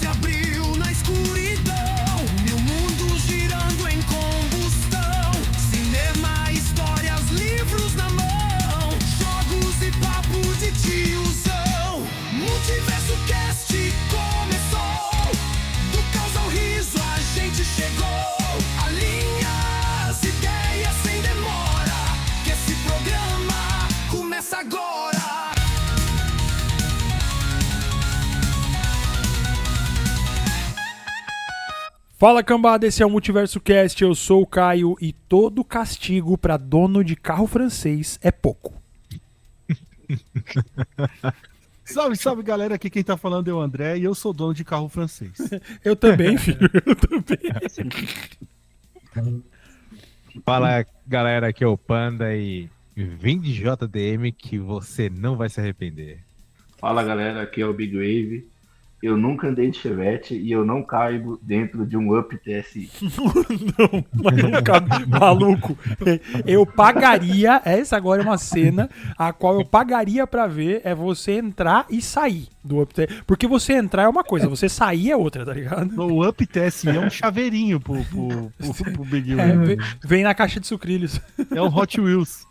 se abriu na escuridão, mil mundos girando em combustão. Cinema, histórias, livros na mão, jogos e papo de tiozão. Multiverso Cast começou, do caos ao riso a gente chegou. Alinha as ideias sem demora, que esse programa começa agora. Fala, cambada, esse é o Multiverso Cast, eu sou o Caio e todo castigo pra dono de carro francês é pouco. Salve, salve, galera, aqui quem tá falando é o André e eu sou dono de carro francês. Eu também, filho, eu também. Fala, galera, aqui é o Panda e vem de JDM que você não vai se arrepender. Fala galera, aqui é o Big Wave. Eu nunca andei de Chevette e eu não caibo dentro de um Up TSI. Não, mas nunca, maluco. Eu pagaria, essa agora é uma cena a qual eu pagaria pra ver, é você entrar e sair do Up TSI. Porque você entrar é uma coisa, você sair é outra, tá ligado? O Up TSI é um chaveirinho pro Big Wave. Vem na caixa de sucrilhos. É um Hot Wheels.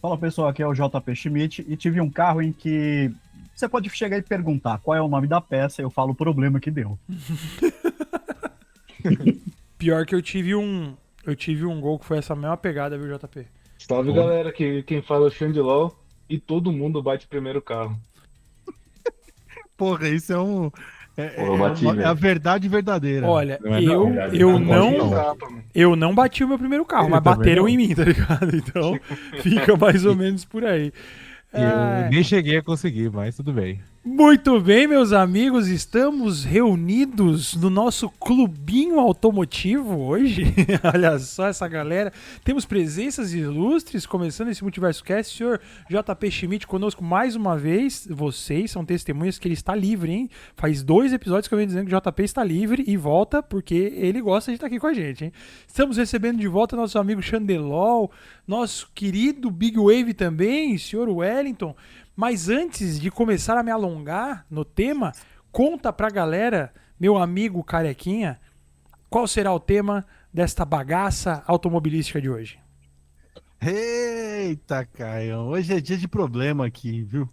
Fala pessoal, aqui é o JP Schmidt e tive um carro em que você pode chegar e perguntar qual é o nome da peça e eu falo o problema que deu. Pior que eu tive um Gol que foi essa mesma pegada, viu, JP? Salve galera, que quem fala é o Xandilol e todo mundo bate primeiro carro. Porra, isso é um... Eu bati, É a verdade verdadeira. Olha, Não é eu não bati o meu primeiro carro, mas bateram em mim, tá ligado? Então fica mais ou menos por aí. Eu nem cheguei a conseguir, mas tudo bem. Muito bem, meus amigos, estamos reunidos no nosso clubinho automotivo hoje. Olha só essa galera. Temos presenças ilustres, começando esse Multiverso Cast. Senhor JP Schmidt conosco mais uma vez. Vocês são testemunhas que ele está livre, hein? Faz 2 episódios que eu venho dizendo que o JP está livre e volta porque ele gosta de estar aqui com a gente, hein? Estamos recebendo de volta nosso amigo Xandelol, nosso querido Big Wave também, senhor Wellington. Mas antes de começar a me alongar no tema, conta pra galera, meu amigo Carequinha, qual será o tema desta bagaça automobilística de hoje? Eita, Caio, hoje é dia de problema aqui, viu?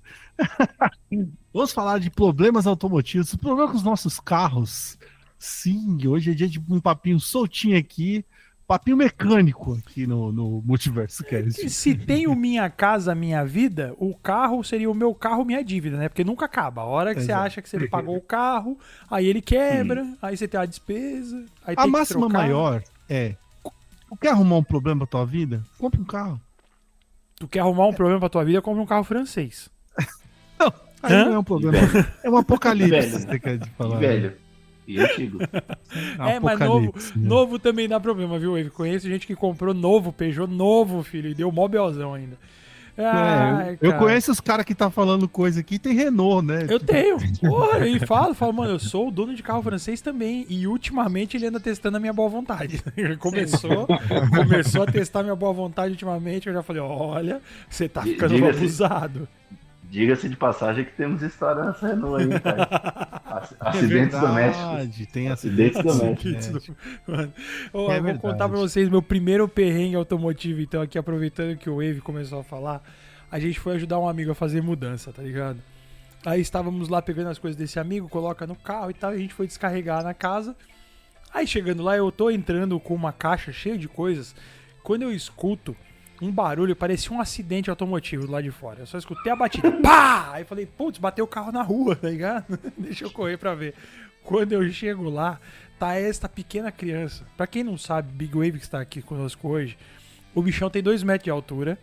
Vamos falar de problemas automotivos, problemas com os nossos carros. Sim, hoje é dia de um papinho soltinho aqui, papinho mecânico aqui no Multiverso Cast. Se tem o Minha Casa Minha Vida, o carro seria o meu carro minha dívida, né? Porque nunca acaba. A hora que você acha que você pagou o carro, aí ele quebra, aí você tem a despesa, aí A tem máxima que trocar. maior é: tu quer arrumar um problema pra tua vida? Compra um carro. Tu quer arrumar um problema pra tua vida, compra um carro francês. Aí não é um problema. É um apocalipse, Velho. você quer falar. Velho e antigo. Mas Apocalipse, né? novo também dá problema, viu, Wave? Conheço gente que comprou novo, Peugeot novo, filho, e deu mó belzão ainda. Ai, Eu cara. conheço os caras que tá falando coisa aqui, tem Renault, né? Eu tenho. Porra, e falo, mano, eu sou o dono de carro francês também. E ultimamente ele anda testando a minha boa vontade. Ele começou a testar a minha boa vontade ultimamente. Eu já falei, olha, você tá ficando Diga-se- abusado. Diga-se de passagem que temos história nessa Renault aí, cara. Acidentes verdade, domésticos. tem Acidentes domésticos. Mano, ó, É eu vou verdade. contar pra vocês meu primeiro perrengue automotivo, então, aqui aproveitando que o Wave começou a falar, a gente foi ajudar um amigo a fazer mudança, tá ligado? Aí estávamos lá pegando as coisas desse amigo, coloca no carro e tal, e a gente foi descarregar na casa. Aí chegando lá, eu tô entrando com uma caixa cheia de coisas, quando eu escuto um barulho, parecia um acidente automotivo do lado de fora. Eu só escutei a batida. Pá! Aí falei, putz, bateu o carro na rua, tá ligado? Deixa eu correr pra ver. Quando eu chego lá, tá esta pequena criança. Pra quem não sabe, Big Wave que está aqui conosco hoje, o bichão tem 2 metros de altura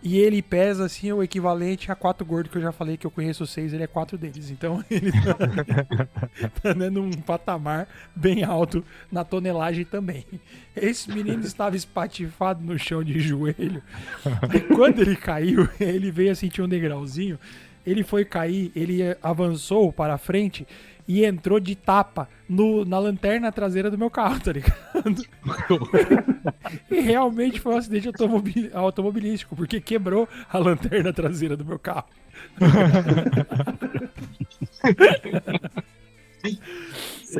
e ele pesa, assim, o equivalente a 4 gordos que eu já falei que eu conheço 6, ele é 4 deles. Então ele tá andando num patamar bem alto na tonelagem também. Esse menino estava espatifado no chão de joelho. E quando ele caiu, ele veio assim, tinha um degrauzinho. Ele foi cair, ele avançou para frente e entrou de tapa na lanterna traseira do meu carro, tá ligado? E realmente foi um acidente automobilístico, porque quebrou a lanterna traseira do meu carro.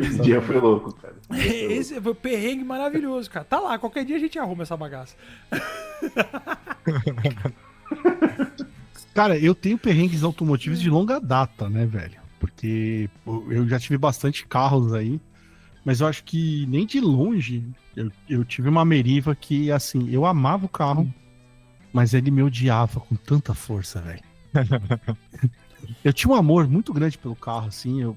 Esse dia foi louco, cara. Esse foi um perrengue maravilhoso, cara. Tá lá, qualquer dia a gente arruma essa bagaça. Cara, eu tenho perrengues automotivos de longa data, né, velho? Porque eu já tive bastante carros aí, mas eu acho que nem de longe eu tive uma Meriva que, assim, eu amava o carro, mas ele me odiava com tanta força, velho. Eu tinha um amor muito grande pelo carro, assim, eu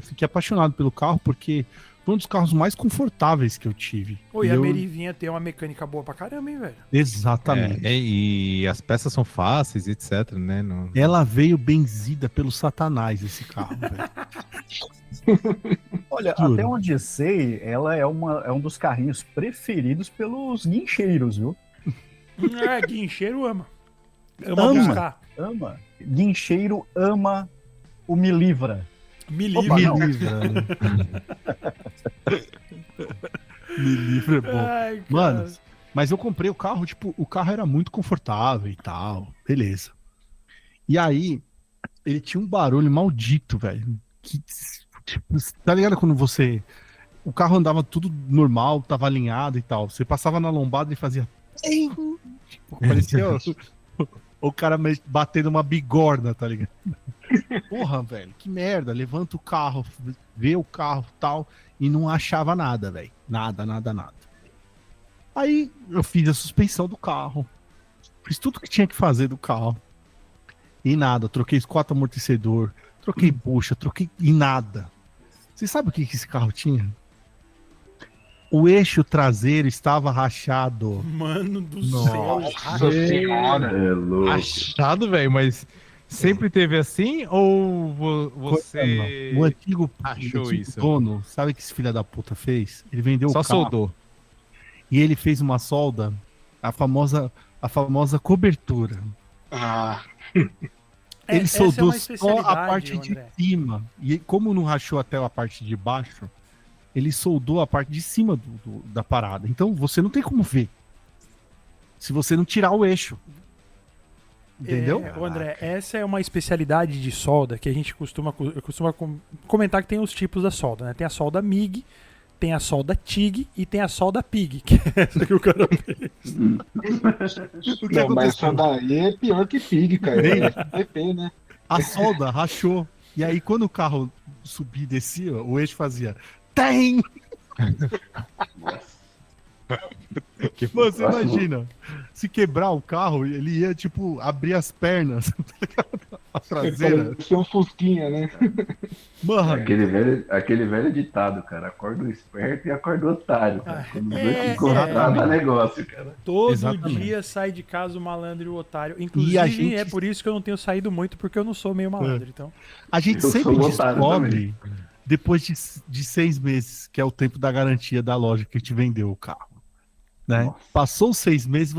fiquei apaixonado pelo carro porque foi um dos carros mais confortáveis que eu tive. Pô, e a Merivinha tem uma mecânica boa pra caramba, hein, velho? Exatamente. E as peças são fáceis, etc, né? Não... Ela veio benzida pelo Satanás, esse carro, velho. Olha, Juro. até onde sei, ela é um dos carrinhos preferidos pelos guincheiros, viu? Guincheiro ama. Ama. Buscar. Ama. Guincheiro ama o Milivra. Me Opa, livre. não. Me livre é bom. Ai, cara. Mano, mas eu comprei o carro, tipo, o carro era muito confortável e tal, beleza. E aí, ele tinha um barulho maldito, velho. Que, tipo, tá ligado quando você... O carro andava tudo normal, tava alinhado e tal. Você passava na lombada e fazia... Tipo, parecia o cara batendo uma bigorna, tá ligado? Porra, velho, que merda. Levanta o carro, vê o carro e tal, e não achava nada, velho. Nada. Aí eu fiz a suspensão do carro. Fiz tudo que tinha que fazer do carro. E nada. Troquei os 4 amortecedor, troquei bucha, troquei e nada. Você sabe o que esse carro tinha? O eixo traseiro estava rachado. Mano do Nossa. céu. Senhora. É louco. Achado, velho, mas sempre teve assim? Ou você O antigo achou isso? dono, sabe o que esse filho da puta fez? Ele vendeu Só o carro soldou? e ele fez uma solda, a famosa cobertura. Ah, Ele Essa é soldou uma só a especialidade, parte de André. cima. E como não rachou até a parte de baixo, ele soldou a parte de cima da parada. Então você não tem como ver. Se você não tirar o eixo. Entendeu? Ô, André, essa é uma especialidade de solda que a gente costuma comentar que tem os tipos da solda, né? Tem a solda MIG, tem a solda TIG e tem a solda PIG, que é essa que o cara fez. O que não, mas aconteceu? isso daí é pior que pig, cara. Bem, É PP, né? A solda rachou. E aí, quando o carro subia e descia, o eixo fazia. Tem! Você imagina, se quebrar o carro, ele ia, tipo, abrir as pernas, a traseira. Parecia um fusquinha, né? Mano, Aquele velho ditado, cara. Acorda o esperto e acorda o otário, cara. Quando os dois É, ficam exatamente. dá negócio, cara. Todo Exatamente. dia sai de casa o malandro e o otário. E a Inclusive, gente- é por isso que eu não tenho saído muito, porque eu não sou meio malandro. Então, a gente Eu sempre sou otário descobre depois de 6 meses, que é o tempo da garantia da loja que te vendeu o carro. Né? Nossa. Passou 6 meses,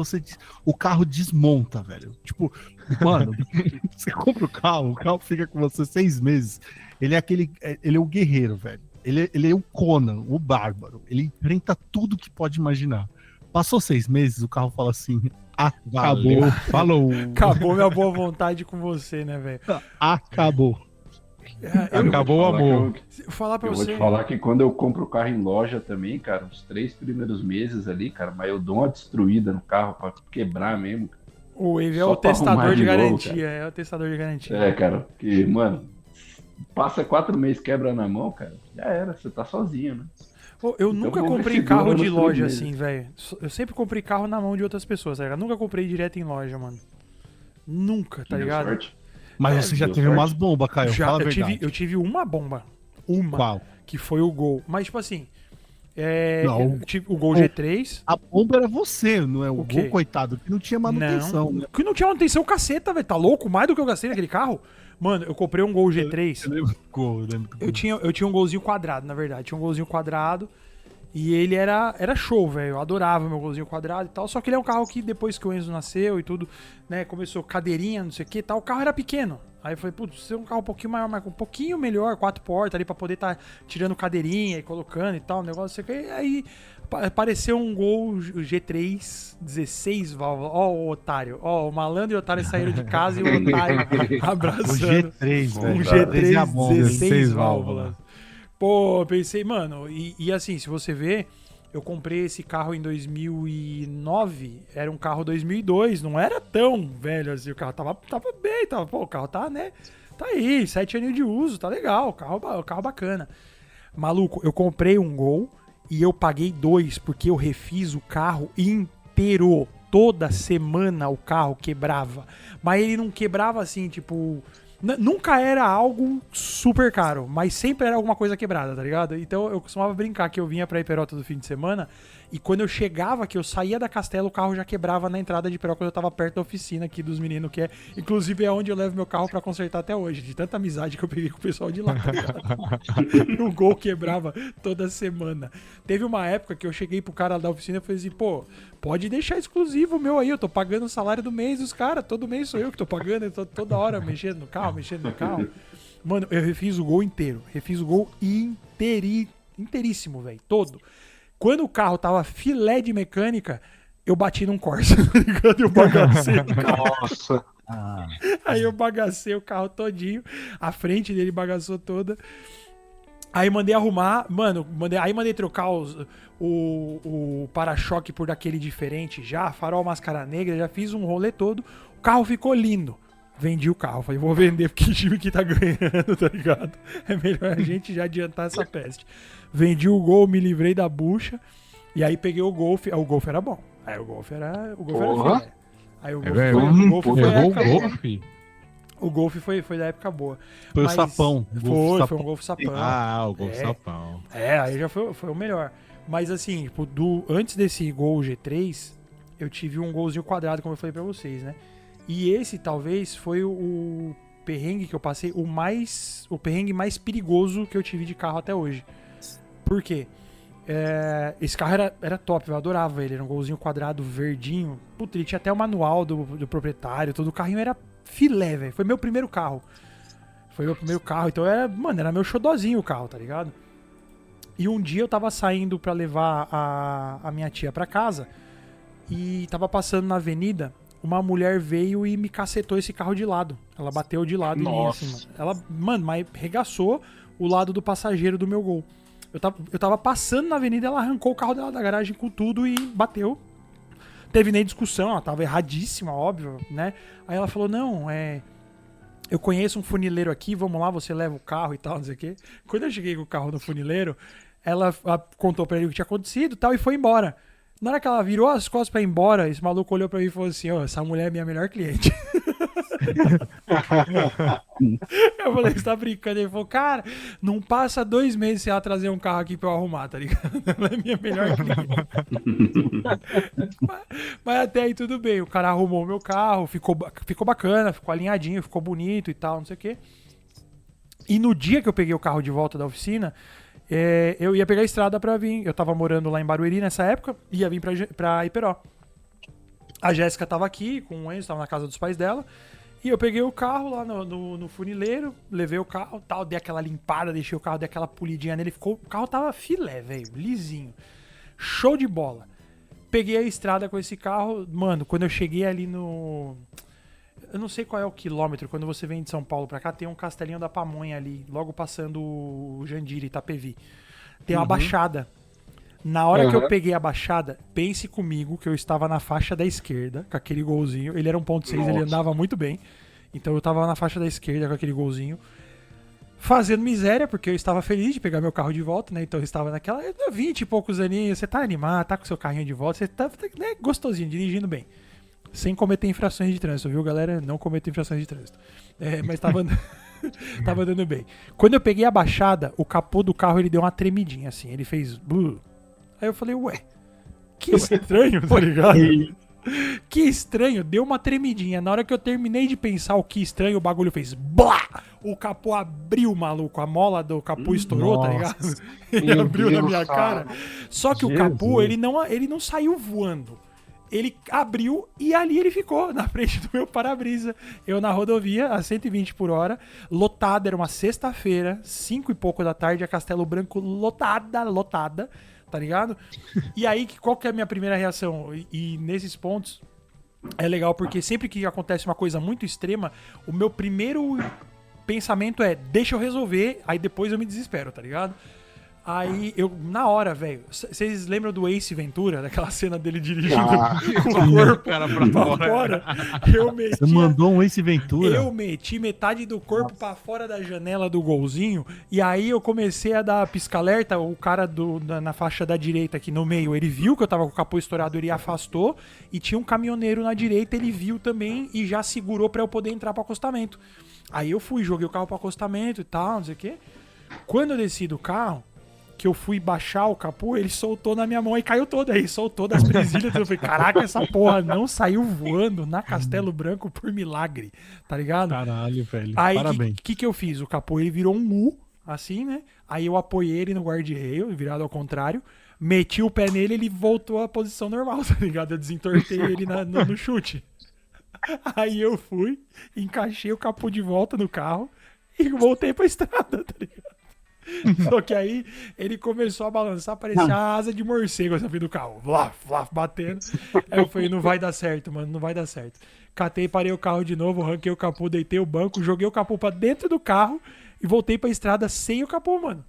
o carro desmonta, velho. Tipo, mano, você compra o carro fica com você 6 meses. Ele é o guerreiro, velho. Ele é o Conan, o bárbaro. Ele enfrenta tudo que pode imaginar. Passou 6 meses, o carro fala assim: acabou, Valeu. falou, acabou minha boa vontade com você, né, velho? acabou. Acabou o amor. Falar pra Eu vou você. te falar que quando eu compro o carro em loja também, cara, os 3 primeiros meses ali, cara, mas eu dou uma destruída no carro pra quebrar mesmo. Cara. O Wave é Só o pra testador arrumar de de novo, garantia. É o testador de garantia. É, cara, porque, mano, passa 4 meses, quebra na mão, cara, já era, você tá sozinho, né? Pô, eu Então, nunca vamos ver comprei se carro dura de nos loja 3 assim, meses. velho. Eu sempre comprei carro na mão de outras pessoas, tá ligado? Nunca comprei direto em loja, mano. Nunca, tá Deu ligado? sorte. Mas você já deu teve sorte. umas bombas, Caio. Já, Fala a eu verdade. tive uma bomba. Uma. Qual? Que foi o Gol. Mas, tipo assim. Não. Eu tive o Gol G3. A bomba era você, não é o quê? Gol, coitado, que não tinha manutenção, né? Que não tinha manutenção, caceta, velho. Tá louco? Mais do que eu gastei naquele carro? Mano, eu comprei um Gol G3. Eu lembro do Gol, eu lembro do Gol. Eu tinha um golzinho quadrado, na verdade. Tinha um golzinho quadrado. E ele era show, velho. Eu adorava meu golzinho quadrado e tal. Só que ele é um carro que depois que o Enzo nasceu e tudo, né? Começou cadeirinha, não sei o que e tal. O carro era pequeno. Aí eu falei, putz, precisa ser um carro um pouquinho maior, mas um pouquinho melhor, 4 portas ali pra poder estar tirando cadeirinha e colocando e tal, um negócio, não sei o que. Aí apareceu um Gol G3 16 válvulas. Ó o otário. Ó, o malandro e o otário saíram de casa e o otário O abraçando. G3, Um velho. G3 é a bomba. 16 16 válvulas. Pô, pensei, mano, e assim, se você ver, eu comprei esse carro em 2009, era um carro 2002, não era tão velho assim, o carro tava bem, pô, o carro tá, né, tá aí, 7 anos de uso, tá legal, o carro bacana. Maluco, eu comprei um Gol e eu paguei 2, porque eu refiz o carro inteiro. Toda semana o carro quebrava. Mas ele não quebrava assim, tipo... Nunca era algo super caro, mas sempre era alguma coisa quebrada, tá ligado? Então eu costumava brincar que eu vinha pra Iperó todo fim de semana e quando eu chegava, que eu saía da Castelo, o carro já quebrava na entrada de Iperó quando eu tava perto da oficina aqui dos meninos, que é, inclusive, é onde eu levo meu carro pra consertar até hoje, de tanta amizade que eu peguei com o pessoal de lá, tá ligado? O Gol quebrava toda semana. Teve uma época que eu cheguei pro cara da oficina e falei assim, pô, pode deixar exclusivo o meu aí, eu tô pagando o salário do mês dos caras, todo mês sou eu que tô pagando, eu tô toda hora mexendo no carro. Mano, eu refiz o Gol inteiro. Refiz o Gol inteiríssimo, velho. Todo. Quando o carro tava filé de mecânica, eu bati num Corsa, tá ligado? Eu bagacei o carro. Nossa. Aí eu bagacei o carro todinho. A frente dele bagaçou toda. Aí mandei arrumar, mano, mandei trocar o para-choque por daquele diferente já, farol máscara negra, já fiz um rolê todo. O carro ficou lindo. Vendi o carro. Falei, vou vender porque o time que tá ganhando, tá ligado? É melhor a gente já adiantar essa peste. Vendi o Gol, me livrei da bucha. E aí peguei o Golf. O Golf era bom. Aí o Golf era Porra. filé. Aí o Golf Errou foi da o época boa. gol, filho. O Golf foi da época boa. Foi o Mas sapão. Foi um Golf sapão. Ah, o gol É. sapão. Aí já foi o melhor. Mas assim, tipo, antes desse Gol G3, eu tive um golzinho quadrado, como eu falei pra vocês, né? E esse talvez foi o perrengue que eu passei, o perrengue mais perigoso que eu tive de carro até hoje. Por quê? Esse carro era top, eu adorava ele. Era um golzinho quadrado verdinho. Puta, ele tinha até o manual do proprietário, todo o carrinho era filé, velho. Foi meu primeiro carro. Então era meu xodozinho o carro, tá ligado? E um dia eu tava saindo pra levar a minha tia pra casa e tava passando na avenida. Uma mulher veio e me cacetou esse carro de lado. Ela bateu de lado em mim, Nossa. assim, mano. Mas regaçou o lado do passageiro do meu Gol. Eu tava passando na avenida, ela arrancou o carro dela da garagem com tudo e bateu. Teve nem discussão, ela tava erradíssima, óbvio, né? Aí ela falou, não, eu conheço um funileiro aqui, vamos lá, você leva o carro e tal, não sei o quê. Quando eu cheguei com o carro no funileiro, ela contou pra ele o que tinha acontecido e tal, e foi embora. Na hora que ela virou as costas pra ir embora, esse maluco olhou pra mim e falou assim, ó, essa mulher é minha melhor cliente. Eu falei, você tá brincando? Ele falou, cara, não passa 2 meses sem ela trazer um carro aqui pra eu arrumar, tá ligado? Ela é minha melhor cliente. mas até aí tudo bem, o cara arrumou o meu carro, ficou bacana, ficou alinhadinho, ficou bonito e tal, não sei o quê. E no dia que eu peguei o carro de volta da oficina, eu ia pegar a estrada pra vir. Eu tava morando lá em Barueri nessa época, ia vir pra Iperó. A Jéssica tava aqui com o Enzo, tava na casa dos pais dela. E eu peguei o carro lá no funileiro, levei o carro, tal, dei aquela limpada, deixei o carro, dei aquela polidinha nele. O carro tava filé, velho, lisinho. Show de bola. Peguei a estrada com esse carro. Mano, quando eu cheguei ali no... Eu não sei qual é o quilômetro, quando você vem de São Paulo pra cá, tem um Castelinho da Pamonha ali, logo passando o Jandira, Itapevi. Tem uma baixada. Na hora que eu peguei a baixada, pense comigo que eu estava na faixa da esquerda, com aquele golzinho. Ele era 1.6, ele andava muito bem. Então eu tava na faixa da esquerda com aquele golzinho. Fazendo miséria, porque eu estava feliz de pegar meu carro de volta, né? Então eu estava naquela... 20 e poucos aninhos, você tá animado, tá com seu carrinho de volta, você tá, né, gostosinho, dirigindo bem. Sem cometer infrações de trânsito, viu, galera? Não cometer infrações de trânsito. Mas tava andando bem. Quando eu peguei a baixada, o capô do carro, ele deu uma tremidinha, assim. Ele fez... Aí eu falei, ué, que estranho, tá ligado? Que estranho, deu uma tremidinha. Na hora que eu terminei de pensar o que estranho, o bagulho fez... Blá! O capô abriu, maluco. A mola do capô estourou, tá ligado? Ele Meu abriu na Deus, minha cara. Só que o capô, ele não saiu voando. Ele abriu e ali ele ficou, na frente do meu para-brisa. Eu na rodovia, a 120 por hora, lotada, era uma sexta-feira, 5 e pouco da tarde, a Castelo Branco lotada, tá ligado? E aí, qual que é a minha primeira reação? E nesses pontos, é legal porque sempre que acontece uma coisa muito extrema, o meu primeiro pensamento é, deixa eu resolver, aí depois eu me desespero, tá ligado? Aí eu, na hora, velho, vocês lembram do Ace Ventura, daquela cena dele dirigindo com o corpo cara pra fora? Eu meti, Você mandou um Ace Ventura? eu meti metade do corpo pra fora da janela do golzinho, e aí eu comecei a dar pisca-alerta, o cara na faixa da direita aqui no meio, ele viu que eu tava com o capô estourado, ele afastou, e tinha um caminhoneiro na direita, ele viu também e já segurou pra eu poder entrar pro acostamento. Aí eu fui, joguei o carro pro acostamento e tal, não sei o quê. Quando eu desci do carro, que eu fui baixar o capô, ele soltou na minha mão e caiu todo aí, soltou das presilhas. Eu falei, caraca, essa porra não saiu voando na Castelo Branco por milagre, tá ligado? Caralho, velho. Aí, Parabéns. o que eu fiz? O capô, ele virou um U, assim, né? Aí eu apoiei ele no guarda-reio, virado ao contrário, meti o pé nele, ele voltou à posição normal, tá ligado? Eu desentortei ele no chute. Aí eu fui, encaixei o capô de volta no carro e voltei pra estrada, tá ligado? Só que aí ele começou a balançar, parecia a asa de morcego assim, do carro. Vlaf, vlaf, batendo. Aí eu falei, não vai dar certo, mano, não vai dar certo. Catei, parei o carro de novo, arranquei o capô, deitei o banco, joguei o capô pra dentro do carro e voltei pra estrada sem o capô, mano.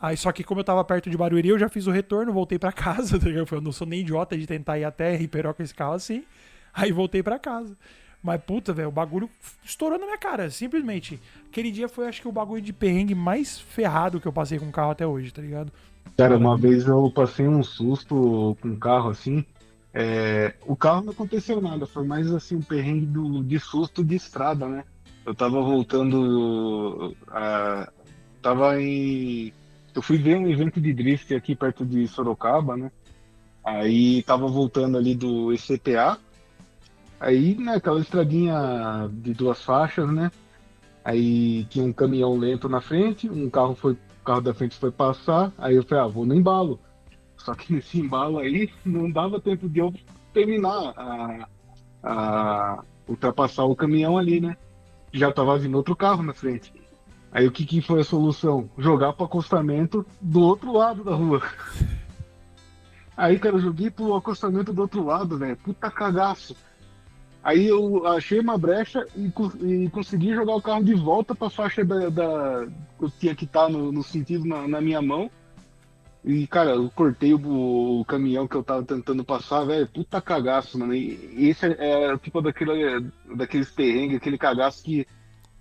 Aí só que como eu tava perto de Barueri, eu já fiz o retorno, voltei pra casa. Tá ligado? Eu não sou nem idiota de tentar ir até Ribeirão com esse carro assim. Aí voltei pra casa. Mas, puta, velho, o bagulho estourou na minha cara, simplesmente. Aquele dia foi, acho que, o bagulho de perrengue mais ferrado que eu passei com o carro até hoje, tá ligado? Cara, uma vez eu passei um susto com um carro assim. O carro não aconteceu nada, foi mais assim um perrengue de susto de estrada, né? Eu tava voltando. Eu fui ver um evento de drift aqui perto de Sorocaba, né? Aí tava voltando ali do ECPA. Aí, né, aquela estradinha de 2 faixas, né? Aí tinha um caminhão lento na frente, o carro da frente foi passar, aí eu falei, vou no embalo. Só que nesse embalo aí não dava tempo de eu terminar a ultrapassar o caminhão ali, né? Já tava vindo outro carro na frente. Aí o que foi a solução? Jogar pro acostamento do outro lado da rua. Aí, cara, eu joguei pro acostamento do outro lado, velho. Puta cagaço. Aí eu achei uma brecha e consegui jogar o carro de volta pra faixa que eu tinha que estar no sentido na minha mão. E, cara, eu cortei o caminhão que eu tava tentando passar, velho. Puta cagaço, mano. E esse é tipo daqueles perrengues, aquele cagaço que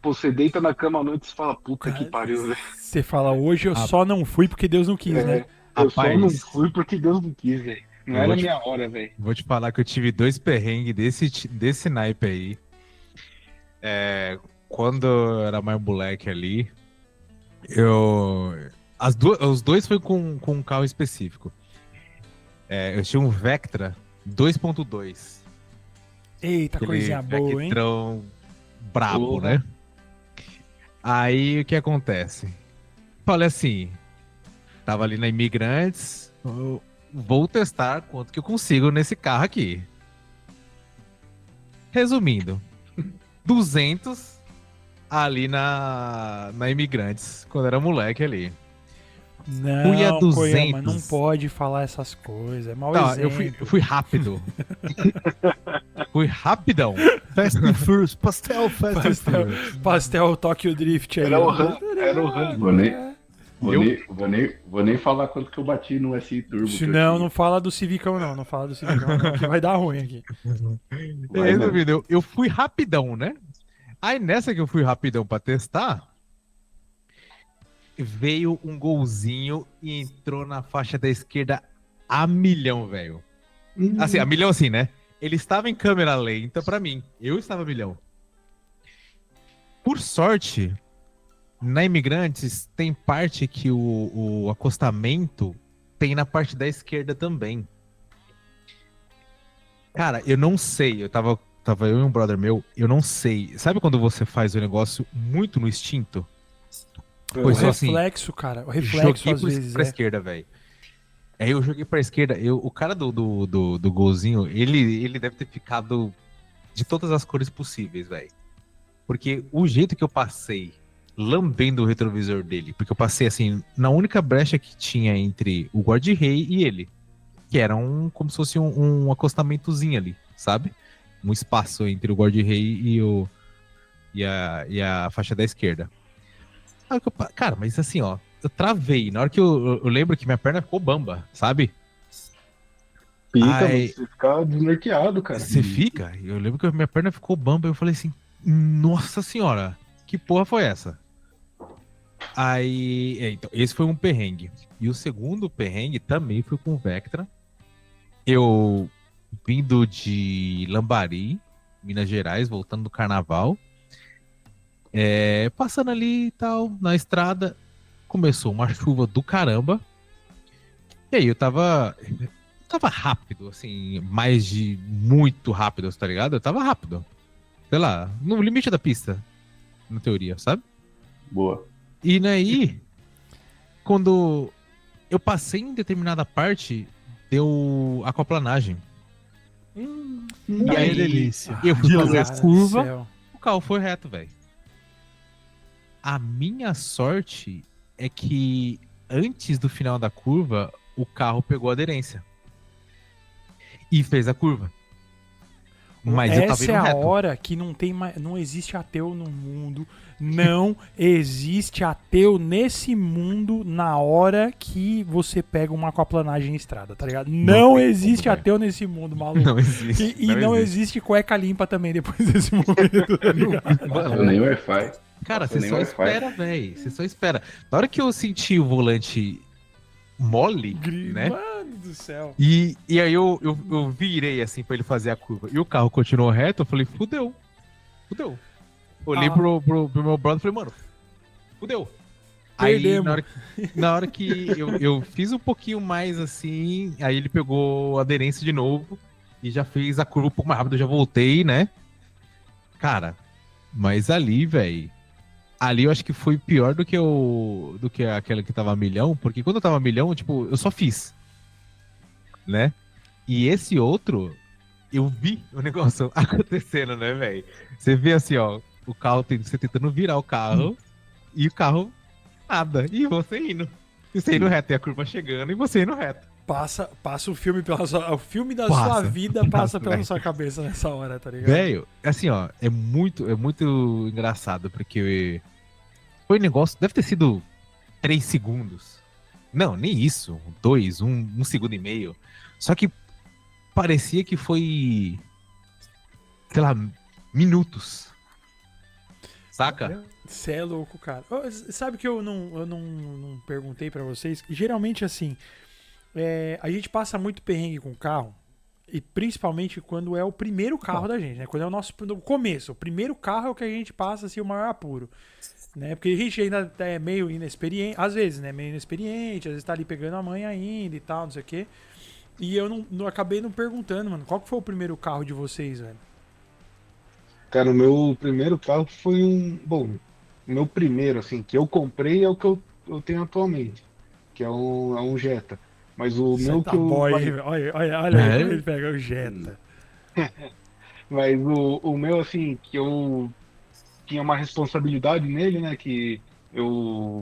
pô, você deita na cama à noite e fala, puta que pariu, velho. Você fala, hoje eu só não fui porque Deus não quis, né? Eu só Rapaz, não fui porque Deus não quis, velho. Não eu era vou te- minha hora, velho. Vou te falar que eu tive 2 perrengues desse naipe aí. Quando eu era mais moleque ali, os dois foi com um carro específico. Eu tinha um Vectra 2.2. Eita, coisinha boa, hein? Vectrão brabo, Porra. né? Aí o que acontece? Falei assim, tava ali na Imigrantes, eu vou testar quanto que eu consigo nesse carro aqui. Resumindo, 200 ali na Imigrantes, quando era moleque ali. Fui a Não, 200. Koyama, não pode falar essas coisas. É mau Não, exemplo. eu fui rápido. Fui rapidão. Fast and Furious, pastel, Fast and Pastel, Furious. pastel Tokyo Drift aí. Era o ó. RAM, era o RAM. Vou nem falar quanto que eu bati no SI Turbo. Se não, não fala do Civicão, não. Não fala do Civicão, não, que vai dar ruim aqui. Resumindo, eu fui rapidão, né? Aí nessa que eu fui rapidão pra testar, veio um golzinho e entrou na faixa da esquerda a milhão, velho. Assim, a milhão assim, né? Ele estava em câmera lenta pra mim. Eu estava a milhão. Por sorte, na Imigrantes tem parte que o acostamento tem na parte da esquerda também. Cara, eu não sei. Tava eu e um brother meu, eu não sei. Sabe quando você faz o negócio muito no instinto? O Foi só assim, reflexo, cara. O reflexo, joguei às vezes, pra é. esquerda, velho. Aí eu joguei pra esquerda. O cara do golzinho, ele deve ter ficado de todas as cores possíveis, velho. Porque o jeito que eu passei, lambendo o retrovisor dele, porque eu passei assim, na única brecha que tinha entre o guarda-rei e ele, que era como se fosse um acostamentozinho ali, sabe? Um espaço entre o guarda-rei e a faixa da esquerda. Cara, mas assim, ó, eu travei. Na hora que eu lembro que minha perna ficou bamba, sabe? Fica, Ai. você fica desnorteado, cara. Você fica? Eu lembro que minha perna ficou bamba. Eu falei assim, nossa senhora, que porra foi essa? Aí, então, esse foi um perrengue. E o segundo perrengue também foi com o Vectra. Eu vindo de Lambari, Minas Gerais, voltando do carnaval. Passando ali e tal, na estrada, começou uma chuva do caramba. E aí eu tava rápido, assim, mais de muito rápido, tá ligado? Eu tava rápido. Sei lá, no limite da pista, na teoria, sabe? Boa. E daí, quando eu passei em determinada parte, deu aquaplanagem. E aí, delícia. Eu fui fazer a Cara do curva, céu. o carro foi reto, velho. A minha sorte é que antes do final da curva, o carro pegou aderência. E fez a curva. Mas eu tava Essa indo é a reto. hora que não tem mais, não existe ateu no mundo. Não existe ateu nesse mundo na hora que você pega uma aquaplanagem em estrada, tá ligado? Não tem existe como, ateu nesse mundo, maluco. Não existe. E não existe cueca limpa também depois desse momento, tá ligado? Passou nem Wi-Fi. Cara, Passou você nem só Wi-Fi. espera, velho. Você só espera. Na hora que eu senti o volante mole, né? Mano do céu. E aí eu virei assim pra ele fazer a curva. E o carro continuou reto, eu falei, fudeu. Olhei pro meu brother e falei, mano, fudeu. Aí Perdemos. na hora que eu fiz um pouquinho mais assim, aí ele pegou a aderência de novo e já fez a curva um pouco mais rápido, eu já voltei, né? Cara, mas ali, velho. Ali eu acho que foi pior do que aquela que tava a milhão, porque quando eu tava a milhão, tipo, eu só fiz. Né? E esse outro, eu vi o negócio acontecendo, né, velho? Você vê assim, ó, o carro, você tentando virar o carro, e o carro, nada. E você indo. E você indo reto, e a curva chegando, e você indo reto. Passa o filme o filme da Passa. sua vida passa pela Velho. sua cabeça nessa hora, tá ligado? Velho, assim, ó, é muito engraçado, porque foi um negócio, deve ter sido 3 segundos. Não, nem isso. 2, 1 segundo e meio. Só que parecia que foi, sei lá, minutos. Saca? Cê é louco, cara. Sabe que eu não perguntei pra vocês? Geralmente, assim, a gente passa muito perrengue com o carro, e principalmente quando é o primeiro carro da gente, né? Quando é o nosso no começo. O primeiro carro é o que a gente passa, assim, o maior apuro. Né? Porque a gente ainda é meio inexperiente, às vezes, né? Meio inexperiente, às vezes tá ali pegando a mãe ainda e tal, não sei o quê. E eu não acabei não perguntando, mano, qual que foi o primeiro carro de vocês, velho? Cara, o meu primeiro carro foi Bom, o meu primeiro, assim, que eu comprei é o que eu tenho atualmente, que é um Jetta. Mas o Cê meu tá que eu. boy, vai- olha aí É? como ele pega o Jetta. Mas o meu, assim, que eu tinha uma responsabilidade nele, né? Que eu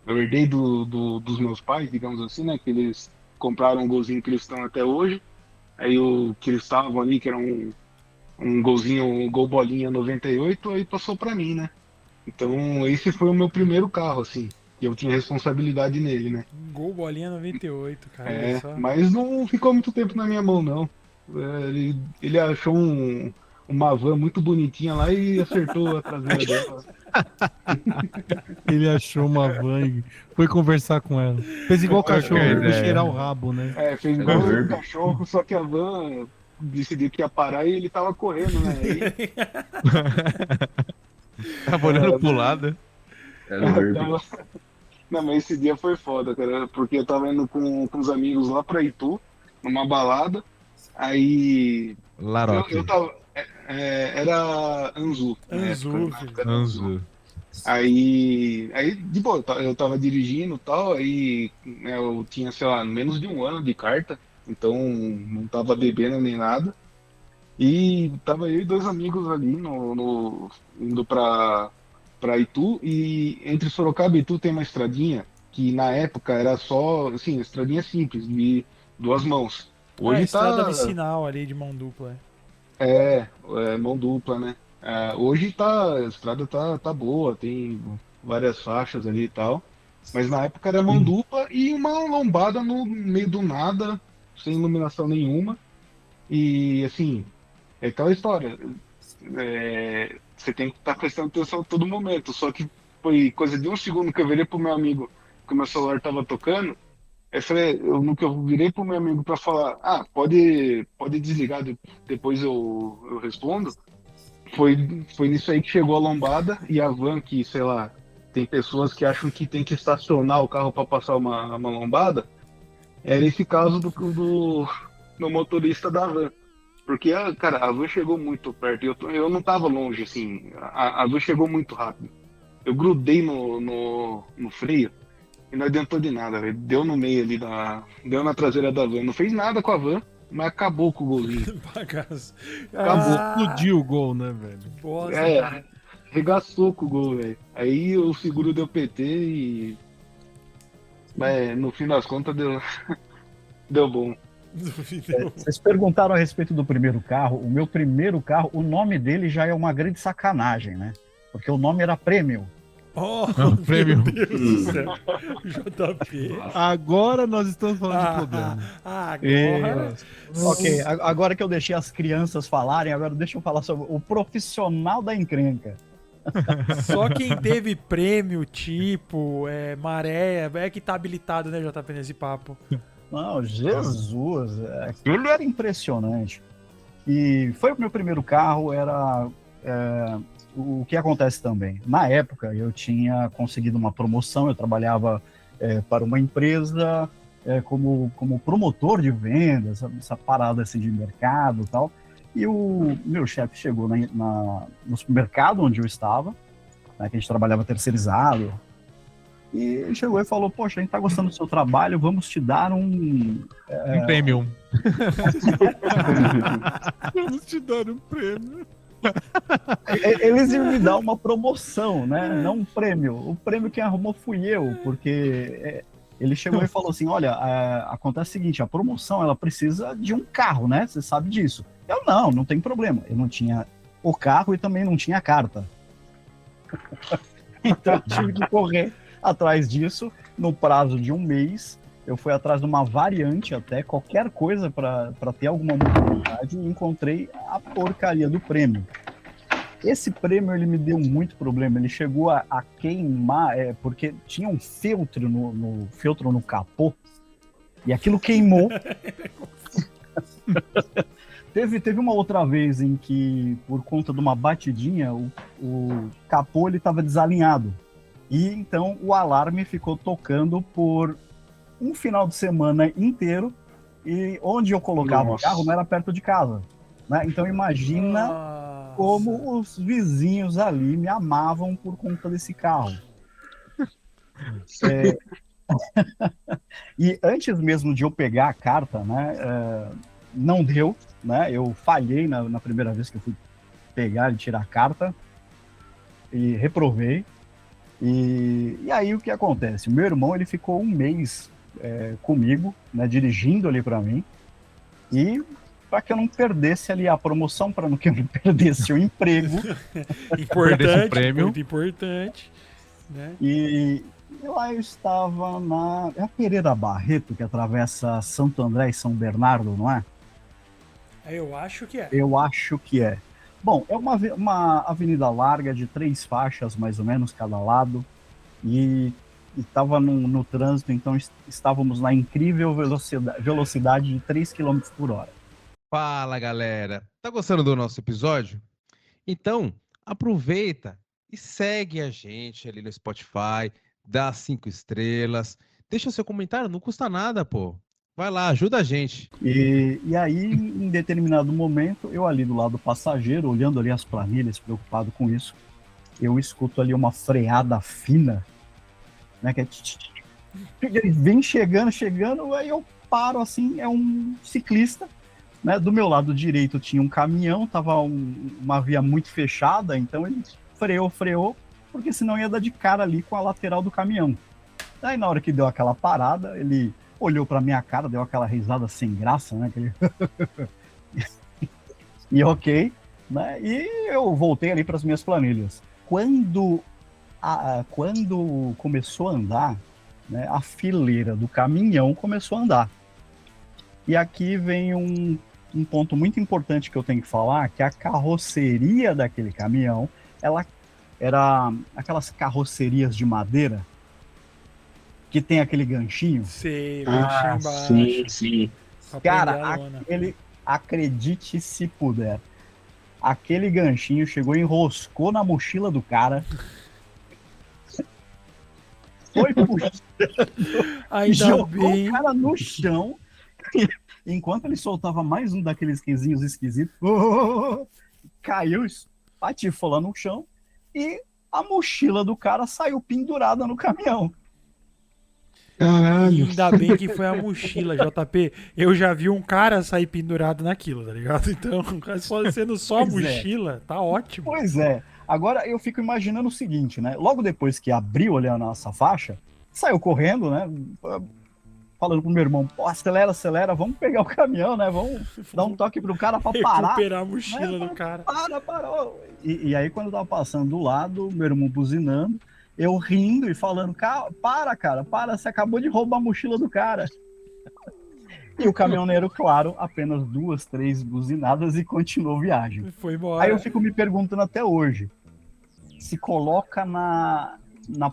herdei dos meus pais, digamos assim, né? Que eles compraram um golzinho que eles estão até hoje. Aí o que eles estavam ali, que era um golzinho, um Gol Bolinha 98, aí passou pra mim, né? Então esse foi o meu primeiro carro, assim. E eu tinha responsabilidade nele, né? Gol Bolinha 98, cara. Olha só. Mas não ficou muito tempo na minha mão, não. Ele achou uma van muito bonitinha lá e acertou a traseira dela. Ele achou uma van e foi conversar com ela. Fez igual o cachorro, ideia. foi cheirar o rabo, né? Fez igual o cachorro, só que a van decidiu que ia parar e ele tava correndo, né? Aí, Tava olhando pro lado. Era o Herbie. Não, mas esse dia foi foda, cara, porque eu tava indo com os amigos lá pra Itu, numa balada, aí Laroque. eu tava. Era Anzu. na Anzu, época, na filho. época era Anzu. Anzu. Aí, de boa, eu tava dirigindo e tal, aí né, eu tinha, sei lá, menos de 1 ano de carta, então não tava bebendo nem nada. E tava eu e 2 amigos ali indo pra Itu, e entre Sorocaba e Itu tem uma estradinha que na época era só, assim, estradinha simples, de 2 mãos. Hoje estrada tá. vicinal ali de mão dupla. Mão dupla, né? Hoje a estrada tá boa, tem várias faixas ali e tal. Mas na época era mão dupla e uma lombada no meio do nada, sem iluminação nenhuma. E assim, é aquela história. Você tem que estar prestando atenção a todo momento. Só que foi coisa de um segundo que eu virei pro meu amigo que o meu celular tava tocando. No que eu virei pro meu amigo para falar, pode desligar, depois eu respondo. Foi nisso aí que chegou a lombada e a van que, sei lá, tem pessoas que acham que tem que estacionar o carro para passar uma lombada. Era esse caso do motorista da van. Porque, cara, a van chegou muito perto. Eu não tava longe, assim. A van chegou muito rápido. Eu grudei no freio e não adiantou de nada, velho. Deu no meio ali deu na traseira da van. Não fez nada com a van, mas acabou com o golzinho. Bagaço. Acabou. Explodiu o gol, né, velho? Bosta, É. cara. Regaçou com o gol, velho. Aí o seguro deu PT e. Mas no fim das contas deu bom. Vocês perguntaram a respeito do primeiro carro. O meu primeiro carro, o nome dele já é uma grande sacanagem, né? Porque o nome era Prêmio. Oh, Não, prêmio. meu Deus do céu. JP. Agora nós estamos falando de problema. Agora. Ok, agora que eu deixei as crianças falarem, agora deixa eu falar sobre o profissional da encrenca. Só quem teve prêmio, tipo, maré, é que tá habilitado, né, JP, nesse papo. Não, Jesus, aquele era impressionante. E foi o meu primeiro carro, o que acontece também. Na época, eu tinha conseguido uma promoção, eu trabalhava para uma empresa como promotor de vendas, essa parada assim de mercado e tal. E o meu chefe chegou no supermercado onde eu estava, né, que a gente trabalhava terceirizado, e ele chegou e falou, poxa, a gente tá gostando do seu trabalho, vamos te dar um prêmio. Vamos te dar um prêmio. Eles iam me dar uma promoção, né? Não um prêmio. O prêmio quem arrumou fui eu, porque ele chegou e falou assim, olha, acontece o seguinte, a promoção ela precisa de um carro, né? Você sabe disso. Eu não tem problema. Eu não tinha o carro e também não tinha a carta. Então eu tive que correr atrás disso. No prazo de um mês, eu fui atrás de uma variante até, qualquer coisa para ter alguma mobilidade, e encontrei a porcaria do prêmio. Esse prêmio ele me deu muito problema, ele chegou a queimar, porque tinha um feltro no capô, e aquilo queimou. Teve uma outra vez em que, por conta de uma batidinha, o capô estava desalinhado. E então o alarme ficou tocando por um final de semana inteiro, e onde eu colocava o carro não era perto de casa, né? Então imagina como os vizinhos ali me amavam por conta desse carro. E antes mesmo de eu pegar a carta, né, não deu, né? Eu falhei na primeira vez que eu fui pegar e tirar a carta e reprovei. E aí o que acontece? O meu irmão ele ficou um mês comigo, né, dirigindo ali para mim, e para que eu não perdesse ali a promoção, para que eu não perdesse o emprego. Importante, prêmio. muito importante, né? E lá eu estava é a Pereira Barreto, que atravessa Santo André e São Bernardo, não é? Eu acho que é. Eu acho que é. Bom, é uma avenida larga de 3 faixas, mais ou menos, cada lado, e estava no trânsito, então estávamos na incrível velocidade de 3 km por hora. Fala, galera. Tá gostando do nosso episódio? Então, aproveita e segue a gente ali no Spotify, dá 5 estrelas, deixa seu comentário, não custa nada, pô. Vai lá, ajuda a gente. E aí, em determinado momento, eu ali do lado do passageiro, olhando ali as planilhas, preocupado com isso, eu escuto ali uma freada fina, né, que ele vem chegando, aí eu paro assim, é um ciclista, né, do meu lado direito tinha um caminhão, tava uma via muito fechada, então ele freou, porque senão ia dar de cara ali com a lateral do caminhão. Aí na hora que deu aquela parada, ele olhou pra minha cara, deu aquela risada sem graça, né? E ok, né? E eu voltei ali para as minhas planilhas. Quando quando começou a andar, né, a fileira do caminhão começou a andar. E aqui vem um ponto muito importante que eu tenho que falar, que a carroceria daquele caminhão, ela era aquelas carrocerias de madeira que tem aquele ganchinho. Sei, Ah, embaixo. sim, sim. pra prender Cara, a lona. acredite se puder, aquele ganchinho chegou e enroscou na mochila do cara. Foi puxado, Ainda jogou bem. o cara no chão, enquanto ele soltava mais um daqueles quinzinhos esquisitos, caiu, patifou lá no chão, e a mochila do cara saiu pendurada no caminhão. Caralho. Ainda bem que foi a mochila, JP. Eu já vi um cara sair pendurado naquilo, tá ligado? Então, sendo só a Pois é. mochila, tá ótimo. Pois é. Agora eu fico imaginando o seguinte, né? Logo depois que abriu ali a nossa faixa, saiu correndo, né? Falando pro meu irmão, pô, acelera, acelera, vamos pegar o caminhão, né? Vamos dar um toque pro cara pra parar. Recuperar a mochila né? do cara. Parou. E aí, quando eu tava passando do lado, meu irmão buzinando, eu rindo e falando, cara, você acabou de roubar a mochila do cara. E o caminhoneiro, claro, apenas 2, 3 buzinadas e continuou viagem. Foi embora. Aí eu fico me perguntando até hoje, se coloca na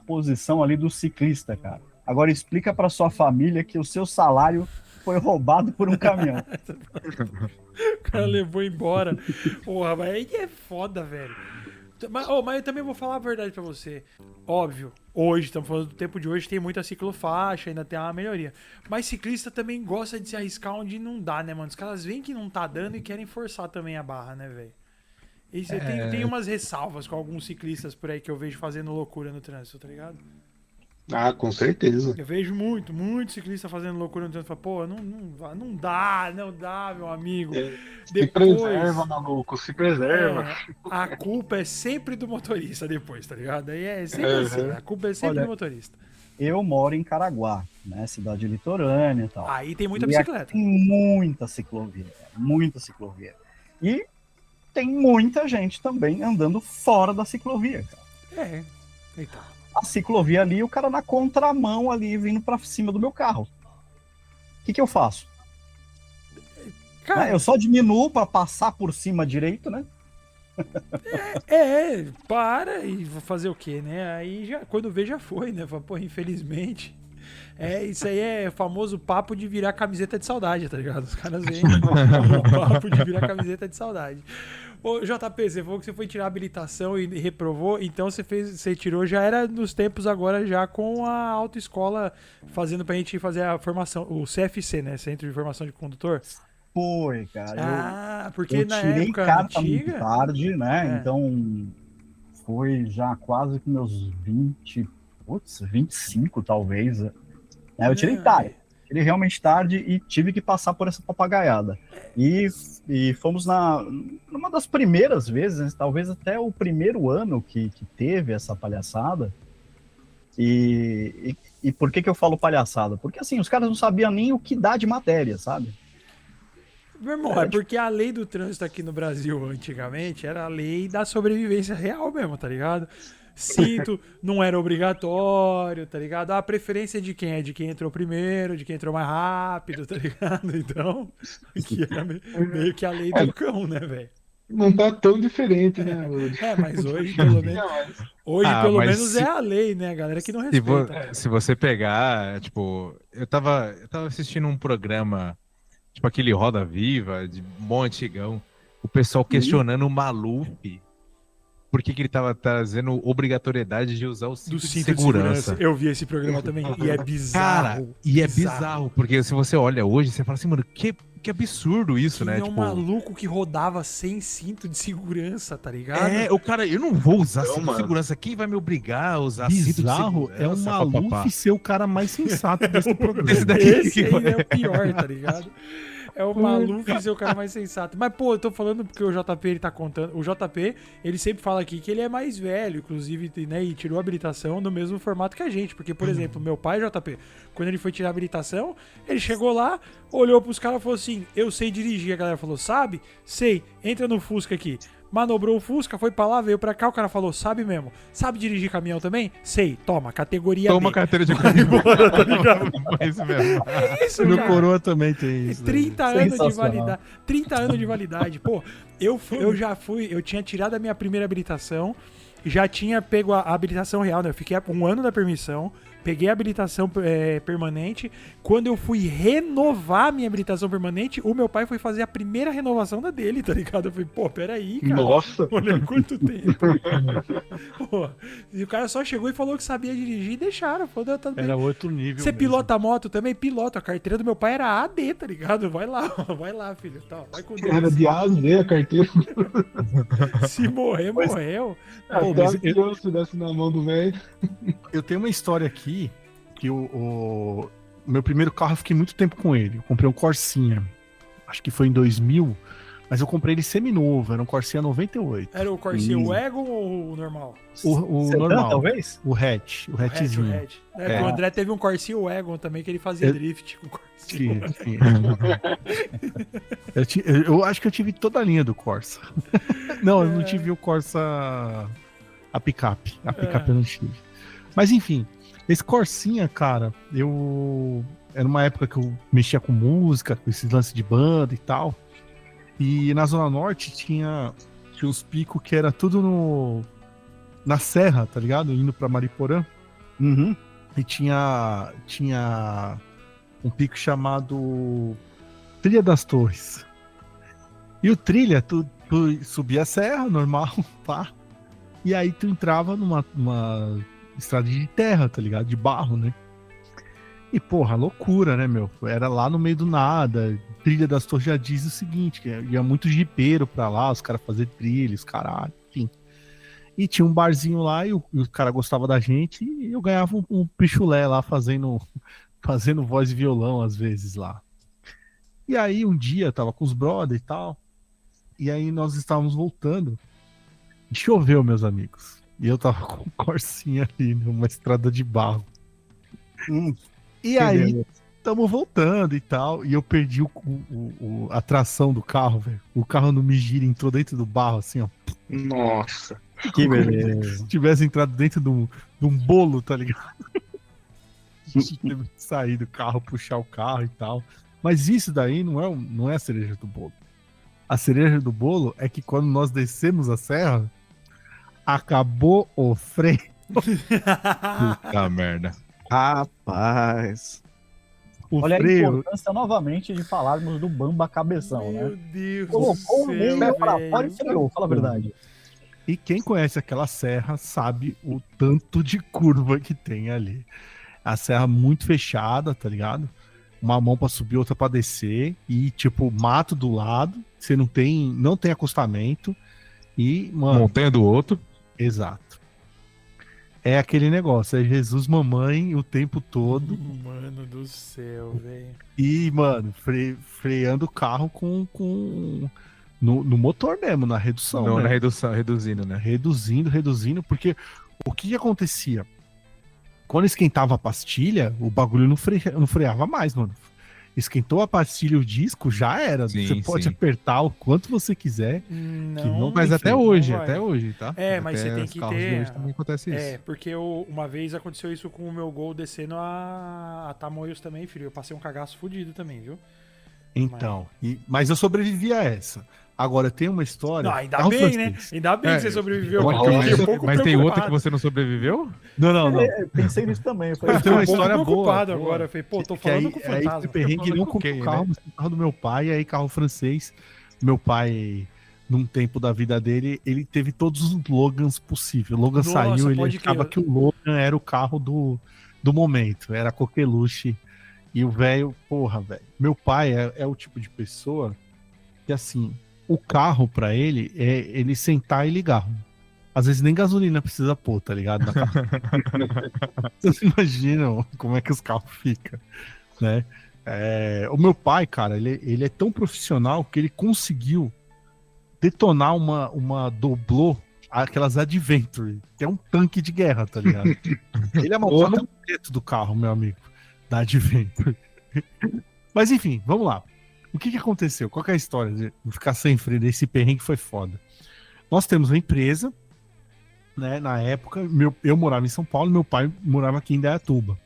posição ali do ciclista, cara. Agora explica pra sua família que o seu salário foi roubado por um caminhão. O cara levou embora. Porra, mas aí é foda, velho. Mas eu também vou falar a verdade pra você. Óbvio, hoje, estamos falando do tempo de hoje, tem muita ciclofaixa, ainda tem uma melhoria. Mas ciclista também gosta de se arriscar onde não dá, né, mano? Os caras veem que não tá dando e querem forçar também a barra, né, velho? E você tem umas ressalvas com alguns ciclistas por aí que eu vejo fazendo loucura no trânsito, tá ligado? Ah, com certeza. Eu vejo muito ciclista fazendo loucura no trânsito. Fala, pô, não dá, meu amigo. Se preserva, maluco, se preserva. A culpa é sempre do motorista depois, tá ligado? Aí é sempre assim, a culpa é sempre Olha, do motorista. Eu moro em Caraguá, né? Cidade litorânea e tal. Aí tem muita E aqui bicicleta. tem muita ciclovia. E tem muita gente também andando fora da ciclovia, cara. É. Eita. A ciclovia ali, o cara na contramão ali, vindo pra cima do meu carro. O que eu faço? Cara, Né? Eu só diminuo pra passar por cima direito, né? para e vou fazer o quê, né? Aí já, quando vê, já foi, né? Fala, pô, infelizmente. Isso aí é famoso papo de virar camiseta de saudade, tá ligado? Os caras vêm o papo de virar camiseta de saudade. Ô, JP, você falou que você foi tirar a habilitação e reprovou, então você tirou, já era nos tempos agora já com a autoescola fazendo pra gente fazer a formação, o CFC, né? Centro de Formação de Condutor. Foi, cara. Porque Eu na tirei época carta muito antiga... tarde, né? É. Então foi já quase com meus 25 talvez. Né? Eu tirei tarde. Tirei realmente tarde e tive que passar por essa papagaiada. E fomos numa das primeiras vezes, talvez até o primeiro ano que teve essa palhaçada. E por que eu falo palhaçada? Porque assim, os caras não sabiam nem o que dá de matéria, sabe? Meu irmão, é porque a lei do trânsito aqui no Brasil, antigamente, era a lei da sobrevivência real mesmo, tá ligado? Cinto não era obrigatório, tá ligado? A preferência de quem? É de quem entrou primeiro, de quem entrou mais rápido, tá ligado? Então, que era meio que a lei do cão, né, velho? Não tá tão diferente, né? Mas hoje, pelo menos, mas é a lei, né? A galera que não respeita. Se você pegar, tipo, eu tava assistindo um programa, tipo aquele Roda Viva, de bom antigão, o pessoal questionando o Maluf, por que ele tava trazendo obrigatoriedade de usar o cinto, Do de cinto de segurança. segurança. Eu vi esse programa também e é bizarro. Cara, e é bizarro, porque se você olha hoje, você fala assim, mano, que absurdo isso, né? É um maluco que rodava sem cinto de segurança, tá ligado? O cara, eu não vou usar Não, cinto de mano. segurança. Quem vai me obrigar a usar cinto de Bizarro segurança? é o Maluf ser o cara mais sensato desse programa. Esse daqui Esse aí é o pior, tá ligado? É o Maluf ser o cara mais sensato. Mas, pô, eu tô falando porque o JP, ele tá contando. O JP, ele sempre fala aqui que ele é mais velho, inclusive, né? E tirou a habilitação no mesmo formato que a gente. Porque, por exemplo, meu pai, JP, quando ele foi tirar a habilitação, ele chegou lá, olhou pros caras e falou assim: eu sei dirigir. A galera falou: sabe? Sei, entra no Fusca aqui. Manobrou o Fusca, foi pra lá, veio pra cá, o cara falou, sabe mesmo, sabe dirigir caminhão também? Sei, toma, categoria Toma B. carteira de caminhão. Embora, tá ligado? É isso mesmo. É isso, Meu cara. coroa também tem isso. 30 anos de Sensacional. validade. 30 anos de validade. Pô, eu tinha tirado a minha primeira habilitação, já tinha pego a habilitação real, né? Eu fiquei um ano da permissão, peguei a habilitação permanente. Quando eu fui renovar a minha habilitação permanente, o meu pai foi fazer a primeira renovação da dele, tá ligado? Eu falei, pô, peraí, cara. Nossa. Olha quanto tempo. Pô, e o cara só chegou e falou que sabia dirigir e deixaram. Falou, tá bem. Era outro nível. Você mesmo. pilota a moto também? Piloto. A carteira do meu pai era AD, tá ligado? Vai lá, filho. Tá, vai com Deus. Era de asa, a carteira. Se morrer, morreu. Pô, Até mas a criança desse na mão do velho. Eu tenho uma história aqui que o meu primeiro carro eu fiquei muito tempo com ele. Eu comprei um Corsinha. Acho que foi em 2000, mas eu comprei ele seminovo. Era um Corsinha 98. Era o Corsinha Wagon ou o normal? O Sedã, normal. talvez? O hatch. O hatchzinho. O hatch. O André teve um Corsinha Wagon também, que ele fazia Eu- drift com o Corsinha. Sim, sim. Eu acho que eu tive toda a linha do Corsa. Não, eu não tive o Corsa. A picape. A picape eu não tive. Mas enfim, esse Corsinha, cara, era uma época que eu mexia com música, com esses lances de banda e tal. E na Zona Norte tinha uns picos que era tudo na serra, tá ligado? Indo pra Mariporã. Uhum. E tinha um pico chamado Trilha das Torres. E o trilha, tu subia a serra, normal, pá. E aí tu entrava numa estrada de terra, tá ligado? De barro, né? E, porra, loucura, né, meu? Era lá no meio do nada. Trilha das Torres já diz o seguinte, que ia muito jipeiro pra lá, os caras fazer trilhas, caralho, enfim. E tinha um barzinho lá e o cara gostava da gente e eu ganhava um pichulé lá fazendo voz e violão às vezes lá. E aí um dia eu tava com os brother e tal, e aí nós estávamos voltando. E choveu, meus amigos. E eu tava com um Corsinha ali, numa estrada de barro. E aí, tamo voltando e tal. E eu perdi a tração do carro, velho. O carro não me gira, entrou dentro do barro, assim, ó. Nossa. Que beleza. Se tivesse entrado dentro de um bolo, tá ligado? A gente teve que sair do carro, puxar o carro e tal. Mas isso daí não é a cereja do bolo. A cereja do bolo é que quando nós descemos a serra, acabou o freio. Puta merda. Rapaz. O Olha a freio. importância novamente de falarmos do Bamba Cabeção, Meu né? Deus do Colocou o céu, meio pra velho. fora e freou, fala a verdade. E quem conhece aquela serra sabe o tanto de curva que tem ali. A serra muito fechada, tá ligado? Uma mão pra subir, outra pra descer. E, tipo, mato do lado. Você não tem acostamento. E, mano, Montanha do outro. exato. É aquele negócio, é Jesus mamãe o tempo todo. Mano do céu, velho. E, mano, freando o carro no motor mesmo, na redução. Não, né? na redução, reduzindo, né? Reduzindo, porque o que acontecia? Quando esquentava a pastilha, o bagulho não freava mais, mano. Esquentou a pastilha e o disco, já era. Sim, você pode sim. apertar o quanto você quiser. Não, Mas Enfim, até não hoje, vai. até hoje, tá? É, mas Até você tem os que carros de ter- hoje também acontece isso. É, porque uma vez aconteceu isso com o meu Gol descendo a Tamoios também, filho. Eu passei um cagaço fudido também, viu? Então, mas eu sobrevivi a essa. Agora, tem uma história... Não, ainda carro bem, né? francês. Ainda bem É, que você sobreviveu. Mas, porque eu fiquei um pouco mas tem outra que preocupado. você não sobreviveu? Não. É, pensei nisso também. Eu falei, Eu tenho uma Um pouco história boa. preocupado boa. agora. Eu falei, pô, tô Que falando aí, com o aí fantasma. esse perrengue não com quem, o carro, mas com o carro do meu pai, aí carro francês. Meu pai, num tempo da vida dele, ele teve todos os Logans possíveis. O Logan Nossa, saiu, ele pode achava crer. que o Logan era o carro do momento, era a coqueluche. E o velho, porra, velho. Meu pai é o tipo de pessoa que, assim, o carro pra ele é ele sentar e ligar. Às vezes nem gasolina precisa pôr, tá ligado? Na carro. Vocês imaginam como é que os carros ficam, né? O meu pai, cara, ele é tão profissional que ele conseguiu detonar uma doblô, aquelas Adventure, que é um tanque de guerra, tá ligado? Ele amontou até o teto do carro, meu amigo, da Adventure. Mas enfim, vamos lá. O que aconteceu? Qual que é a história de ficar sem freio desse perrengue? Foi foda. Nós temos uma empresa, né? Na época, eu morava em São Paulo, meu pai morava aqui em Indaiatuba.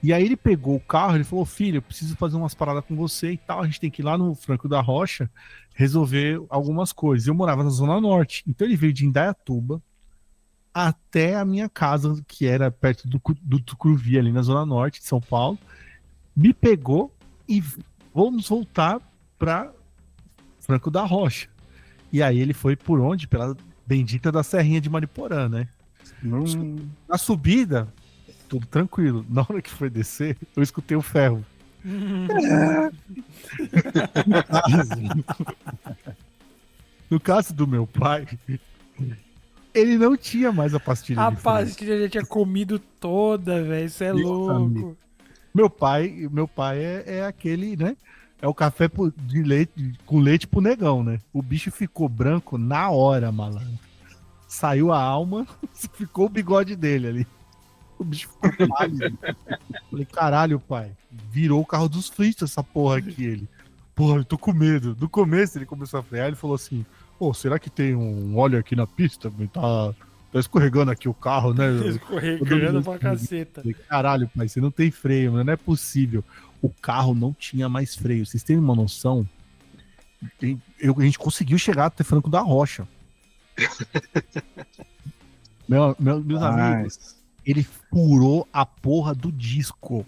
E aí ele pegou o carro, ele falou, filho, eu preciso fazer umas paradas com você e tal, a gente tem que ir lá no Franco da Rocha resolver algumas coisas. Eu morava na Zona Norte, então ele veio de Indaiatuba até a minha casa, que era perto do Tucuruvi, ali na Zona Norte de São Paulo, me pegou e vamos voltar para Franco da Rocha. E aí ele foi por onde? Pela bendita da Serrinha de Mariporã, né? Na subida, tudo tranquilo. Na hora que foi descer, eu escutei o ferro. No caso do meu pai, ele não tinha mais a pastilha A de freio. pastilha já tinha comido toda, velho. Isso é louco. amigo. Meu pai é aquele, né? É o café de leite, com leite pro negão, né? O bicho ficou branco na hora, malandro. Saiu a alma, ficou o bigode dele ali. O bicho ficou pálido. Falei, caralho, pai. Virou o carro dos fristas essa porra aqui, ele. Porra, eu tô com medo. No começo ele começou a frear, ele falou assim, pô, será que tem um óleo aqui na pista? Tá escorregando aqui o carro, né? Escorregando pra caceta. Falei, caralho, pai, você não tem freio, mano, não é possível. O carro não tinha mais freio. Vocês têm uma noção? A gente conseguiu chegar até Franco da Rocha. Meus amigos, ele furou a porra do disco.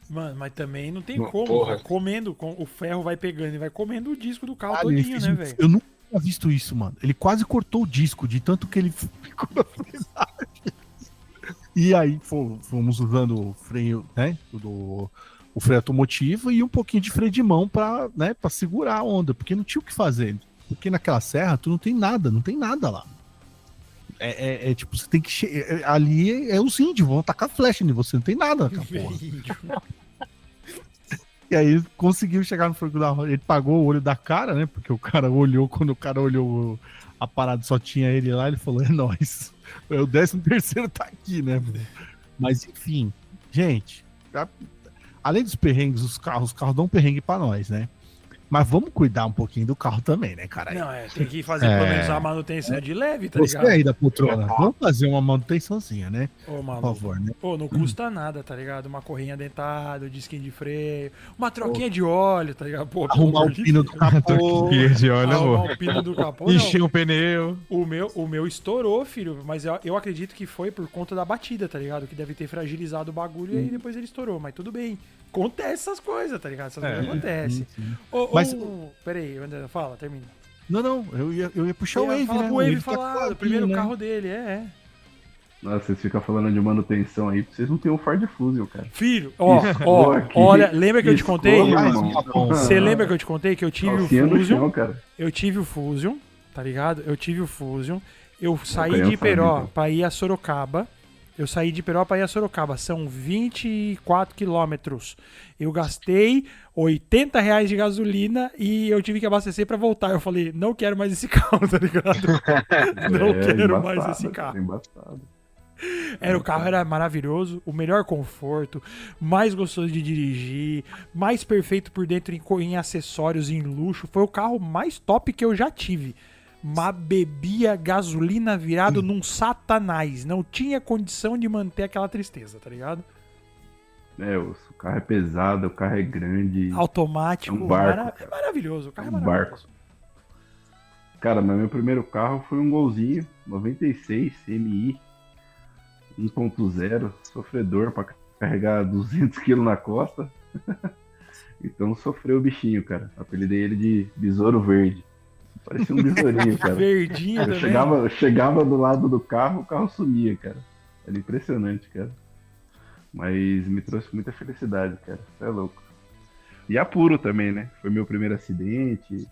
Mano, mas também não tem Não, como. porra. Vai comendo, o ferro vai pegando e vai comendo o disco do carro Caralho, ele todinho, fez né, velho? Eu nunca tinha visto isso, mano. Ele quase cortou o disco, de tanto que ele ficou na frenagem. E aí fomos usando o freio, né? O freio automotivo e um pouquinho de freio de mão pra segurar a onda, porque não tinha o que fazer. Porque naquela serra tu não tem nada lá. É tipo, você tem que. Ali é os índios, vão tacar flecha em você, não tem nada naquela porra. E aí conseguiu chegar no Franco da Rocha. Ele pagou o olho da cara, né? Porque o cara olhou, quando o cara olhou a parada, só tinha ele lá, ele falou: é nóis. O 13º tá aqui, né? Mas enfim, gente, além dos perrengues, os carros dão um perrengue pra nós, né? Mas vamos cuidar um pouquinho do carro também, né, cara? Não, tem que fazer pelo menos a manutenção de leve, tá Você ligado? aí da poltrona, vamos fazer uma manutençãozinha, né? Ô, Por maluco. favor, né? Pô, não custa nada, tá ligado? Uma corrinha dentada, um disquinho de freio, uma troquinha de óleo, tá ligado? Pô, pelo Arrumar amor o de pino Deus. do capô. de olha, Arrumar amor. o pino do capô, não. Encher um pneu. O meu estourou, filho, mas eu acredito que foi por conta da batida, tá ligado? Que deve ter fragilizado o bagulho e aí depois ele estourou, mas tudo bem. Acontece essas coisas, tá ligado? Essas coisas acontecem. Mas- Peraí, André, fala, termina. Não, eu ia puxar o Wave, Fala né? pro O Wave Wave tá falar com do primeiro né? carro dele, é. Nossa, vocês ficam falando de manutenção aí, vocês não tem um Ford Fusion, cara. Filho, Pô, aqui, olha, lembra que eu te contei? escola, Mais irmão. uma ponta. Você lembra que eu te contei que eu tive Calcinha o no Fusion? chão, cara. Eu tive o Fusion, tá ligado? Eu tive o Fusion. Eu saí criança de Iperó sabe, então. pra ir a Sorocaba. São 24 quilômetros. Eu gastei R$80 de gasolina e eu tive que abastecer pra voltar. Eu falei, não quero mais esse carro, tá ligado? Não quero mais esse carro. Embaçado. O carro era maravilhoso, o melhor conforto, mais gostoso de dirigir, mais perfeito por dentro em acessórios, em luxo. Foi o carro mais top que eu já tive. Mas bebia gasolina virado num satanás. Não tinha condição de manter aquela tristeza, tá ligado? O carro é pesado, o carro é grande. Automático. É um barco, cara. É maravilhoso. O carro é Um maravilhoso. Cara, mas meu primeiro carro foi um Golzinho 96 MI 1.0, sofredor pra carregar 200 kg na costa. Então sofreu o bichinho, cara. Apelidei ele de Besouro Verde. Parecia um besourinho, cara. Verdinho também. Eu chegava do lado do carro, o carro sumia, cara. Era impressionante, cara. Mas me trouxe muita felicidade, cara. Você é louco. E apuro também, né? Foi meu primeiro acidente.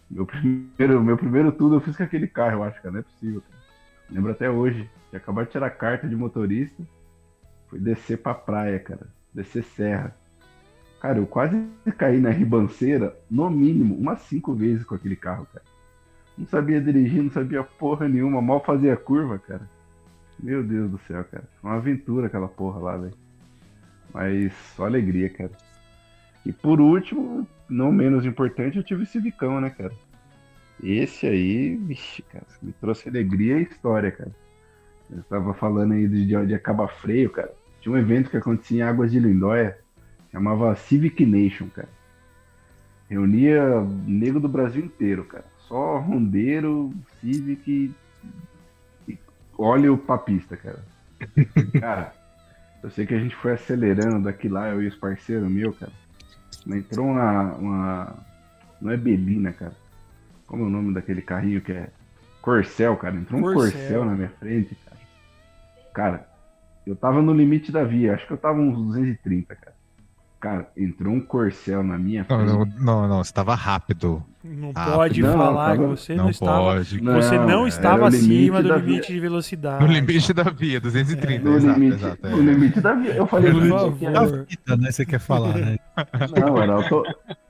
Meu primeiro tudo eu fiz com aquele carro, eu acho, cara. Não é possível, cara. Lembro até hoje. Tinha acabado de tirar a carta de motorista. Fui descer pra praia, cara. Descer serra. Cara, eu quase caí na ribanceira, no mínimo, umas 5 vezes com aquele carro, cara. Não sabia dirigir, não sabia porra nenhuma, mal fazia curva, cara. Meu Deus do céu, cara. Foi uma aventura aquela porra lá, velho. Mas só alegria, cara. E por último, não menos importante, eu tive o Civicão, né, cara? Esse aí, vixe, cara, me trouxe alegria e história, cara. Eu tava falando aí de Acaba Freio, cara. Tinha um evento que acontecia em Águas de Lindóia, chamava Civic Nation, cara. Reunia negro do Brasil inteiro, cara. Só rondeiro, Civic e óleo papista, cara. Cara, eu sei que a gente foi acelerando daqui lá, eu e os parceiros meus, cara. Mas entrou uma. Não é Belina, cara. Como é o nome daquele carrinho que é? Corcel, cara. Entrou um Corcel na minha frente, cara. Cara, eu tava no limite da via. Acho que eu tava uns 230, cara. Cara, entrou um Corcel na minha frente. Não, você tava rápido. Não Ah, pode não, falar que tava- você Não não estava. pode. Você não era estava o acima do da limite via. de velocidade. No limite da via, 230. No exato, limite, exato, é. no limite da via. Eu falei, Por "Não, favor. que A era- vida, né? Você quer falar, né? não,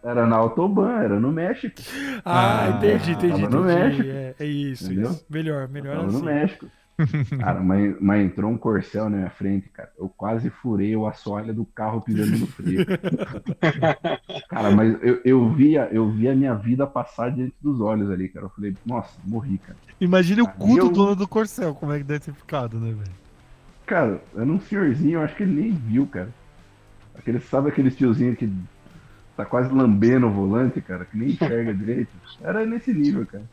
era na Autobahn, era no México. Ah, Ah, entendi. tava no México. É isso, Entendeu? isso. Melhor Tava no assim. México. Cara, mas entrou um Corcel na minha frente, cara. Eu quase furei o assoalho do carro pisando no freio. Cara, mas eu via a minha vida passar diante dos olhos ali, cara. Eu falei, nossa, morri, cara. Imagine o Aí cu do eu- dono do Corcel, como é que deve ter ficado, né, velho? Cara, era um senhorzinho, eu acho que ele nem viu, cara. Sabe aqueles tiozinho que tá quase lambendo o volante, cara, que nem enxerga direito? Era nesse nível, cara.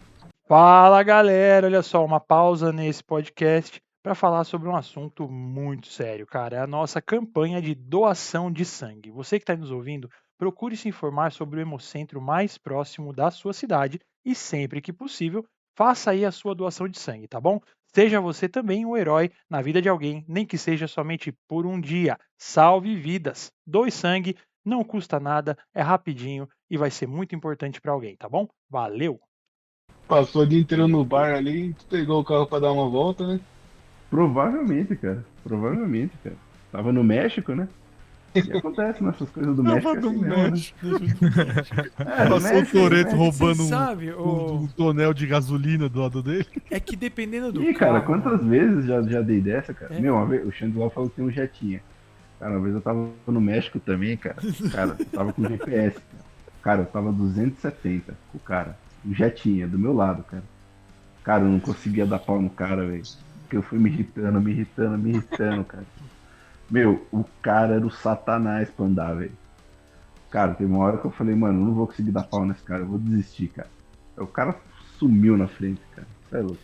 Fala galera, olha só, uma pausa nesse podcast para falar sobre um assunto muito sério, cara. É a nossa campanha de doação de sangue. Você que está nos ouvindo, procure se informar sobre o hemocentro mais próximo da sua cidade e sempre que possível, faça aí a sua doação de sangue, tá bom? Seja você também um herói na vida de alguém, nem que seja somente por um dia. Salve vidas. Doe sangue, não custa nada, é rapidinho e vai ser muito importante para alguém, tá bom? Valeu! Passou o dia inteiro no bar ali, pegou o carro pra dar uma volta, né? Provavelmente, cara. Provavelmente, cara. Tava no México, né? E acontece nessas coisas do México assim mesmo, né? É, no Passou o México, Toreto né? roubando Você um, sabe, um tonel de gasolina do lado dele. é que dependendo do Ih, cara, carro, quantas vezes já dei dessa, cara? É. Meu, uma vez, o Xandlau falou que tem um jetinha. Cara, uma vez eu tava no México também, cara. Cara, eu tava com GPS. Cara, eu tava 270 com o cara. Um jetinha do meu lado, cara. Cara, eu não conseguia dar pau no cara, velho. Porque eu fui me irritando, cara. Meu, o cara era o satanás pra andar, velho. Cara, teve uma hora que eu falei, mano, eu não vou conseguir dar pau nesse cara, eu vou desistir, cara. O cara sumiu na frente, cara. Isso é louco.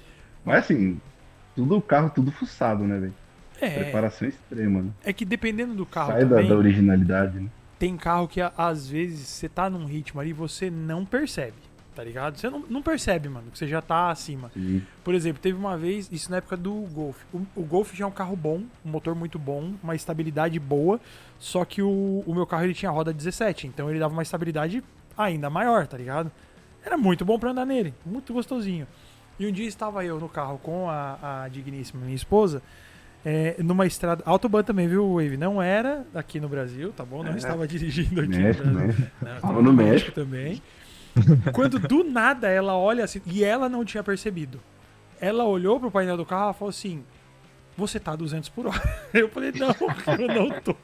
Mas assim, o carro tudo fuçado, né, velho? Preparação extrema, né? é que dependendo do carro Sai da também, originalidade, né? tem carro que às vezes você tá num ritmo ali e você não percebe, tá ligado? Você não percebe, mano, que você já tá acima. Sim. Por exemplo, teve uma vez, isso na época do Golf. O Golf já é um carro bom, um motor muito bom, uma estabilidade boa, só que o meu carro ele tinha roda 17, então ele dava uma estabilidade ainda maior, tá ligado? Era muito bom pra andar nele, muito gostosinho. E um dia estava eu no carro com a digníssima minha esposa, numa estrada, Autobahn também, viu, Wave? Não era aqui no Brasil, tá bom? Não estava dirigindo aqui México, no Brasil. né? Não, Tava tava no no México. também. Quando do nada ela olha assim, e ela não tinha percebido. Ela olhou pro painel do carro e falou assim: "Você tá a 200 por hora". Eu falei: "Não, eu não tô.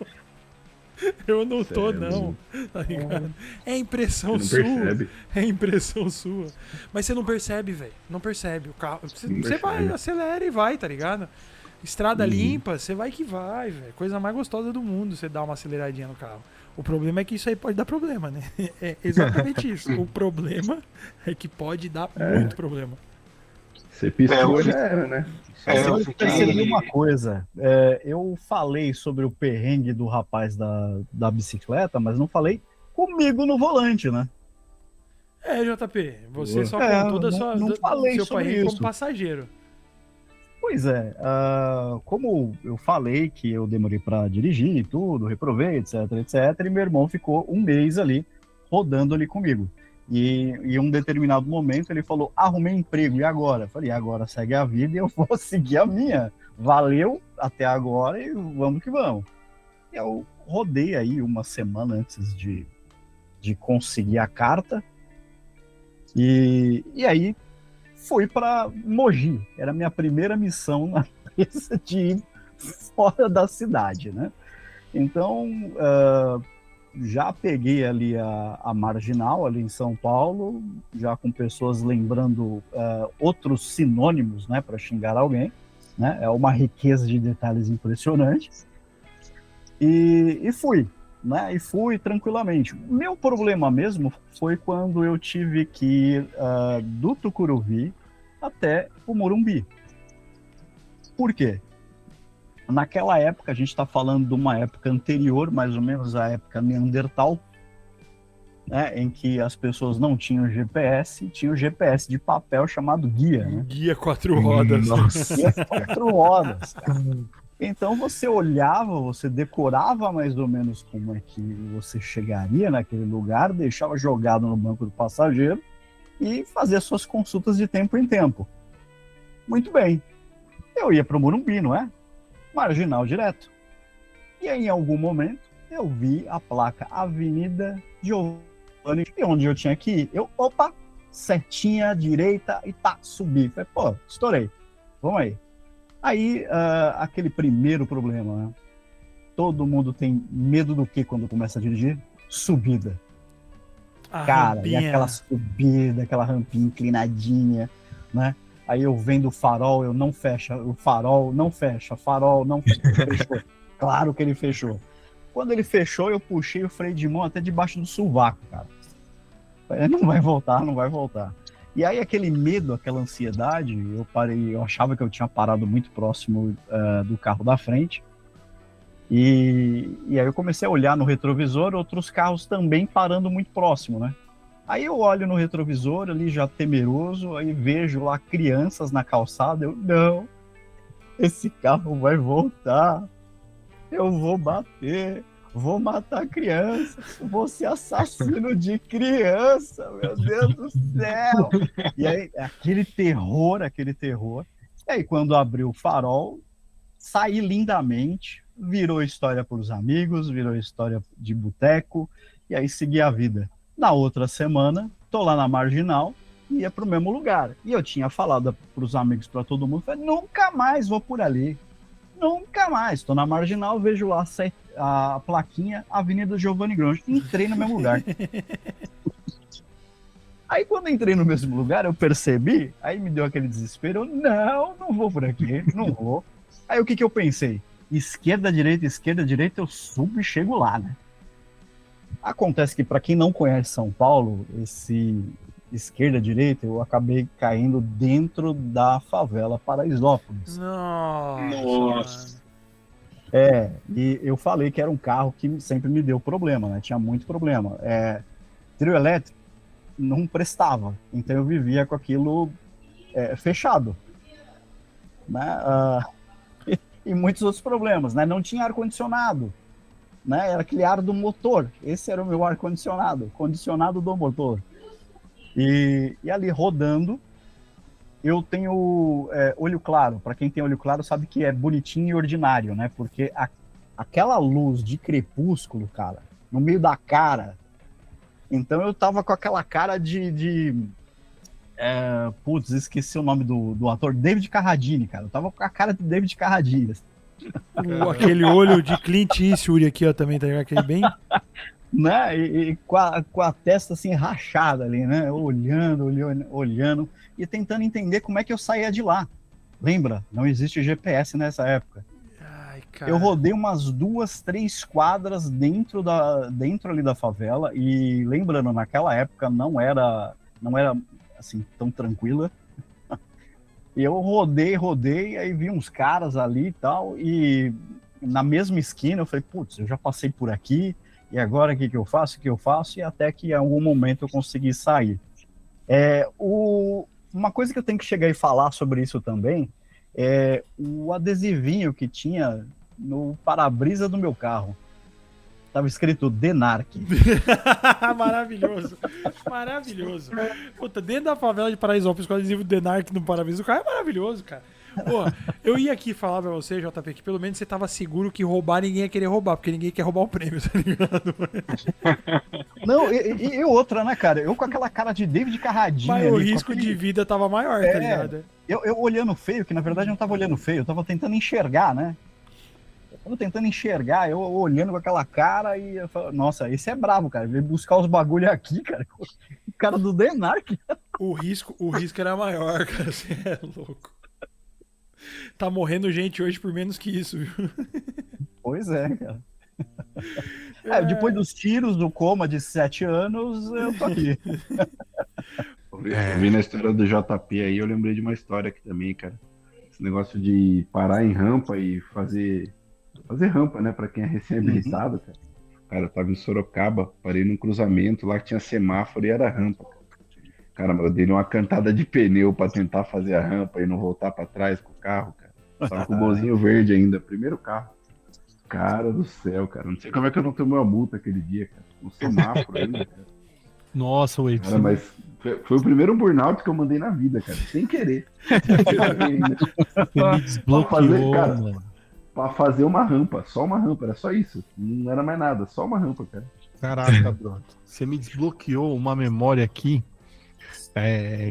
Eu não tô, Sério? não". Tá ligado? É impressão Você sua. não percebe. É impressão sua. Mas você não percebe, velho. Não percebe. O carro. Você Não vai, percebe. acelera e vai, tá ligado? Estrada limpa, você vai que vai, velho. Coisa mais gostosa do mundo, você dá uma aceleradinha no carro. O problema é que isso aí pode dar problema, né? É exatamente isso. O problema é que pode dar muito problema. Você piscou, eu- já era, né? eu Eu fiquei- percebi uma coisa. Eu falei sobre o perrengue do rapaz da bicicleta, mas não falei comigo no volante, né? JP, você Boa. só É, contou da não- sua, não do falei seu sobre perrengue como isso. passageiro. Pois é, como eu falei que eu demorei para dirigir e tudo, reprovei, etc, e meu irmão ficou um mês ali rodando ali comigo. E em um determinado momento ele falou: arrumei emprego, e agora? Eu falei: agora segue a vida e eu vou seguir a minha. Valeu até agora e vamos que vamos. Eu rodei aí uma semana antes de conseguir a carta. E aí fui para Mogi. Era a minha primeira missão na empresa de ir fora da cidade, né? Então, já peguei ali a Marginal, ali em São Paulo, já com pessoas lembrando outros sinônimos, né, para xingar alguém, né? É uma riqueza de detalhes impressionantes. E fui, né? E fui tranquilamente. Meu problema mesmo foi quando eu tive que ir do Tucuruvi até o Morumbi. Por quê? Naquela época, a gente está falando de uma época anterior, mais ou menos a época Neandertal, né, em que as pessoas não tinham GPS, tinha o GPS de papel chamado guia. Né? Guia 4 rodas. Guia 4 rodas, cara. Então você olhava, você decorava mais ou menos como é que você chegaria naquele lugar, deixava jogado no banco do passageiro e fazia suas consultas de tempo em tempo. Muito bem. Eu ia para o Morumbi, não é? Marginal direto. E aí, em algum momento, eu vi a placa Avenida Giovanni, e onde eu tinha que ir. Opa, setinha, direita, e tá, subi. Falei, pô, estourei. Vamos aí. Aí, aquele primeiro problema, né? Todo mundo tem medo do que quando começa a dirigir? Subida. Cara, rampinha. E aquela subida, aquela rampinha inclinadinha, né? Aí eu vendo o farol, eu não fecha, o farol não fecha, fechou. Claro que ele fechou. Quando ele fechou, eu puxei o freio de mão até debaixo do sovaco, cara. Não vai voltar. E aí aquele medo, aquela ansiedade, eu parei, eu achava que eu tinha parado muito próximo do carro da frente. E aí eu comecei a olhar no retrovisor, outros carros também parando muito próximo, né? Aí eu olho no retrovisor ali já temeroso, aí vejo lá crianças na calçada, não, esse carro vai voltar, eu vou bater, vou matar crianças, vou ser assassino de criança, meu Deus do céu. E aí aquele terror, e aí quando abriu o farol, saí lindamente, virou história para os amigos, virou história de boteco, e aí segui a vida. Na outra semana, tô lá na Marginal e ia pro mesmo lugar. E eu tinha falado pros amigos, para todo mundo, falei, nunca mais vou por ali. Nunca mais. Tô na Marginal, vejo lá a plaquinha Avenida Giovanni Gronchi. Entrei no mesmo lugar. Aí quando entrei no mesmo lugar, eu percebi, aí me deu aquele desespero, não vou por aqui, não vou. Aí o que eu pensei? Esquerda, direita, eu subo e chego lá, né? Acontece que, para quem não conhece São Paulo, esse esquerda-direita, eu acabei caindo dentro da favela Paraisópolis. Nossa. E eu falei que era um carro que sempre me deu problema, né? Tinha muito problema. Trio elétrico não prestava, então eu vivia com aquilo fechado. Né? E muitos outros problemas, né? Não tinha ar-condicionado. Né? Era aquele ar do motor. Esse era o meu ar-condicionado, condicionado do motor. E ali rodando, eu tenho olho claro. Para quem tem olho claro sabe que é bonitinho e ordinário, né? Porque aquela luz de crepúsculo, cara, no meio da cara. Então eu tava com aquela cara putz, esqueci o nome do ator, David Carradine, cara. Eu tava com a cara de David Carradine. Aquele olho de Clint Eastwood aqui, ó, também, tá ligado? Aquele bem... Né? E com a testa assim rachada ali, né? Olhando e tentando entender como é que eu saía de lá. Lembra? Não existe GPS nessa época. Ai, cara. Eu rodei umas 2, 3 quadras dentro ali da favela e lembrando, naquela época não era assim tão tranquila. E eu rodei, aí vi uns caras ali e tal, e na mesma esquina eu falei, putz, eu já passei por aqui, e agora o que eu faço? E até que em algum momento eu consegui sair. Uma coisa que eu tenho que chegar e falar sobre isso também é o adesivinho que tinha no para-brisa do meu carro. Tava escrito Denark. Maravilhoso. Puta, dentro da favela de Paraisópolis, com o adesivo Denark no para-brisa do carro é maravilhoso, cara. Pô, eu ia aqui falar pra você, JP, que pelo menos você tava seguro que roubar ninguém ia querer roubar, porque ninguém quer roubar o prêmio, tá ligado? Não, e outra, né, cara? Eu com aquela cara de David Carradine. Mas o risco de vida tava maior, tá ligado? Eu olhando feio, que na verdade eu não tava olhando feio, eu tava tentando enxergar, né? tava tentando enxergar, eu olhando com aquela cara e eu falo, nossa, esse é bravo, cara. Veio buscar os bagulho aqui, cara. O cara do Denark. O risco era maior, cara. Você é louco. Tá morrendo gente hoje por menos que isso, viu? Pois é, cara. Depois dos tiros do coma de 7 anos, eu tô aqui. Ouvindo a história do JP aí, eu lembrei de uma história aqui também, cara. Esse negócio de parar em rampa e fazer rampa, né, pra quem é recém-habilitado, cara. Cara, eu tava em Sorocaba, parei num cruzamento, lá que tinha semáforo e era rampa, cara. Caramba, eu dei uma cantada de pneu pra tentar fazer a rampa e não voltar pra trás com o carro, cara. Tava com o golzinho verde ainda, primeiro carro. Cara do céu, cara. Não sei como é que eu não tomei uma multa aquele dia, cara. Um semáforo ainda, cara. Nossa, Wade. Cara, mas foi o primeiro burnout que eu mandei na vida, cara. Sem querer. Você me desbloqueou, cara, mano. Pra fazer uma rampa, só uma rampa, era só isso. Não era mais nada, só uma rampa, cara. Caraca, brother. Você me desbloqueou uma memória aqui,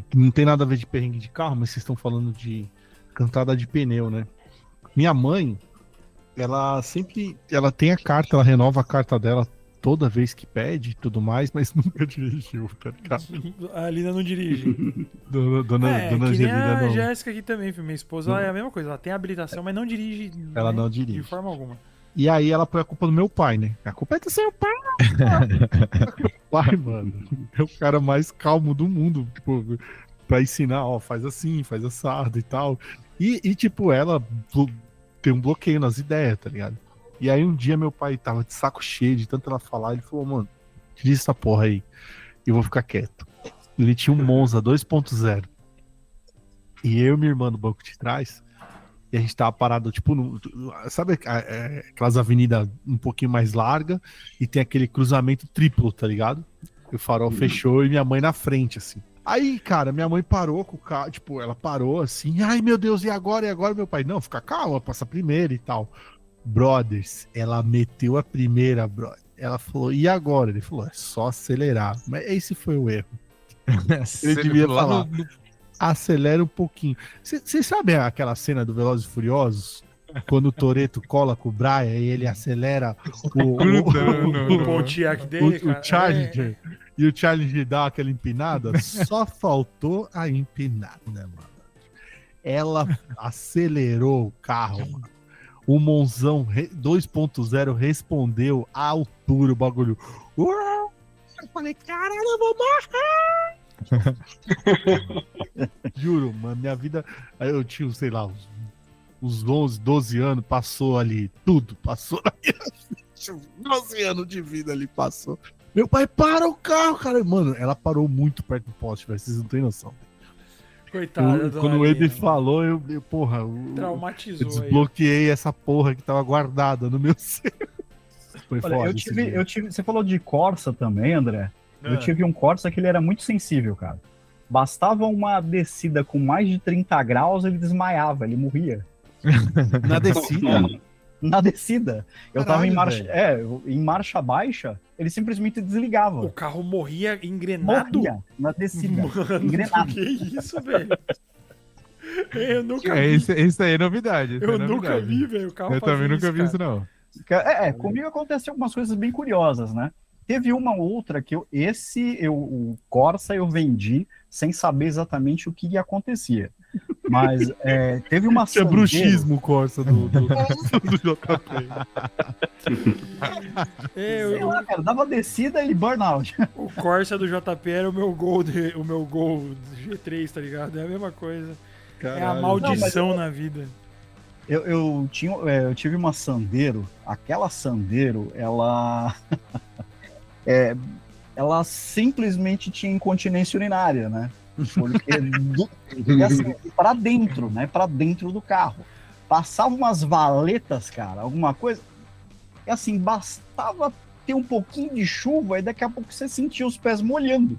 que não tem nada a ver de perrengue de carro, mas vocês estão falando de cantada de pneu, né? Minha mãe, ela tem a carta, ela renova a carta dela toda vez que pede e tudo mais, mas nunca dirigiu, tá ligado? A Lina não dirige. Dona que nem Angelina a não. Jéssica aqui também, filho. Minha esposa é a mesma coisa. Ela tem habilitação, mas não dirige. Ela né, não dirige. de forma alguma. E aí ela põe a culpa no meu pai, né? A culpa é do seu pai. Pai, mano, é o cara mais calmo do mundo, tipo, pra ensinar, ó, faz assim, faz assado e tal. E tipo, ela tem um bloqueio nas ideias, tá ligado? E aí um dia meu pai tava de saco cheio de tanto ela falar, ele falou, mano, tira essa porra aí, eu vou ficar quieto. Ele tinha um Monza 2.0. E eu e minha irmã no banco de trás, e a gente tava parado, tipo, sabe aquelas avenidas um pouquinho mais largas, e tem aquele cruzamento triplo, tá ligado? E o farol fechou e minha mãe na frente, assim. Aí, cara, minha mãe parou com o carro, tipo, ela parou assim, ai meu Deus, e agora? E agora? Meu pai, não, fica calma, passa primeiro e tal. Brothers, ela meteu a primeira, brother. Ela falou, e agora? Ele falou, é só acelerar. Mas esse foi o erro. Ele devia falar, acelera um pouquinho. Vocês sabem aquela cena do Velozes e Furiosos? Quando o Toretto cola com o Brian e ele acelera O Pontiac dele, cara. o Challenger. E o Challenger dá aquela empinada. Só faltou a empinada, mano. Ela acelerou o carro, mano. O Monzão 2.0 respondeu à altura o bagulho. Eu falei, caralho, eu vou morrer! Juro, mano, minha vida. Eu tinha, sei lá, uns 11, 12 anos, passou ali, tudo passou na minha vida. 12 anos de vida ali passou. Meu pai para o carro, cara. Mano, ela parou muito perto do poste, velho. Vocês não têm noção. Coitada, Quando o Ed falou, eu traumatizou. eu desbloqueei essa porra que tava guardada no meu ser. Foi Olha, foda. eu tive. Você falou de Corsa também, André. Eu tive um Corsa que ele era muito sensível, cara. Bastava uma descida com mais de 30 graus, ele desmaiava, ele morria. Na descida? Na descida. Eu tava em Caralho, marcha. Em marcha baixa, ele simplesmente desligava. O carro morria engrenado? Morria na descida. Mano, engrenado. que isso, velho? Eu nunca vi. Isso aí é novidade. Eu nunca vi, velho. O carro Eu também fazia nunca vi isso, cara. não. Comigo aconteceu algumas coisas bem curiosas, né? Teve uma outra que o Corsa eu vendi sem saber exatamente o que acontecia. Mas teve uma Tinha Sandero. bruxismo o Corsa do JP. Sei lá, cara, dava descida e burnout. O Corsa do JP era o meu Gol G3, tá ligado? É a mesma coisa. É a maldição na vida. Eu tive uma Sandero. Aquela Sandero, ela ela simplesmente tinha incontinência urinária, né? Porque assim, pra dentro, né? Pra dentro do carro. Passava umas valetas, cara, alguma coisa. E assim, bastava ter um pouquinho de chuva e daqui a pouco você sentia os pés molhando.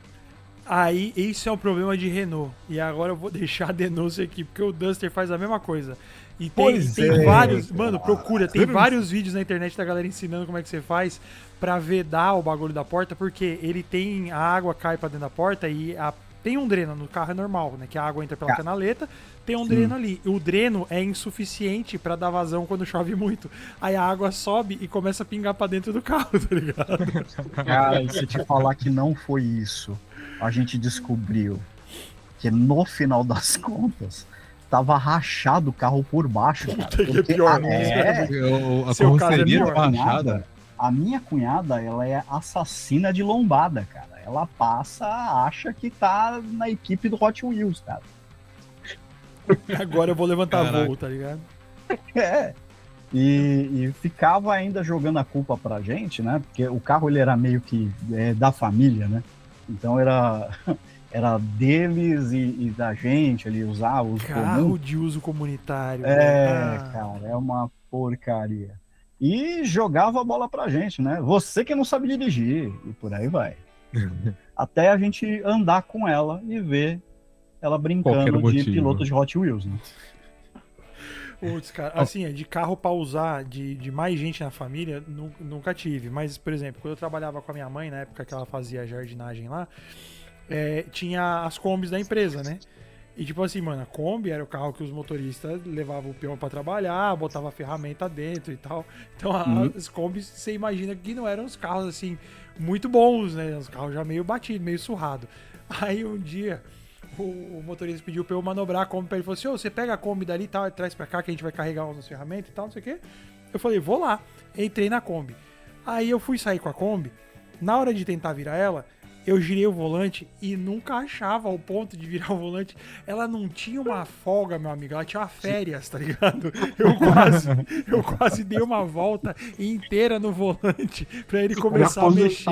Aí, isso é um problema de Renault. E agora eu vou deixar a denúncia aqui, porque o Duster faz a mesma coisa. E tem vários... Mano, procura. Tem vários vídeos na internet da galera ensinando como é que você faz pra vedar o bagulho da porta, porque ele tem... A água cai pra dentro da porta e tem um dreno no carro, é normal, né? Que a água entra pela Ca- canaleta, tem um Sim. dreno ali. O dreno é insuficiente pra dar vazão quando chove muito. Aí a água sobe e começa a pingar pra dentro do carro, tá ligado? Cara, e se eu te falar que não foi isso, a gente descobriu que no final das contas tava rachado o carro por baixo, cara. Puta que é Porque pior, a- né? A Seu caso é carroceria pior. tava rachada. A minha cunhada, ela é assassina de lombada, cara. Ela acha que tá na equipe do Hot Wheels, cara. Agora eu vou levantar Caraca. voo, tá ligado? É. E ficava ainda jogando a culpa pra gente, né? Porque o carro ele era meio que da família, né? Então era deles e da gente, ele usava os Carro comuns. de uso comunitário. É, Ah, cara, é uma porcaria. E jogava a bola pra gente, né? Você que não sabe dirigir, e por aí vai. Até a gente andar com ela e ver ela brincando Qualquer de motivo. piloto de Hot Wheels, né? Putz, cara, assim, de carro pra usar de mais gente na família, nunca tive. Mas, por exemplo, quando eu trabalhava com a minha mãe, na época que ela fazia jardinagem lá, tinha as Kombis da empresa, né? E tipo assim, mano, a Kombi era o carro que os motoristas levavam o peão pra trabalhar, botava a ferramenta dentro e tal. Então as Kombis, você imagina que não eram os carros assim, muito bons, né? Os carros já meio batidos, meio surrado. Aí um dia o motorista pediu pra eu manobrar a Kombi pra ele, falou assim, ô, você pega a Kombi dali e tal, e traz pra cá que a gente vai carregar umas ferramentas e tal, não sei o quê. Eu falei, vou lá. Entrei na Kombi. Aí eu fui sair com a Kombi, na hora de tentar virar ela, eu girei o volante e nunca achava o ponto de virar o volante. Ela não tinha uma folga, meu amigo. Ela tinha uma férias, tá ligado? Eu quase dei uma volta inteira no volante pra ele começar a mexer.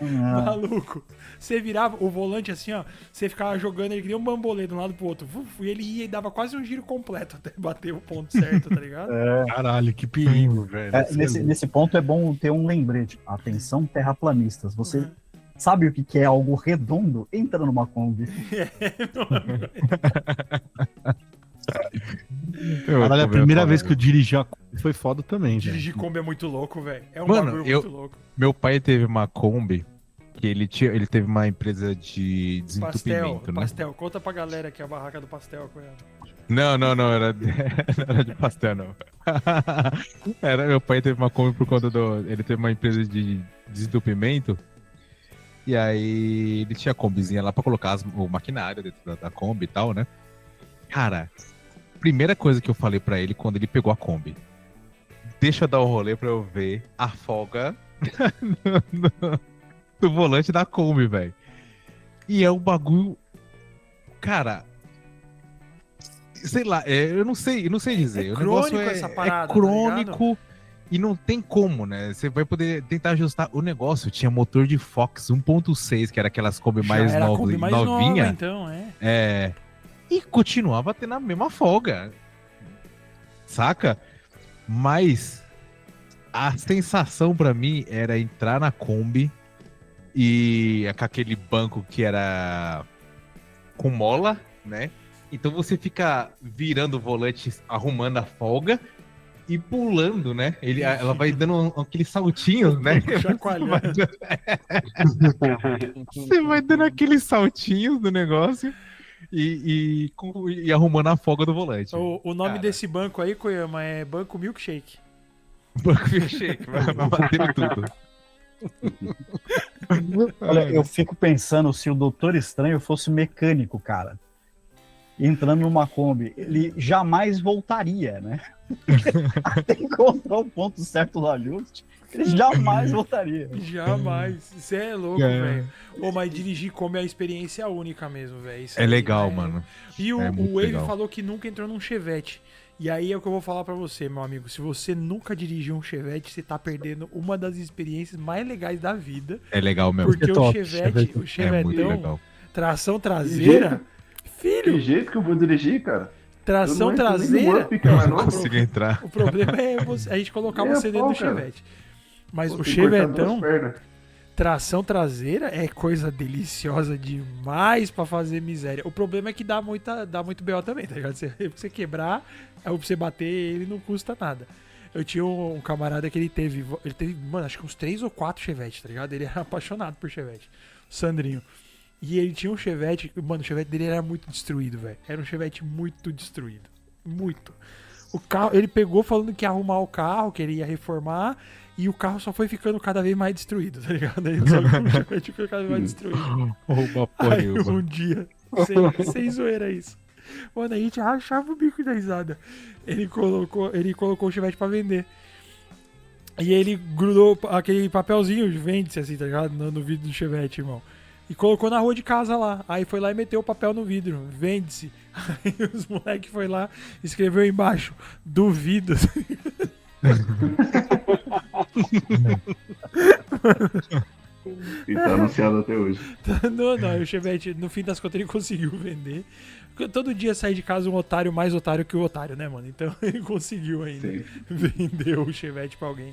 Maluco. Você virava o volante assim, ó. Você ficava jogando ele que nem um bambolê de um lado pro outro. E ele ia e dava quase um giro completo até bater o ponto certo, tá ligado? Caralho, que perigo, velho. Nesse ponto é bom ter um lembrete. Atenção, terraplanistas. Você sabe o que é algo redondo? Entra numa Kombi. Caralho, a primeira vez que eu dirigi a Kombi foi foda também, velho. Dirigir Kombi é muito louco, velho. É um Mano, bagulho muito louco. Meu pai teve uma Kombi que ele teve uma empresa de desentupimento, né? Pastel. Conta pra galera que é a barraca do pastel com ela. Não, não era de pastel, não. Meu pai teve uma Kombi por conta ele teve uma empresa de desentupimento. E aí ele tinha a Kombizinha lá pra colocar o maquinário dentro da Kombi e tal, né? Cara, primeira coisa que eu falei pra ele quando ele pegou a Kombi: deixa eu dar o rolê pra eu ver a folga do volante da Kombi, velho. E é um bagulho, cara, sei lá, eu não sei dizer. O negócio crônico essa parada, é crônico e não tem como, né? Você vai poder tentar ajustar o negócio. Tinha motor de Fox 1.6, que era aquelas Kombi mais Já era a novas, Kombi mais novinha. nova, então, é. E continuava tendo a mesma folga. Saca? Mas a sensação pra mim era entrar na Kombi e com aquele banco que era com mola, né? Então você fica virando o volante, arrumando a folga e pulando, né? Ela vai dando aqueles saltinhos, né? Chacoalhando. Você vai dando aqueles saltinhos do negócio e arrumando a folga do volante. O nome Cara. desse banco aí, Koyama, é Banco Milkshake. Banco milkshake, vai bater tudo. Olha, eu fico pensando se o Doutor Estranho fosse mecânico, cara. Entrando numa Kombi, ele jamais voltaria, né? Até encontrar o ponto certo do ajuste, ele jamais voltaria. Jamais. Isso é louco, velho. Pô, mas dirigir Kombi é a experiência única mesmo, velho. Isso É aí legal, mano. E É o muito Wave legal. falou que nunca entrou num Chevette. E aí é o que eu vou falar pra você, meu amigo. Se você nunca dirigiu um Chevette, você tá perdendo uma das experiências mais legais da vida. É legal mesmo. Porque o top, Chevette, o É muito Chevetão, legal. tração traseira, Que filho, jeito que eu vou dirigir, cara? tração Eu não entro nem no traseira. Up, que é mais Não novo. consigo entrar. O problema é a gente colocar você dentro do Chevette. Mas Pô, o tem que cortar Chevetão, duas pernas. tração traseira é coisa deliciosa demais pra fazer miséria. O problema é que dá muito BO também, tá ligado? Você quebrar, aí pra você bater, ele não custa nada. Eu tinha um camarada que ele teve, mano, acho que uns 3 ou 4 Chevette, tá ligado? Ele era apaixonado por Chevette. O Sandrinho. E ele tinha um Chevette, mano, o Chevette dele era muito destruído, velho. Era um Chevette muito destruído. Muito. O carro, ele pegou falando que ia arrumar o carro, que ele ia reformar, e o carro só foi ficando cada vez mais destruído, tá ligado? Ele só que o Chevette foi cada vez mais destruído. Oba, Aí um dia, sem zoeira isso. Mano, a gente rachava o bico da risada. Ele colocou o Chevette pra vender. E ele grudou aquele papelzinho, vende-se assim, tá ligado? No vidro do Chevette, irmão. E colocou na rua de casa lá. Aí foi lá e meteu o papel no vidro. Vende-se. Aí os moleques foi lá, escreveu embaixo, duvido. E tá anunciado até hoje. Não, o Chevette, no fim das contas, ele conseguiu vender. Porque todo dia sai de casa um otário mais otário que o otário, né, mano? Então ele conseguiu ainda Sim. vender o Chevette pra alguém.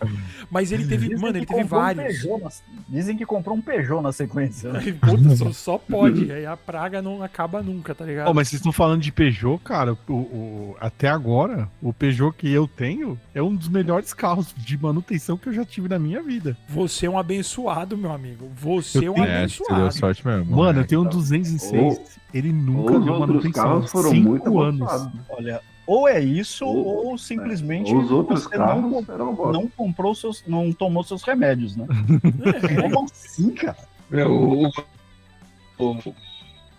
Mas ele teve, Dizem mano, que ele teve comprou um vários. Peugeot dizem que comprou um Peugeot na sequência. Aí, puta, só pode. Aí a praga não acaba nunca, tá ligado? Ó, mas vocês estão falando de Peugeot, cara. Até agora, o Peugeot que eu tenho é um dos melhores carros de manutenção que eu já tive na minha vida. Você é um abençoado, meu amigo. Você é um Acho que você deu abençoado. sorte mesmo. Mano, eu né? tenho um 206. Ele nunca Os deu outros manutenção. carros foram 5 muito anos. avançados. Olha, ou é isso, Ou- ou simplesmente Os outros você carros eram bosta. não comprou seus, não tomou seus remédios, né? Como assim, cara?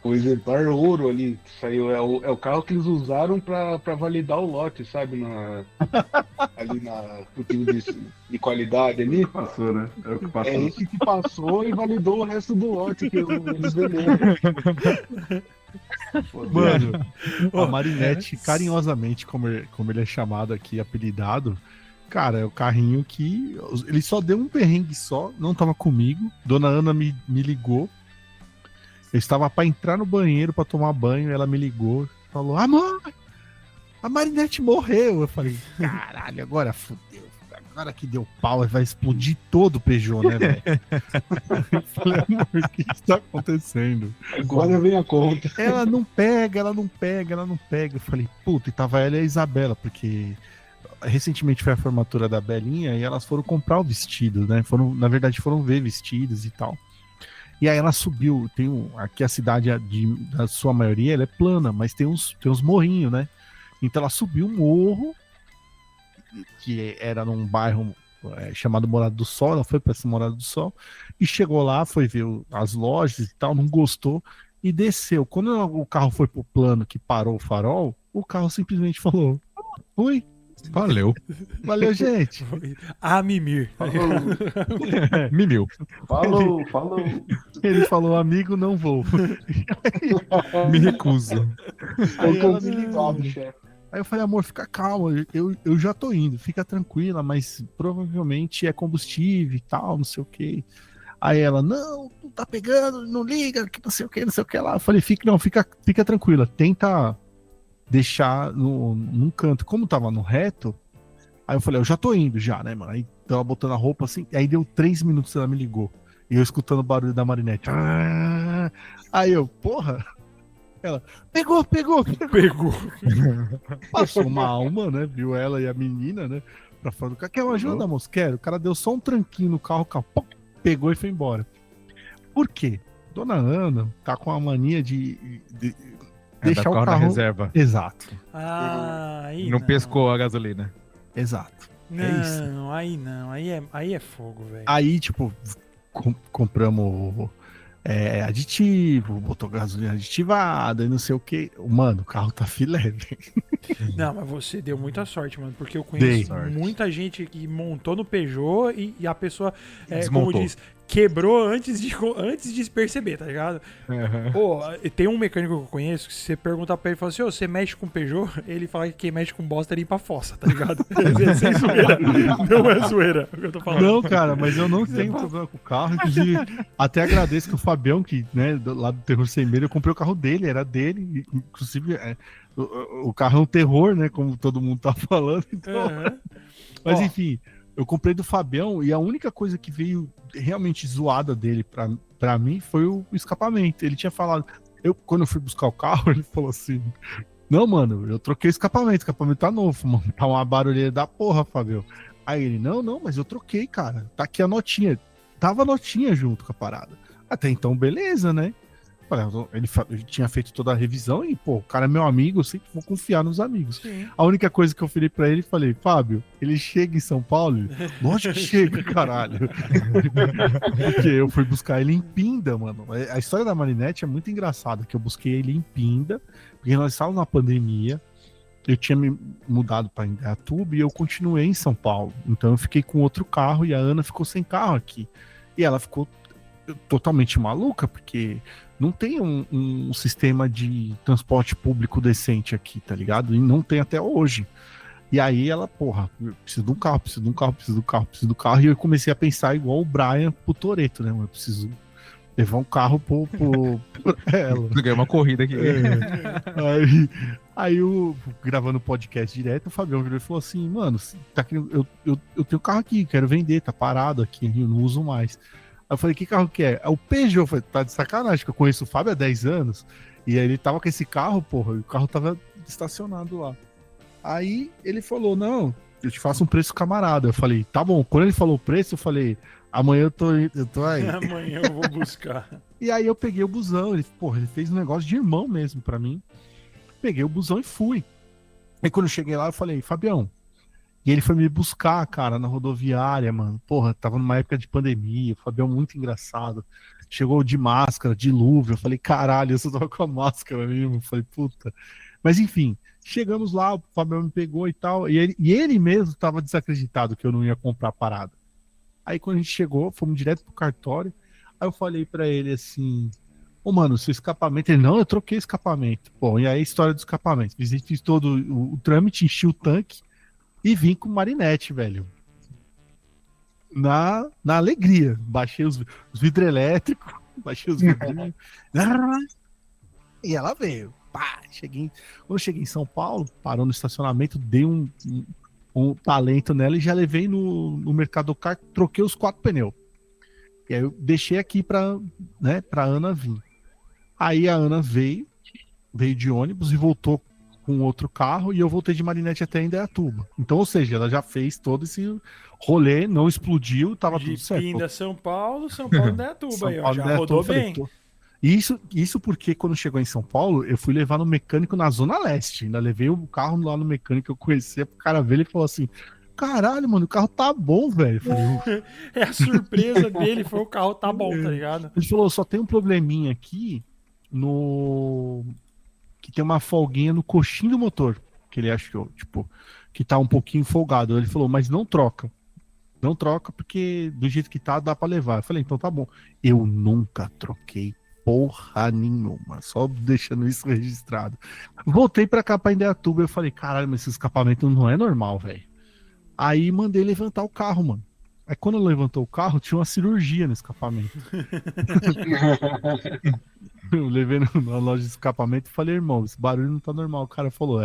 O exemplar ouro ali que saiu é o carro que eles usaram pra validar o lote, sabe? Ali no time de qualidade ali. Passou, né? É o que É passou. esse que passou e validou o resto do lote que eles venderam. Mano, Ó, a Marinette, carinhosamente, como ele é chamado aqui, apelidado, cara, é o carrinho que. Ele só deu um perrengue só, não tava comigo. Dona Ana me ligou. Eu estava pra entrar no banheiro pra tomar banho, ela me ligou, falou: "Ah, mãe, a Marinette morreu." Eu falei: "Caralho, agora fudeu. Agora que deu pau, vai explodir todo o Peugeot, né, velho?" Eu falei: "Amor, o que está acontecendo?" Agora vem a conta. Ela não pega, ela não pega, ela não pega. Eu falei: "Puta, e tava ela e a Isabela, porque recentemente foi a formatura da Belinha e elas foram comprar o vestido, né? Na verdade, foram ver vestidos e tal. E aí ela subiu, aqui a cidade, da sua maioria, ela é plana, mas tem uns morrinhos, né? Então ela subiu um morro, que era num bairro chamado Morada do Sol, ela foi pra essa Morada do Sol, e chegou lá, foi ver as lojas e tal, não gostou, e desceu. Quando o carro foi pro plano, que parou o farol, o carro simplesmente falou: "Oi, Valeu. valeu, gente." Mimir. Mimil. Falou. Ele falou: "Amigo, não vou." Me recuso. Aí ela me Desligado, ligou. chefe. Aí eu falei: "Amor, fica calma, eu já tô indo, fica tranquila, mas provavelmente é combustível e tal, não sei o que." Aí ela: "Não tá pegando, não liga, que não sei o que lá." Eu falei: fica tranquila, tenta deixar num canto." Como tava no reto, aí eu falei: "Eu já tô indo já, né, mano?" Aí tava botando a roupa assim, aí deu 3 minutos, ela me ligou, e eu escutando o barulho da Marinette. Aí eu: "Porra." Ela: Pegou. Pegou. Passou uma alma, né? Viu ela e a menina, né? Pra fora do carro. "Quer uma ajuda, moço?" "Quero." O cara deu só um tranquinho no carro, pum, pegou e foi embora. Por quê? Dona Ana tá com a mania de deixar o na carro. reserva. Exato, Aí Não pescou a gasolina. exato. Não, É isso. aí não. Aí é fogo, velho. Aí, tipo, compramos aditivo, botou gasolina aditivada e não sei o que. Mano, o carro tá filé, velho. Não, mas você deu muita sorte, mano, porque eu conheço Sorte. muita gente que montou no Peugeot e a pessoa, como Desmontou. diz, quebrou antes de se perceber, tá ligado? Pô, tem um mecânico que eu conheço que se você perguntar pra ele, fala assim: "Ô, você mexe com Peugeot?" Ele fala que quem mexe com bosta limpa a fossa, tá ligado? É sem zoeira. Não é zoeira o que eu tô falando. Não, cara, mas eu não tenho problema com o carro. Inclusive, até agradeço que o Fabião, que, né, lá do Terror Sem Medo, eu comprei o carro dele, era dele. Inclusive, o carro é um terror, né? Como todo mundo tá falando. Então, Aham. mas Ó. enfim, eu comprei do Fabião e a única coisa que veio realmente zoada dele pra mim foi o escapamento. Ele tinha falado, quando eu fui buscar o carro, ele falou assim: "Não, mano, eu troquei o escapamento tá novo, mano. Tá uma barulheira da porra, Fabião." Aí ele: Não, mas eu troquei, cara. Tá aqui a notinha." Tava a notinha junto com a parada. Até então, beleza, né? Ele tinha feito toda a revisão e, pô, o cara é meu amigo, eu sempre vou confiar nos amigos. Sim. A única coisa que eu falei pra ele, falei, Fábio, ele chega em São Paulo? Lógico que chega, caralho. Porque eu fui buscar ele em Pinda, mano. A história da Marinette é muito engraçada, que eu busquei ele em Pinda, porque nós estávamos na pandemia, eu tinha me mudado pra Indaiatuba e eu continuei em São Paulo. Então eu fiquei com outro carro e a Ana ficou sem carro aqui. E ela ficou totalmente maluca, porque não tem um sistema de transporte público decente aqui, tá ligado? E não tem até hoje. E aí ela, porra, eu preciso de um carro, preciso de um carro, preciso do carro, preciso do carro. E eu comecei a pensar igual o Brian pro Toretto, né? Eu preciso levar um carro por ela. Ganhei uma corrida aqui. Aí eu, gravando podcast direto, o Fabião virou e falou assim, mano, tá querendo, eu tenho carro aqui, quero vender, tá parado aqui, eu não uso mais. Aí eu falei, que carro que é? É o Peugeot. Eu falei, tá de sacanagem, que eu conheço o Fábio há 10 anos, e aí ele tava com esse carro, porra, e o carro tava estacionado lá. Aí ele falou, não, eu te faço um preço camarada. Eu falei, tá bom. Quando ele falou o preço, eu falei, amanhã eu tô aí. Amanhã eu vou buscar. E aí eu peguei o busão, ele fez um negócio de irmão mesmo pra mim. Peguei o busão e fui. Aí quando eu cheguei lá, eu falei, Fabião. E ele foi me buscar, cara, na rodoviária, mano. Porra, tava numa época de pandemia, o Fabião muito engraçado. Chegou de máscara, de luva. Eu falei, caralho, eu só tava com a máscara mesmo. Eu falei, puta. Mas enfim, chegamos lá, o Fabião me pegou e tal. E ele mesmo tava desacreditado que eu não ia comprar a parada. Aí quando a gente chegou, fomos direto pro cartório. Aí eu falei pra ele assim, ô mano, seu escapamento... Ele, não, eu troquei o escapamento. Bom, e aí a história do escapamento. Fiz todo o trâmite, enchi o tanque e vim com o Marinette, velho. Na alegria. Baixei os vidros elétricos, baixei os vidrinhos. E ela veio. Pá, quando eu cheguei em São Paulo, parou no estacionamento, dei um talento nela e já levei no Mercado Car, troquei os 4 pneus. E aí eu deixei aqui pra Ana vir. Aí a Ana veio de ônibus e voltou com outro carro e eu voltei de Marinette até Indaiatuba. Então, ou seja, ela já fez todo esse rolê, não explodiu, tava tudo certo. Pinda São Paulo Indaiatuba aí, ó, já Indaiatuba, rodou falei, bem. Isso porque quando chegou em São Paulo, eu fui levar no mecânico na Zona Leste. Ainda levei o carro lá no mecânico que eu conhecia pro cara ver, ele falou assim, caralho, mano, o carro tá bom, velho. Falei, É a surpresa dele, foi o carro tá bom, tá ligado? ele falou, só tem um probleminha aqui que tem uma folguinha no coxinho do motor, que ele achou, tipo, que tá um pouquinho folgado. Ele falou, mas não troca. Não troca porque do jeito que tá, dá pra levar. Eu falei, então tá bom. Eu nunca troquei porra nenhuma, só deixando isso registrado. Voltei pra cá, pra Indaiatuba, eu falei, caralho, mas esse escapamento não é normal, velho. Aí mandei levantar o carro, mano. Aí quando levantou o carro, tinha uma cirurgia no escapamento. Eu levei na loja de escapamento e falei, irmão, esse barulho não tá normal. O cara falou,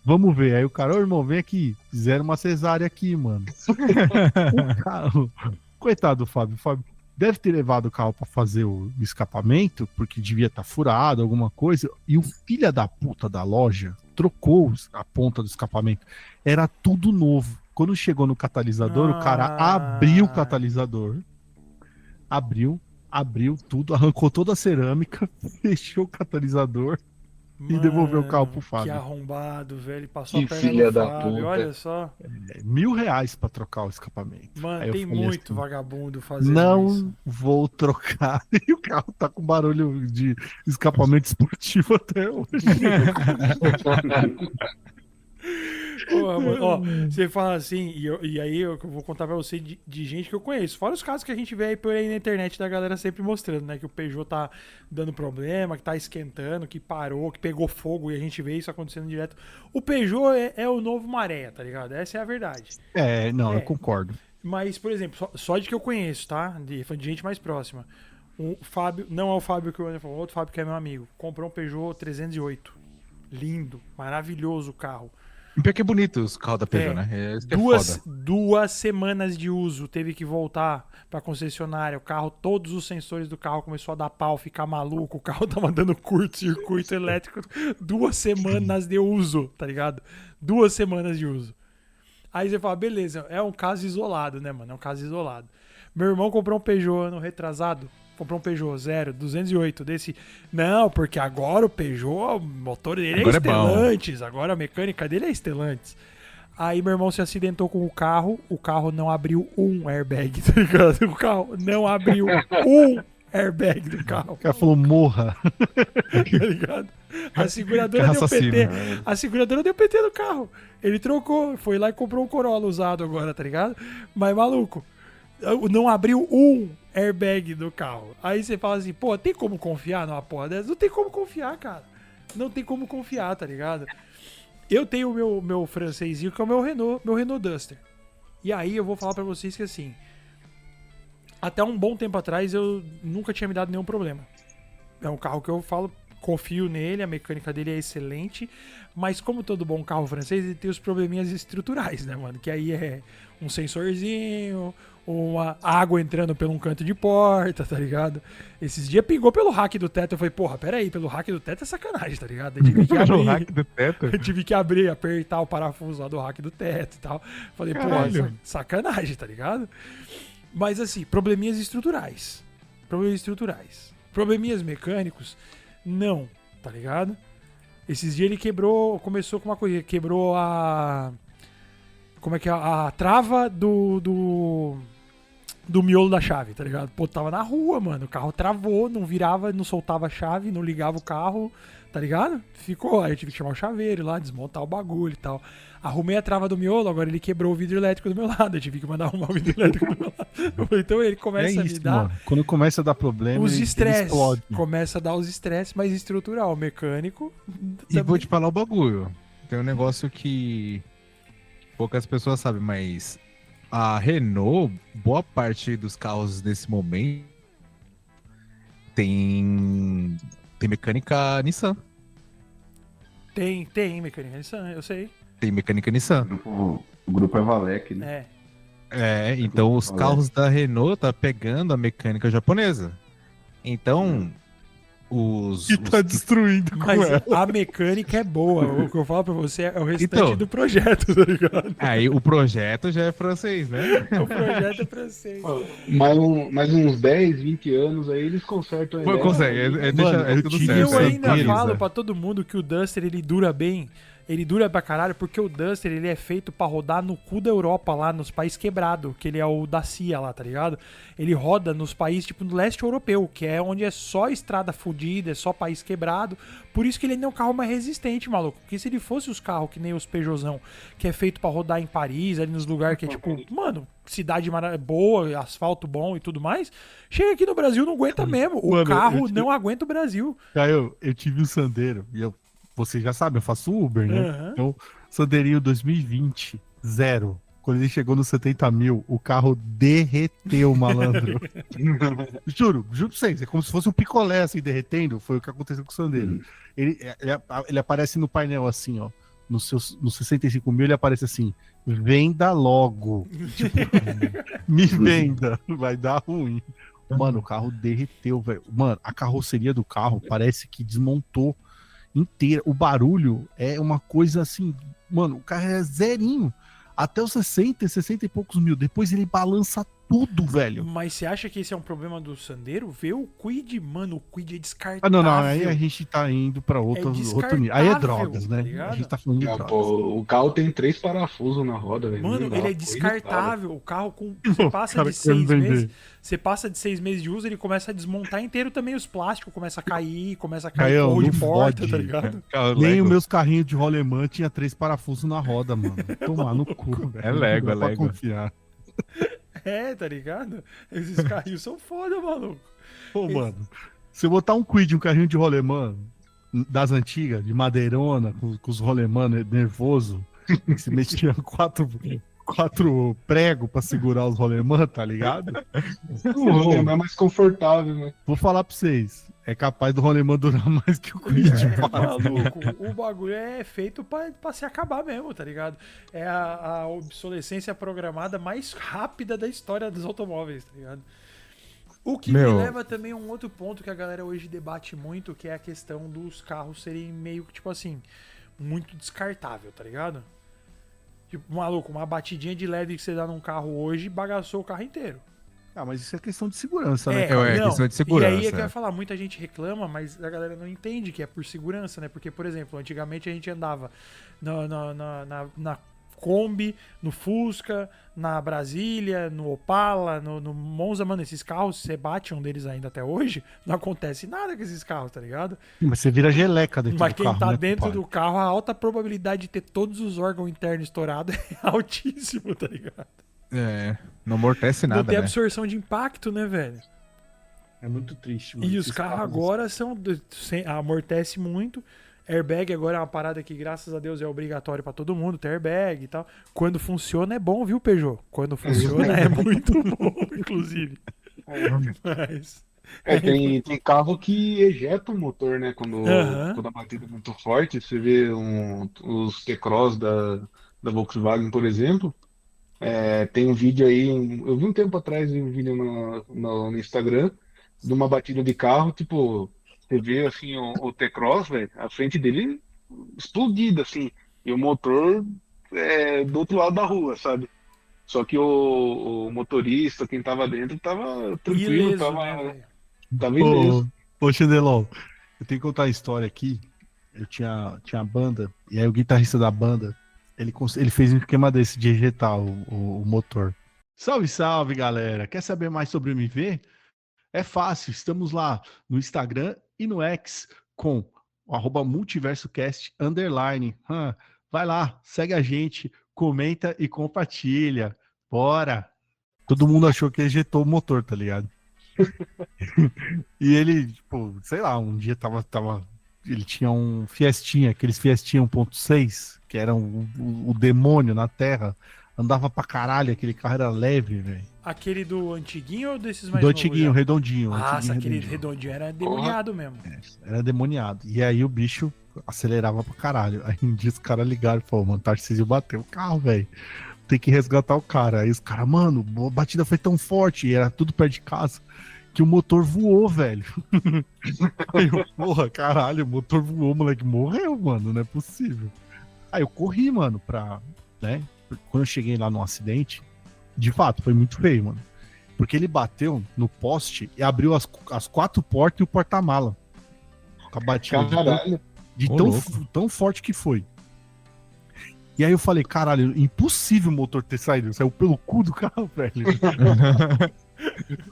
vamos ver. Aí o cara, ô irmão, vem aqui. Fizeram uma cesárea aqui, mano. O carro, coitado do Fábio. O Fábio deve ter levado o carro pra fazer o escapamento, porque devia estar furado, alguma coisa. E o filho da puta da loja trocou a ponta do escapamento. Era tudo novo. Quando chegou no catalisador, o cara abriu o catalisador. Abriu tudo, arrancou toda a cerâmica, fechou o catalisador e devolveu o carro pro Fábio. Que arrombado, velho. Passou Que a perna filha no da Fábio, puta. olha só. R$1.000 pra trocar o escapamento. Mano, Aí eu tem falei muito assim, vagabundo fazendo não isso. vou trocar. E o carro tá com barulho de escapamento esportivo até hoje. Porra, mano. Ó, você fala assim, e aí eu vou contar pra você de gente que eu conheço. Fora os casos que a gente vê aí por aí na internet da galera sempre mostrando, né? Que o Peugeot tá dando problema, que tá esquentando, que parou, que pegou fogo e a gente vê isso acontecendo direto. O Peugeot é o novo Maré, tá ligado? Essa é a verdade. Eu concordo. Mas, por exemplo, só de que eu conheço, tá? De gente mais próxima. O Fábio, não é o Fábio que eu falou, outro Fábio que é meu amigo, comprou um Peugeot 308. Lindo, maravilhoso o carro. Pior que é bonito os carros da Peugeot, né? Isso que é foda. Duas semanas de uso, teve que voltar pra concessionária. O carro, todos os sensores do carro começou a dar pau, ficar maluco. O carro tava dando curto-circuito elétrico. 2 semanas de uso, tá ligado? 2 semanas de uso. Aí você fala, beleza, é um caso isolado, né, mano? É um caso isolado. Meu irmão comprou um Peugeot ano retrasado. comprou um Peugeot 0, 208 desse. Não, porque agora o Peugeot, o motor dele Agora é é bom. Stellantis, agora a mecânica dele é Stellantis. Aí meu irmão se acidentou com o carro não abriu um airbag, tá ligado? O carro não abriu um airbag do carro, O cara falou, morra. tá ligado? A seguradora Carro deu assassino. PT. A seguradora deu PT no carro. Ele trocou, foi lá e comprou um Corolla usado agora, tá ligado? Mas maluco, não abriu um airbag do carro. Aí você fala assim, pô, tem como confiar numa porra dessa? Não tem como confiar, cara. Não tem como confiar, tá ligado? Eu tenho o meu francesinho, que é o meu Renault Duster. E aí eu vou falar pra vocês que assim, até um bom tempo atrás eu nunca tinha me dado nenhum problema. É um carro que eu falo, confio nele, a mecânica dele é excelente, mas como todo bom carro francês, ele tem os probleminhas estruturais, né, mano? Que aí é um sensorzinho, uma água entrando pelo um canto de porta, tá ligado? Esses dias pingou pelo rack do teto, eu falei, porra, peraí, pelo rack do teto é sacanagem, tá ligado? Eu tive que No abrir, hack do teto. eu tive que abrir, apertar o parafuso lá do rack do teto e tal. Falei, pô, Caralho. sacanagem, tá ligado? Mas assim, probleminhas estruturais. Probleminhas mecânicos, não, tá ligado? Esses dias ele começou com uma coisa, quebrou a... Como é que é? A trava do miolo da chave, tá ligado? Pô, tava na rua, mano, o carro travou, não virava, não soltava a chave, não ligava o carro, tá ligado? Ficou, aí eu tive que chamar o chaveiro lá, desmontar o bagulho e tal. Arrumei a trava do miolo, agora ele quebrou o vidro elétrico do meu lado, eu tive que mandar arrumar o vidro elétrico do meu lado. Então ele começa a me dar... mano. Quando começa a dar problema, Os ele estresses. explode. Começa a dar os estresses, mas estrutural, mecânico. E vou te falar o bagulho. Tem um negócio que poucas pessoas sabem, mas a Renault, boa parte dos carros desse momento tem mecânica Nissan. Tem mecânica Nissan, eu sei. Tem mecânica Nissan. O grupo é Valec, né? É. Então os carros da Renault tá pegando a mecânica japonesa. Então, E tá destruindo com Mas ela. a mecânica é boa. O que eu falo pra você é o restante Então. do projeto, tá ligado? Aí o projeto já é francês, né? O projeto é francês. Mais uns 10, 20 anos aí eles consertam a Pô, ideia. consegue, Mano, eu tudo tive certo. Eu essa ainda Santeiro, falo Zé. pra todo mundo que o Duster ele dura bem. Ele dura pra caralho porque o Duster ele é feito pra rodar no cu da Europa lá, nos países quebrados, que ele é o da CIA lá, tá ligado? Ele roda nos países tipo no leste europeu, que é onde é só estrada fodida, é só país quebrado. Por isso que ele ainda é um carro mais resistente, maluco. Porque se ele fosse os carros que nem os Peugeotzão, que é feito pra rodar em Paris, ali nos lugares que é tipo, mano, cidade boa, asfalto bom e tudo mais, chega aqui no Brasil não aguenta mesmo. O Mano, carro eu- não aguenta o Brasil. Caio, eu tive um Sandero, e você já sabe, eu faço Uber, né? Aham. Então, Sanderinho 2020, 0. Quando ele chegou nos 70 mil, o carro derreteu, malandro. juro pra vocês, é como se fosse um picolé assim derretendo. Foi o que aconteceu com o Sandero. Ele aparece no painel assim, ó. Nos 65 mil, ele aparece assim: venda logo. Tipo, me venda, vai dar ruim. Mano, o carro derreteu, velho. Mano, a carroceria do carro parece que desmontou inteira. O barulho é uma coisa assim, mano, o carro é zerinho. Até os 60 e poucos mil. Depois ele balança tudo, velho. Mas você acha que esse é um problema do Sandero? Vê o Quid, mano, o Quid é descartável. Ah, não, aí a gente tá indo pra outro nível. Aí é descartável, drogas, tá né? ligado? A gente tá falando de Ah, drogas. pô, o carro tem 3 parafusos na roda, velho. Mano, Não dá, ele é pô, descartável. O carro com. O Você passa cara de querendo 6 vender. meses. Você passa de 6 meses de uso, ele começa a desmontar inteiro também os plásticos, começa a cair Caião, forro de não porta, fode. tá ligado? Nem Lego. os meus carrinhos de rolemã tinha 3 parafusos na roda, mano. Tomar no cu, velho. É Lego, Não dá é pra Lego. confiar. É, tá ligado? Esses carrinhos são foda, maluco. Pô, mano, se eu botar um Quid, um carrinho de rolemã das antigas, de madeirona, com os rolemã nervoso, que se metia quatro pregos pra segurar os rolemã, tá ligado? O rolemã é mais confortável, né? Vou falar pra vocês, é capaz do rolemã durar mais que o Quid. Maluco, o bagulho é feito pra se acabar mesmo, tá ligado? É a obsolescência programada mais rápida da história dos automóveis, tá ligado? O que me leva também a um outro ponto que a galera hoje debate muito, que é a questão dos carros serem meio que, tipo assim, muito descartável, tá ligado? Tipo, maluco, uma batidinha de leve que você dá num carro hoje bagaçou o carro inteiro. Ah, mas isso é questão de segurança, né? É, não. questão de E segurança. aí é que eu ia falar, muita gente reclama, mas a galera não entende que é por segurança, né? Porque, por exemplo, antigamente a gente andava na Kombi, no Fusca, na Brasília, no Opala, no Monza, mano, esses carros, você bate um deles ainda até hoje, não acontece nada com esses carros, tá ligado? Mas você vira geleca dentro Mas do quem carro, tá né, dentro compadre? do carro, a alta probabilidade de ter todos os órgãos internos estourados é altíssimo, tá ligado? É, não amortece Não nada, tem né? absorção de impacto, né, velho? É muito triste, mano. E os Esses carros carros- agora amortece muito. Airbag agora é uma parada que, graças a Deus, é obrigatório pra todo mundo ter airbag e tal. Quando funciona é bom, viu, Peugeot? Quando funciona é muito bom, inclusive. Mas. Tem carro que ejeta o motor, né? Aham. Quando a batida é muito forte. Você vê os T-Cross da Volkswagen, por exemplo. Tem um vídeo aí, eu vi um tempo atrás um vídeo no Instagram de uma batida de carro, tipo, você vê assim o T-Cross, velho, a frente dele explodida, assim, e o motor do outro lado da rua, sabe? Só que o motorista, quem tava dentro, tava tranquilo, Ileso, né, velho? tava ileso. Ô, Xandelon, eu tenho que contar a história aqui. Eu tinha a banda, e aí o guitarrista da banda, ele fez um esquema desse de ejetar o motor. Salve, salve, galera! Quer saber mais sobre o MV? É fácil, estamos lá no Instagram e no X com o @multiversocast_. Vai lá, segue a gente, comenta e compartilha. Bora! Todo mundo achou que ejetou o motor, tá ligado? E ele, tipo, sei lá, um dia ele tinha um Fiestinha, aqueles Fiestinha 1.6, que era o demônio na Terra. Andava pra caralho, aquele carro era leve, velho. Aquele do antiguinho ou desses mais Do novos antiguinho, já? redondinho. Nossa, antiguinho, aquele redondinho. redondinho era demoniado mesmo. Era demoniado. E aí o bicho acelerava pra caralho. Aí um dia os caras ligaram e falaram, mano, Tarcísio bateu o carro, velho. Tem que resgatar o cara. Aí os caras, mano, a batida foi tão forte, e era tudo perto de casa, que o motor voou, velho. Aí eu, porra, caralho, o motor voou, o moleque morreu, mano, não é possível. Aí eu corri, mano, né? Quando eu cheguei lá no acidente, de fato, foi muito feio, mano. Porque ele bateu no poste e abriu as 4 portas e o porta-mala. Com a batida Caralho. de Ô, tão, louco. tão forte que foi. E aí eu falei, caralho, impossível o motor ter saído. Saiu pelo cu do carro, velho.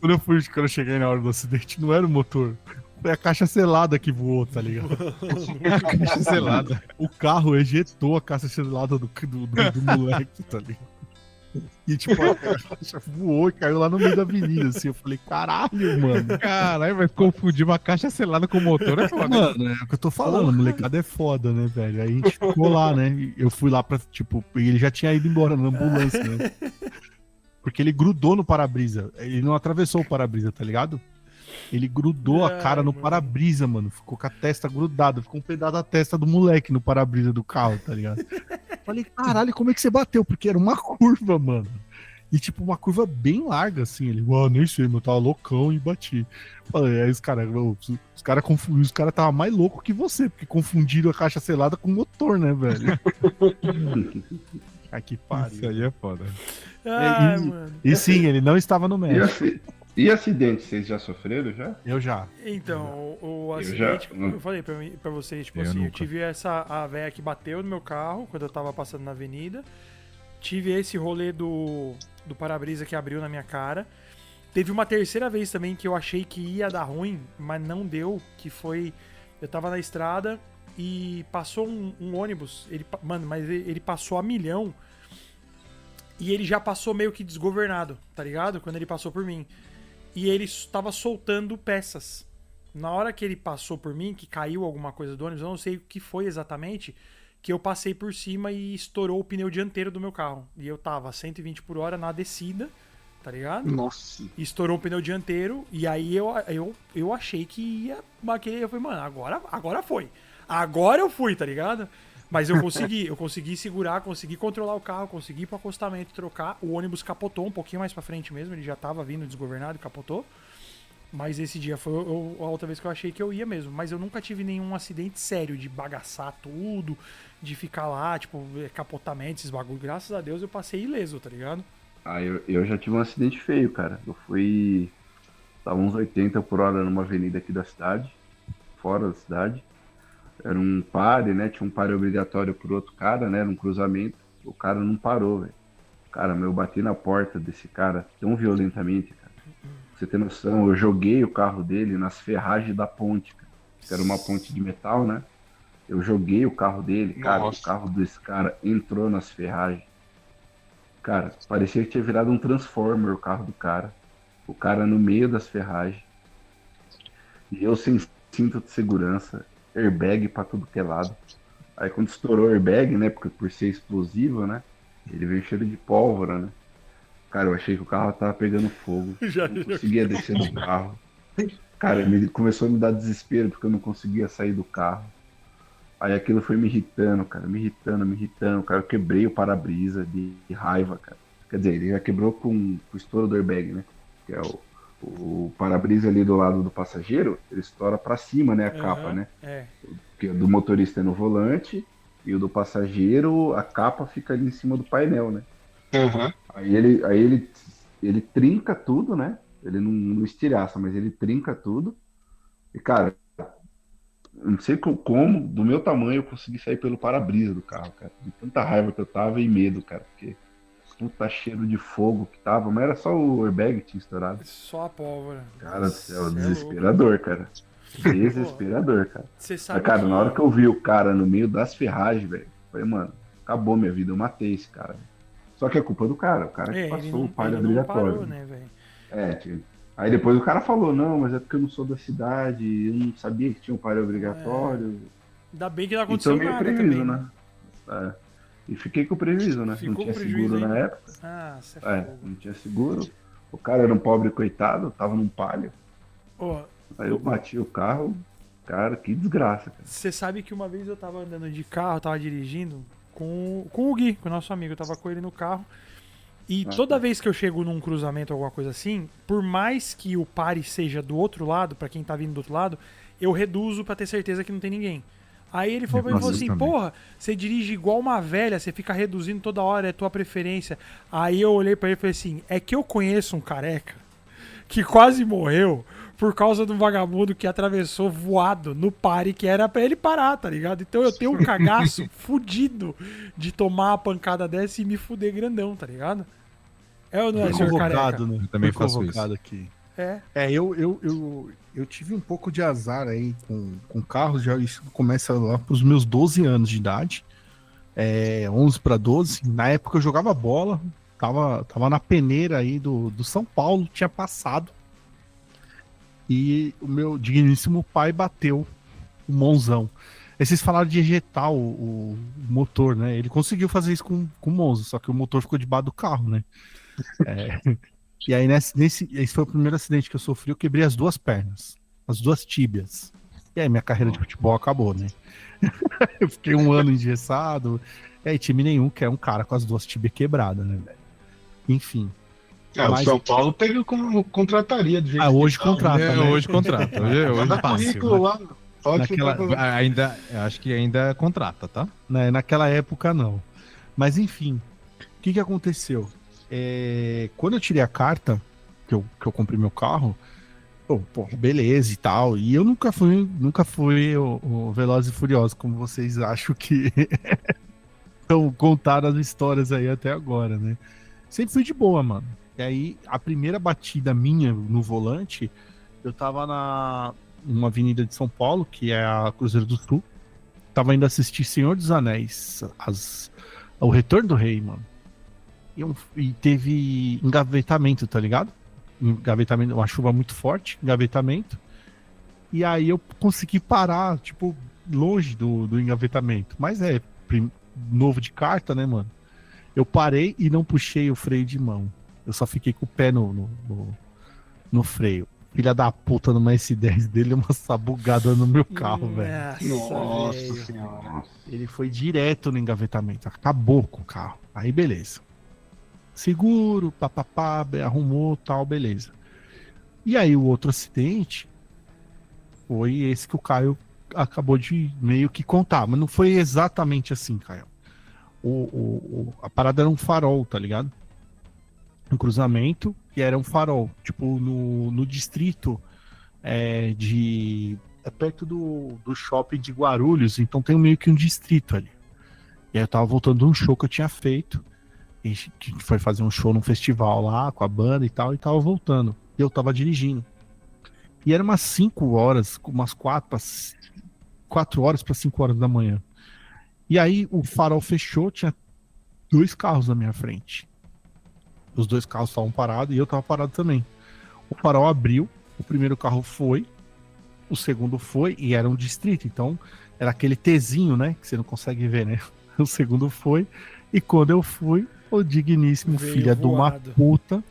Quando eu cheguei na hora do acidente, não era o motor. Foi a caixa selada que voou, tá ligado? A caixa selada. O carro ejetou a caixa selada do moleque, tá ligado? E tipo, a caixa voou e caiu lá no meio da avenida, assim. Eu falei, caralho, mano. Caralho, mas confundir uma caixa selada com motor é foda. Mano, é o que eu tô falando, molecada é foda, né, velho? Aí a gente ficou lá, né? E eu fui lá pra, tipo, e ele já tinha ido embora na ambulância, né? Porque ele grudou no para-brisa. Ele não atravessou o para-brisa, tá ligado? Ele grudou a cara no mano. para-brisa, mano. Ficou com a testa grudada. Ficou um pedaço da testa do moleque no para-brisa do carro, tá ligado? Falei, caralho, como é que você bateu? Porque era uma curva, mano. E tipo, uma curva bem larga, assim. Ele, nem sei, eu tava loucão e bati. Falei, aí os caras confundiram. Os caras estavam mais loucos que você, porque confundiram a caixa selada com o motor, né, velho? Ai, que Isso pariu. aí é foda. Ai, e- mano. E sim, ele não estava no E, México. e acidente, vocês já sofreram já? Eu já. Então, o Eu acidente, já- eu falei pra vocês, tipo Eu assim, eu nunca. tive a véia que bateu no meu carro quando eu tava passando na avenida. Tive esse rolê do para-brisa que abriu na minha cara. Teve uma terceira vez também que eu achei que ia dar ruim, mas não deu, que foi... Eu tava na estrada e passou um ônibus, mas ele passou a milhão e ele já passou meio que desgovernado, tá ligado? Quando ele passou por mim. E ele estava soltando peças. Na hora que ele passou por mim, que caiu alguma coisa do ônibus, eu não sei o que foi exatamente, que eu passei por cima e estourou o pneu dianteiro do meu carro. E eu tava a 120 por hora na descida, tá ligado? Nossa. E estourou o pneu dianteiro, e aí eu achei que ia... Eu falei, mano, agora foi. Agora eu fui, tá ligado? Mas eu consegui segurar, consegui controlar o carro, consegui ir pro acostamento, trocar. O ônibus capotou um pouquinho mais pra frente mesmo, ele já tava vindo desgovernado e capotou. Mas esse dia foi a outra vez que eu achei que eu ia mesmo. Mas eu nunca tive nenhum acidente sério de bagaçar tudo, de ficar lá, tipo, capotamento, esses bagulho. Graças a Deus eu passei ileso, tá ligado? Aí eu já tive um acidente feio, cara. Eu fui. Tava uns 80 por hora numa avenida aqui da cidade, fora da cidade. Era um pare, né? Tinha um pare obrigatório por outro cara, né? Era um cruzamento. O cara não parou, velho. Cara, meu, eu bati na porta desse cara tão violentamente, cara. Pra você ter noção, eu joguei o carro dele nas ferragens da ponte, cara. Que era uma ponte de metal, né? Eu joguei o carro dele, cara. Nossa. O carro desse cara entrou nas ferragens. Cara, parecia que tinha virado um Transformer o carro do cara. O cara no meio das ferragens. E eu sem cinto de segurança. Airbag pra tudo que é lado. Aí quando estourou o airbag, né? Porque por ser explosivo, né? Ele veio cheiro de pólvora, né? Cara, eu achei que o carro tava pegando fogo. Já, Não conseguia descer do carro. Cara, começou a me dar desespero porque eu não conseguia sair do carro. Aí aquilo foi me irritando, cara, me irritando, me irritando. Cara, eu quebrei o para-brisa de raiva, cara. Quer dizer, ele já quebrou com o estouro do airbag, né? Que é o para-brisa ali do lado do passageiro, ele estoura pra cima, né? A capa, Aham, né? É. Porque o do motorista é no volante e o do passageiro, a capa fica ali em cima do painel, né? Aham. Aí ele trinca tudo, né? Ele não estilhaça, mas ele trinca tudo. E, cara, eu não sei como, do meu tamanho, eu consegui sair pelo para-brisa do carro, cara. De tanta raiva que eu tava e medo, cara. Porque puta cheiro de fogo que tava, mas era só o airbag que tinha estourado. Só a pólvora. Cara do céu, Cê é desesperador, cara. Desesperador, cara. Você Mas, sabe cara, que... na hora que eu vi o cara no meio das ferragens, velho, falei, mano, acabou minha vida, eu matei esse cara. Só que é culpa do cara, o cara que ele passou não, o palio ele não obrigatório. parou, né, velho? É, aí depois o cara falou, não, mas é porque eu não sou da cidade, eu não sabia que tinha um palio obrigatório. Ainda bem que não E aconteceu tomei o nada prejuízo, também, né? É. E fiquei com o prejuízo, né? Ficou não tinha com prejuízo seguro na ainda? época. Ah, você é É, fogo. não tinha seguro. O cara era um pobre coitado, tava num palio. Ó, Aí eu bati o carro. Cara, que desgraça, cara. você sabe que uma vez eu tava andando de carro, tava dirigindo com o Gui, com o nosso amigo, eu tava com ele no carro. E toda vez que eu chego num cruzamento ou alguma coisa assim, por mais que o pare seja do outro lado, pra quem tá vindo do outro lado, eu reduzo pra ter certeza que não tem ninguém. Aí ele falou pra mim, Nossa, assim, também. porra, você dirige igual uma velha, você fica reduzindo toda hora, é tua preferência. Aí eu olhei pra ele e falei assim, é que eu conheço um careca que quase morreu por causa de um vagabundo que atravessou voado no pare que era pra ele parar, tá ligado? Então eu tenho um cagaço fudido de tomar a pancada dessa e me fuder grandão, tá ligado? É ou não é, Fui senhor careca? convocado, né? Eu também Fui faço convocado aqui. É. Eu tive um pouco de azar aí com carros, já isso começa lá pros meus 12 anos de idade, 11 para 12. Na época eu jogava bola, tava na peneira aí do São Paulo, tinha passado, e o meu digníssimo pai bateu o Monzão. Aí vocês falaram de ejetar o motor, né? Ele conseguiu fazer isso com o Monza, só que o motor ficou debaixo do carro, né? E aí, esse foi o primeiro acidente que eu sofri. Eu quebrei as duas pernas, as duas tíbias. E aí, minha carreira de futebol acabou, né? Eu fiquei um ano engessado. E aí, time nenhum quer um cara com as duas tíbias quebradas, né, velho? Enfim. O Mas- São Paulo pega contrataria do jeito Hoje que tá. contrata, né? Hoje contrata. Hoje Manda é fácil. currículo lá. Pode Naquela- ficar Ainda, acho que ainda contrata, tá? Né? Naquela época, não. Mas, enfim. O que aconteceu? Quando eu tirei a carta, que eu comprei meu carro, pô, beleza e tal. E eu nunca fui o Velozes e Furiosos, como vocês acham que estão contaram as histórias aí até agora, né? Sempre fui de boa, mano. E aí, a primeira batida minha no volante, eu tava numa avenida de São Paulo, que é a Cruzeiro do Sul. Tava indo assistir Senhor dos Anéis, o Retorno do Rei, mano. E teve engavetamento, tá ligado? Engavetamento, uma chuva muito forte, engavetamento. E aí eu consegui parar, tipo, longe do engavetamento. Mas novo de carta, né, mano? Eu parei e não puxei o freio de mão. Eu só fiquei com o pé no freio. Filha da puta, numa S10 dele, uma sabugada no meu carro, velho. Nossa velho. senhora. Ele foi direto no engavetamento. Acabou com o carro. Aí, beleza. Seguro, papapá, arrumou, tal, beleza. E aí, o outro acidente foi esse que o Caio acabou de meio que contar. Mas não foi exatamente assim, Caio. A parada era um farol, tá ligado? um cruzamento, que era um farol, tipo, no distrito é perto do shopping de Guarulhos, então tem meio que um distrito ali. E aí eu tava voltando de um show que eu tinha feito, a gente foi fazer um show num festival lá, com a banda e tal, e tava voltando, e eu tava dirigindo. E era umas 5 horas, umas 4 horas para 5 horas da manhã. E aí o farol fechou, tinha 2 carros na minha frente. Os 2 carros estavam parados e eu tava parado também. O farol abriu, o primeiro carro foi, o segundo foi, e era um distrito, então era aquele Tzinho, né, que você não consegue ver, né? O segundo foi, e quando eu fui, o digníssimo Veio filho de uma voado. puta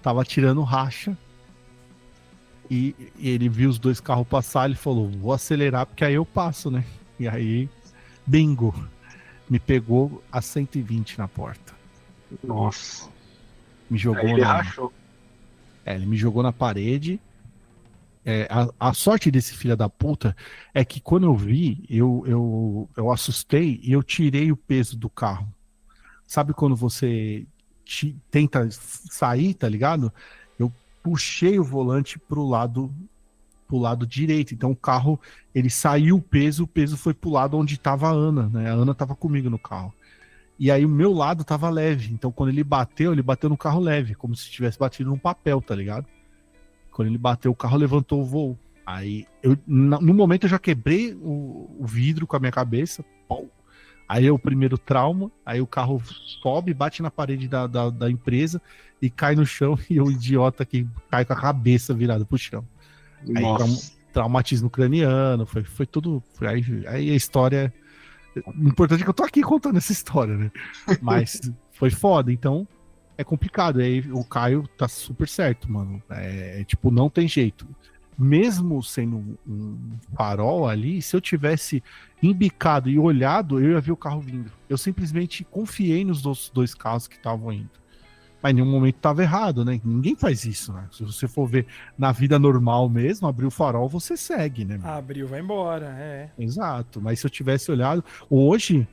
tava tirando racha, e ele viu os 2 carros passar, ele falou, vou acelerar porque aí eu passo, né? E aí, bingo, me pegou a 120 na porta. Nossa. Me jogou Aí ele na... rachou. ele me jogou na parede. A sorte desse filho da puta é que quando eu vi, eu assustei e eu tirei o peso do carro. Sabe quando você tenta sair, tá ligado? Eu puxei o volante pro lado direito. Então o carro, ele saiu o peso foi pro lado onde tava a Ana, né? A Ana tava comigo no carro. E aí o meu lado tava leve. Então quando ele bateu no carro leve, como se tivesse batido num papel, tá ligado? Quando ele bateu, o carro levantou o voo. Aí, no momento eu já quebrei o vidro com a minha cabeça. Pau. Aí é o primeiro trauma. Aí o carro sobe, bate na parede da empresa e cai no chão. E o idiota que cai com a cabeça virada pro chão. Aí Nossa. traumatismo craniano, foi tudo. Aí a história. O importante é que eu tô aqui contando essa história, né? Mas foi foda, então é complicado. Aí o Caio tá super certo, mano. Tipo, não tem jeito. Mesmo sendo um farol ali, se eu tivesse embicado e olhado, eu ia ver o carro vindo. Eu simplesmente confiei nos 2 carros que estavam indo. Mas em nenhum momento estava errado, né? Ninguém faz isso, né? Se você for ver na vida normal mesmo, abrir o farol, você segue, né? Abriu, vai embora, Exato. Mas se eu tivesse olhado, hoje,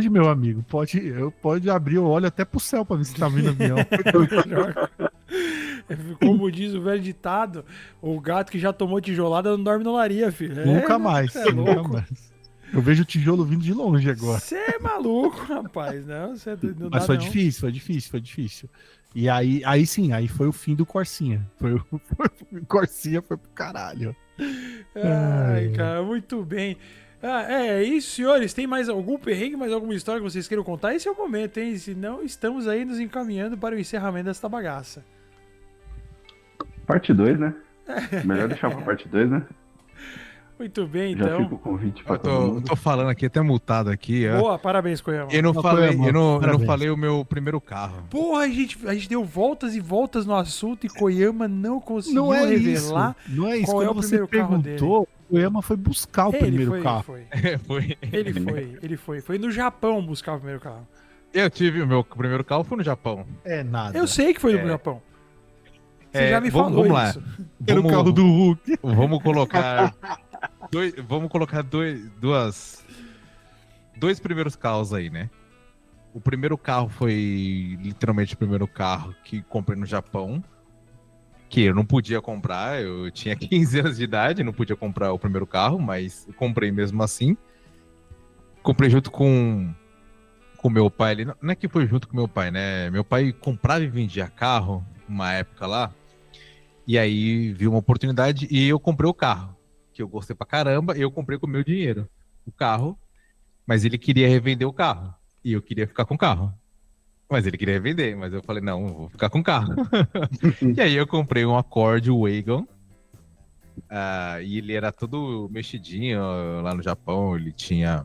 meu amigo, pode abrir o olho até pro céu pra ver se tá vindo avião. Como diz o velho ditado, o gato que já tomou tijolada não dorme na laria, filho. Nunca mais. cê é Nunca louco. mais. Eu vejo o tijolo vindo de longe agora. Você é maluco, rapaz. Não, você não Mas dá, foi não. difícil. E aí sim, aí foi o fim do Corsinha. O Corsinha foi pro caralho. Ai, cara, muito bem. É isso, senhores. Tem mais algum perrengue, mais alguma história que vocês queiram contar? Esse é o momento, hein? Senão, estamos aí nos encaminhando para o encerramento desta bagaça. Parte 2, né? Melhor deixar pra parte 2, né? Muito bem, Já então. fica o convite pra Eu todo tô, mundo. tô falando aqui, até mutado aqui, ó. Boa, parabéns, Koyama. Eu não Não, falei, Koyama, eu não parabéns. falei o meu primeiro carro. Porra, a gente deu voltas e voltas no assunto e Koyama não conseguiu Não é revelar. isso. Não é isso. qual é Quando o você primeiro carro perguntou, o Koyama foi buscar o primeiro carro. Foi. Ele foi. Foi no Japão buscar o primeiro carro. Eu tive o meu primeiro carro, foi no Japão. É nada. Eu sei que foi no Japão. Você já me vamos falou lá. isso. Era o carro do Hulk. Vamos colocar dois primeiros carros aí, né? O primeiro carro foi literalmente o primeiro carro que comprei no Japão, que eu não podia comprar, eu tinha 15 anos de idade, não podia comprar o primeiro carro, mas eu comprei mesmo assim. Comprei junto com meu pai ali, não é que foi junto com meu pai, né? Meu pai comprava e vendia carro uma época lá, e aí viu uma oportunidade e eu comprei o carro, que eu gostei pra caramba, e eu comprei com o meu dinheiro o carro, mas ele queria revender o carro, e eu queria ficar com o carro. Mas ele queria revender, mas eu falei, não, eu vou ficar com o carro. E aí eu comprei um Accord Wagon, e ele era todo mexidinho lá no Japão, ele tinha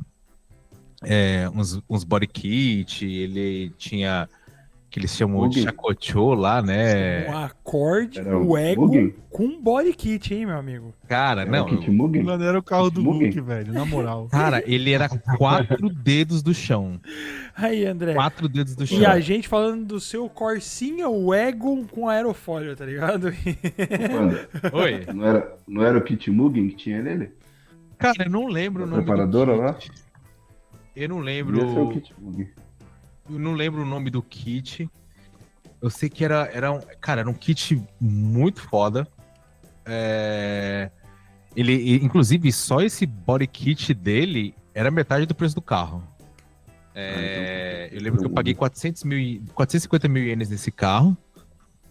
uns body kit, ele tinha que eles chamam de Mugen. chacochô lá, né? Um Accord Era um Wagon Mugen? com body kit, hein, meu amigo? Cara, Era não, o Kit Mugen? Mano, era o carro do Mugen. Hulk, velho, na moral. cara, ele era 4 dedos do chão. Aí, André. 4 dedos do chão. E a gente falando do seu Corsinha Wagon com aerofólio, tá ligado? Wanda, Oi. não era o Kit Mugen que tinha nele? Cara, eu não lembro o A nome preparadora do lá? kit. Eu não Devia ser o lembro. Kit Mugen. Eu não lembro o nome do kit. Eu sei que cara, era um kit muito foda. Inclusive, só esse body kit dele era metade do preço do carro. Eu lembro que eu paguei 450 mil ienes nesse carro.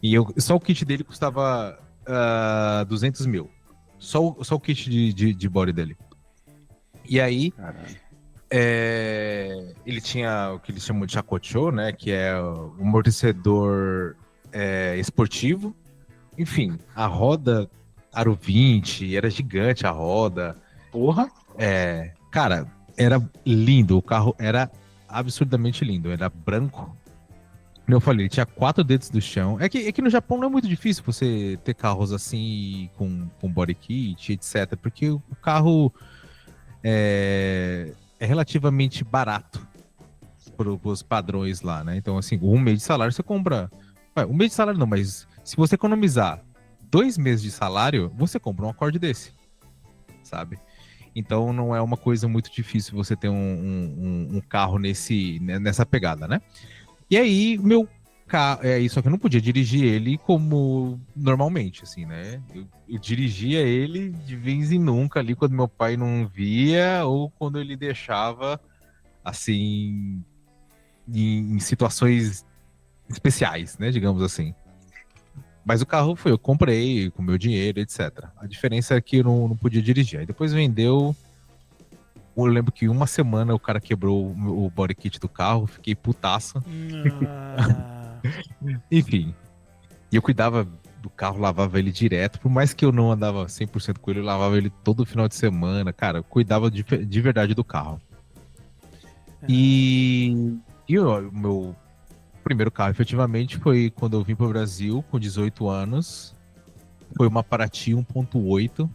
E só o kit dele custava 200 mil. Só o kit de body dele. E aí, Caralho. ele tinha o que eles chamam de chacochô, né? Que é o amortecedor esportivo. Enfim, a roda aro 20, era gigante a roda. Porra. Cara, era lindo. O carro era absurdamente lindo. Era branco. Como eu falei, ele tinha 4 dedos do chão. É que no Japão não é muito difícil você ter carros assim, com body kit, etc. Porque o carro é relativamente barato para os padrões lá, né? Então, assim, 1 mês de salário você compra. 1 mês de salário não, mas se você economizar 2 meses de salário, você compra um acorde desse, sabe? Então não é uma coisa muito difícil você ter um carro nessa pegada, né? E aí, meu carro. Só que eu não podia dirigir ele como normalmente, assim, né? Eu dirigia ele de vez em nunca ali quando meu pai não via ou quando ele deixava, assim, em situações especiais, né? Digamos assim. Mas o carro eu comprei com meu dinheiro, etc. A diferença é que eu não podia dirigir. Aí depois vendeu. Eu lembro que 1 semana o cara quebrou o body kit do carro, fiquei putaço. Enfim. E eu cuidava do carro, lavava ele direto. Por mais que eu não andava 100% com ele, eu lavava ele todo final de semana. Cara, eu cuidava de verdade do carro. E o meu primeiro carro, efetivamente, foi quando eu vim para o Brasil, com 18 anos. Foi uma Paraty 1.8.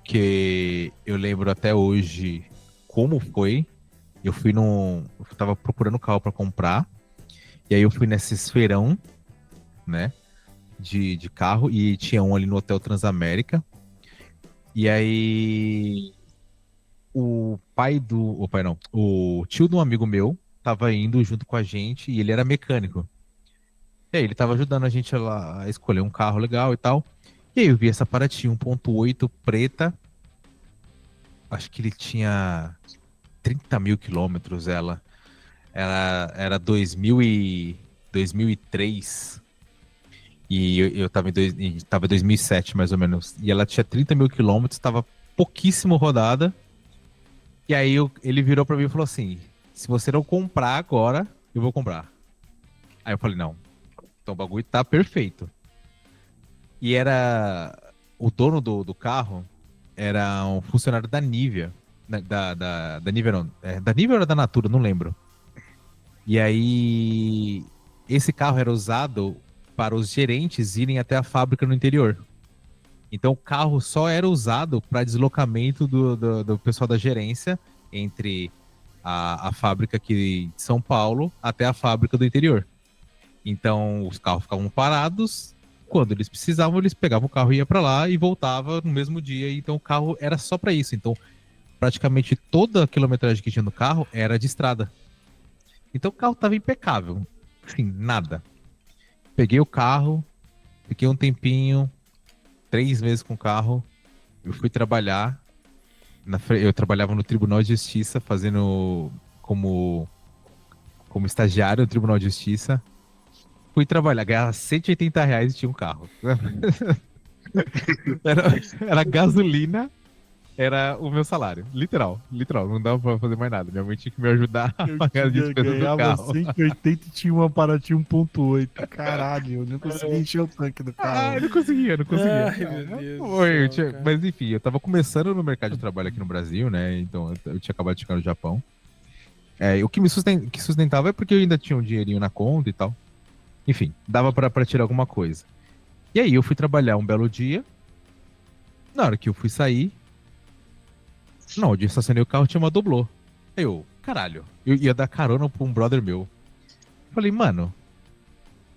Que eu lembro até hoje como foi. Eu tava procurando carro para comprar. E aí eu fui nesse feirão, né? De carro. E tinha um ali no Hotel Transamérica. E aí o tio de um amigo meu tava indo junto com a gente e ele era mecânico. E aí ele tava ajudando a gente lá a escolher um carro legal e tal. E aí eu vi essa Paraty 1.8 preta. Acho que ele tinha 30 mil quilômetros, ela. Era 2003. E eu tava em 2007, mais ou menos. E ela tinha 30 mil quilômetros, tava pouquíssimo rodada. E aí ele virou pra mim e falou assim: se você não comprar agora, eu vou comprar. Aí eu falei, não. Então o bagulho tá perfeito. E o dono do carro era um funcionário da Nivea. Da Nivea não. Da Nivea ou da Natura, não lembro. E aí esse carro era usado para os gerentes irem até a fábrica no interior. Então o carro só era usado para deslocamento do pessoal da gerência entre a fábrica aqui de São Paulo até a fábrica do interior. Então os carros ficavam parados, quando eles precisavam eles pegavam o carro e ia para lá e voltava no mesmo dia. Então o carro era só para isso. Então praticamente toda a quilometragem que tinha no carro era de estrada. Então o carro estava impecável, assim, nada. Peguei o carro, fiquei um tempinho, 3 meses com o carro, eu fui trabalhar, eu trabalhava no Tribunal de Justiça, fazendo como estagiário no Tribunal de Justiça. Fui trabalhar, ganhava R$180 e tinha um carro. Era gasolina, era o meu salário, literal, não dava pra fazer mais nada. Minha mãe tinha que me ajudar a pagar as despesas do carro. 180 e tinha uma Paraty 1.8. Caralho, eu não conseguia encher o tanque do carro. Eu não conseguia. Ai, meu Deus do céu, Mas enfim, eu tava começando no mercado de trabalho aqui no Brasil, né? Então eu tinha acabado de chegar no Japão. O que me sustentava é porque eu ainda tinha um dinheirinho na conta e tal. Enfim, dava pra tirar alguma coisa. E aí eu fui trabalhar um belo dia. Na hora que eu fui sair, não, onde eu estacionei o carro tinha uma doblô. Aí caralho, eu ia dar carona pra um brother meu. Falei, mano,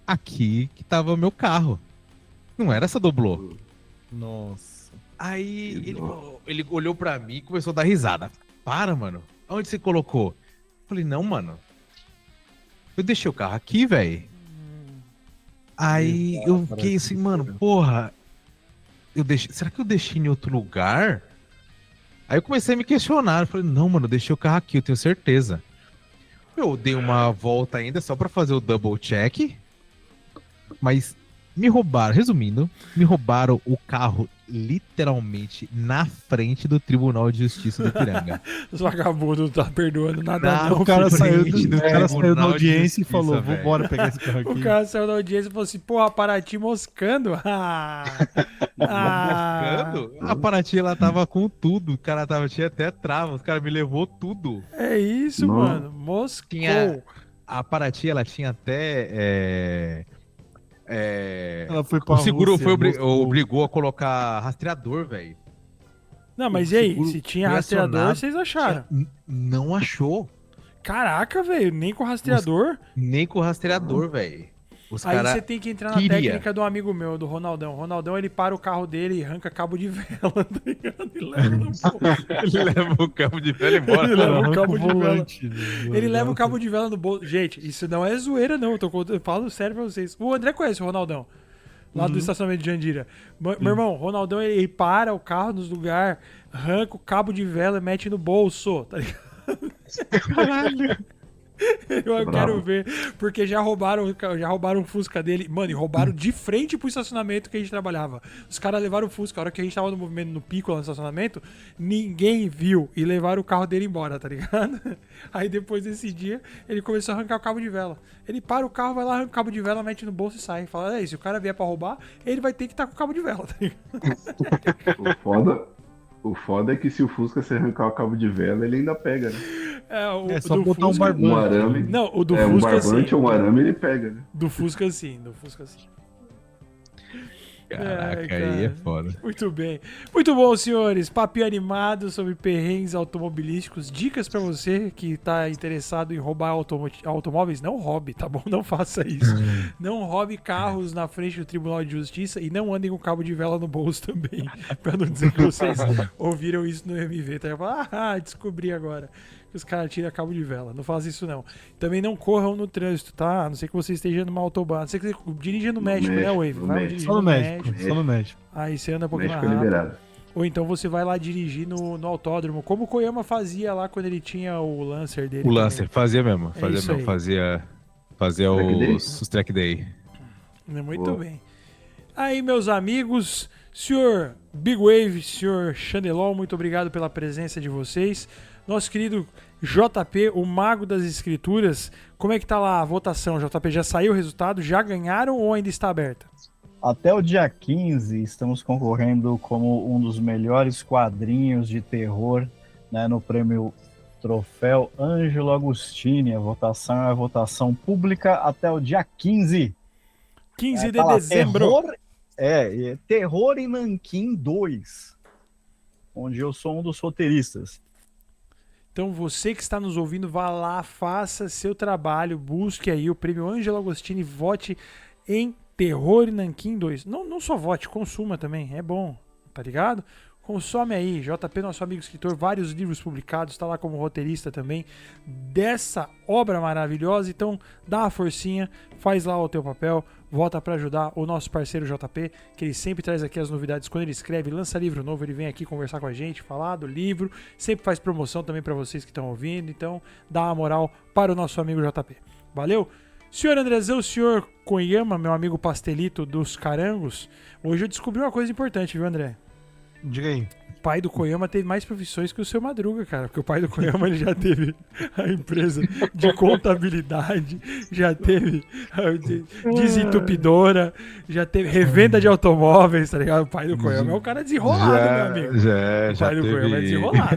aqui que tava o meu carro. Não era essa doblô. Nossa. Aí ele olhou pra mim e começou a dar risada. Para, mano. Onde você colocou? Falei, não, mano. Eu deixei o carro aqui, velho. Aí eu fiquei assim, mano, porra, será que eu deixei em outro lugar? Aí eu comecei a me questionar, eu falei, não, mano, eu deixei o carro aqui, eu tenho certeza. Eu dei uma volta ainda só pra fazer o double check, mas me roubaram, resumindo, me roubaram o carro literalmente na frente do Tribunal de Justiça do Ipiranga. Os vagabundos não tá perdoando nada, não. O cara saiu, frente do o cara saiu da Tribunal de audiência e Justiça, falou: velho. vambora pegar esse carro aqui. O cara saiu da audiência e falou assim, porra, Paraty moscando. Moscando? A Paraty, ela tava com tudo, o cara tinha até trava, os caras me levou tudo. É isso, Não. mano. Moscou. A Paraty, ela tinha até... Ela foi pra o seguro Rússia, Moscou. obrigou a colocar rastreador, velho. Não, mas O e aí? seguro Se tinha foi rastreador, acionado. vocês acharam? Não achou. Caraca, velho, nem com rastreador. Nem com o rastreador, velho. Os Aí caras... você tem que entrar na queria. técnica do amigo meu, do Ronaldão. O Ronaldão, ele para o carro dele e arranca cabo de vela, tá ligado? E leva no bolso. Ele leva o cabo de velho embora. Ele leva o Arranca cabo o de vela. volante, né? Ele leva o cabo de vela no bolso. Gente, isso não é zoeira, não. Eu falo sério pra vocês. O André conhece o Ronaldão. Lá do estacionamento de Jandira. Meu irmão, o Ronaldão, ele para o carro nos lugares, arranca o cabo de vela e mete no bolso, tá ligado? Caralho. Eu quero ver, porque já roubaram o Fusca dele. Mano, e roubaram de frente pro estacionamento que a gente trabalhava. Os caras levaram o Fusca. A hora que a gente tava no movimento no pico lá no estacionamento, ninguém viu. E levaram o carro dele embora, tá ligado? Aí depois desse dia, ele começou a arrancar o cabo de vela. Ele para o carro, vai lá, arranca o cabo de vela, mete no bolso e sai. Fala, se o cara vier pra roubar, ele vai ter que estar com o cabo de vela, tá ligado? O foda é que se o Fusca se arrancar o cabo de vela, ele ainda pega, né? É só do botar um Fusca- barbante. Um arame. Não, o do Um Fusca barbante sim. ou um arame ele pega, né? Do Fusca sim, do Fusca sim. Caraca, Ai, aí é cara. foda. Muito bem. Muito bom, senhores. Papinho animado sobre perrengues automobilísticos. Dicas pra você que tá interessado em roubar automóveis. Não roube, tá bom? Não faça isso. Não roube carros na frente do Tribunal de Justiça e não andem com cabo de vela no bolso também. Pra não dizer que vocês ouviram isso no MV. Tá? Descobri agora. Que os caras tiram cabo de vela. Não faça isso, não. Também não corram no trânsito, tá? A não ser que você esteja numa autobahn. A não ser que você dirija no México, né, Wave? no Vai México. dirigir Só no México. Só no México. Aí você anda um pouquinho México mais é rápido. liberado. Ou então você vai lá dirigir no autódromo, como o Koyama fazia lá quando ele tinha o Lancer dele. O Lancer, fazia mesmo. É isso aí. Fazia Track Day? os track day. Muito Boa. bem. Aí, meus amigos, senhor Big Wave, senhor Chandelol, muito obrigado pela presença de vocês. Nosso querido JP, o mago das escrituras, como é que tá lá a votação, JP? Já saiu o resultado? Já ganharam ou ainda está aberta? Até o dia 15, estamos concorrendo como um dos melhores quadrinhos de terror, né, no prêmio Troféu Ângelo Agostini. A votação é a votação pública até o dia 15. 15 de Tá lá, dezembro. Terror em Nanquim 2, onde eu sou um dos roteiristas. Então você que está nos ouvindo, vá lá, faça seu trabalho, busque aí o prêmio Ângelo Agostini, vote em Terror em Nanquim 2. Não só vote, consuma também, é bom, tá ligado? Consome aí, JP, nosso amigo escritor, vários livros publicados, tá lá como roteirista também dessa obra maravilhosa. Então dá uma forcinha, faz lá o teu papel, vota pra ajudar o nosso parceiro JP, que ele sempre traz aqui as novidades. Quando ele escreve, lança livro novo, ele vem aqui conversar com a gente, falar do livro, sempre faz promoção também pra vocês que estão ouvindo. Então dá uma moral para o nosso amigo JP. Valeu? Senhor Andrezão, senhor Koyama, meu amigo pastelito dos carangos, hoje eu descobri uma coisa importante, viu, André? Diga aí. O pai do Koyama teve mais profissões que o seu Madruga, cara. Porque o pai do Koyama ele já teve a empresa de contabilidade, já teve a desentupidora, já teve revenda de automóveis, tá ligado? O pai do Koyama é um cara desenrolado, meu amigo. O pai do Koyama é desenrolado.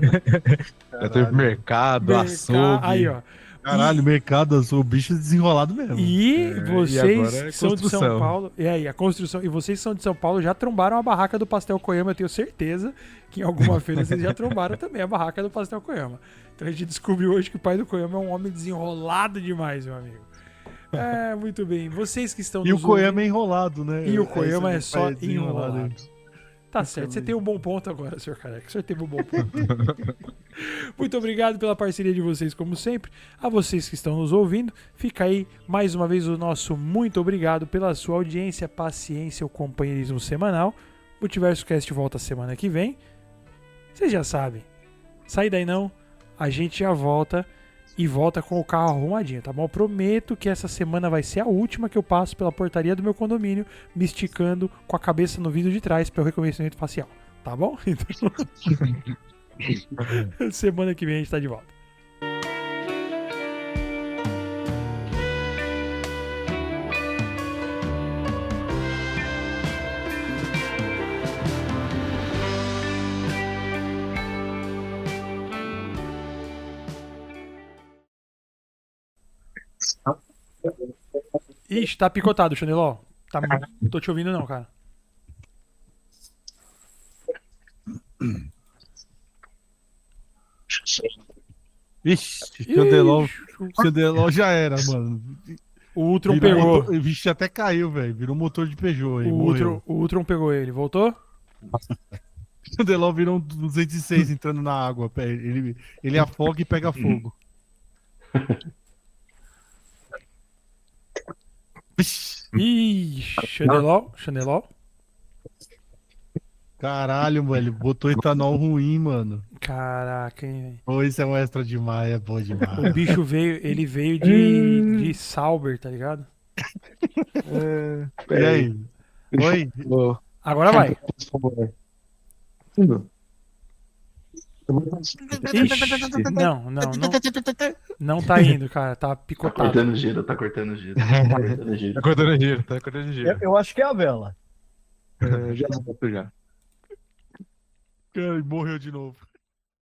Já teve mercado, açougue. Aí, ó. Caralho, mercado azul, o bicho é desenrolado mesmo. E e vocês agora é que são de São construção. Paulo, a construção, e vocês que são de São Paulo já trombaram a barraca do Pastel Koyama, eu tenho certeza que em alguma feira vocês já trombaram também a barraca do Pastel Koyama. Então a gente descobriu hoje que o pai do Koyama é um homem desenrolado demais, meu amigo. É, muito bem. Vocês que estão E o nos Koyama ouvindo- é enrolado, né? E o Koyama Esse é só pai desenrolado. enrolado. Tá certo, você tem um bom ponto agora, senhor Careca. O senhor teve um bom ponto. Muito obrigado pela parceria de vocês, como sempre. A vocês que estão nos ouvindo, fica aí mais uma vez o nosso muito obrigado pela sua audiência, paciência, o companheirismo semanal. Multiverso Cast volta semana que vem. Vocês já sabem. Sai daí não, a gente já volta e volta com o carro arrumadinho, tá bom? Eu prometo que essa semana vai ser a última que eu passo pela portaria do meu condomínio, me esticando com a cabeça no vidro de trás para o reconhecimento facial, tá bom? Então, semana que vem a gente tá de volta. Ixi, tá picotado, Chaneló. Tá... Tô te ouvindo não, cara. Ixi, o Chandelol já era, mano. O Ultron Virou pegou. motor- Vixe, até caiu, velho. Virou motor de Peugeot aí. O Ultron pegou ele. Voltou? O Chandelol virou um 206 entrando na água. Ele afoga e pega fogo. Vixe, Ih, Chaneló. caralho, velho. Botou etanol ruim, mano. Caraca, hein, velho. Pô, isso é um extra demais, é bom demais. O bicho ele veio de Sauber, tá ligado? E aí? Oi? Agora vai. Ixi, não. Não tá indo, cara. Tá picotado. Cortando giro, tá cortando giro. Tá cortando giro. Eu acho que é a vela. Já volto já. Cara, morreu de novo.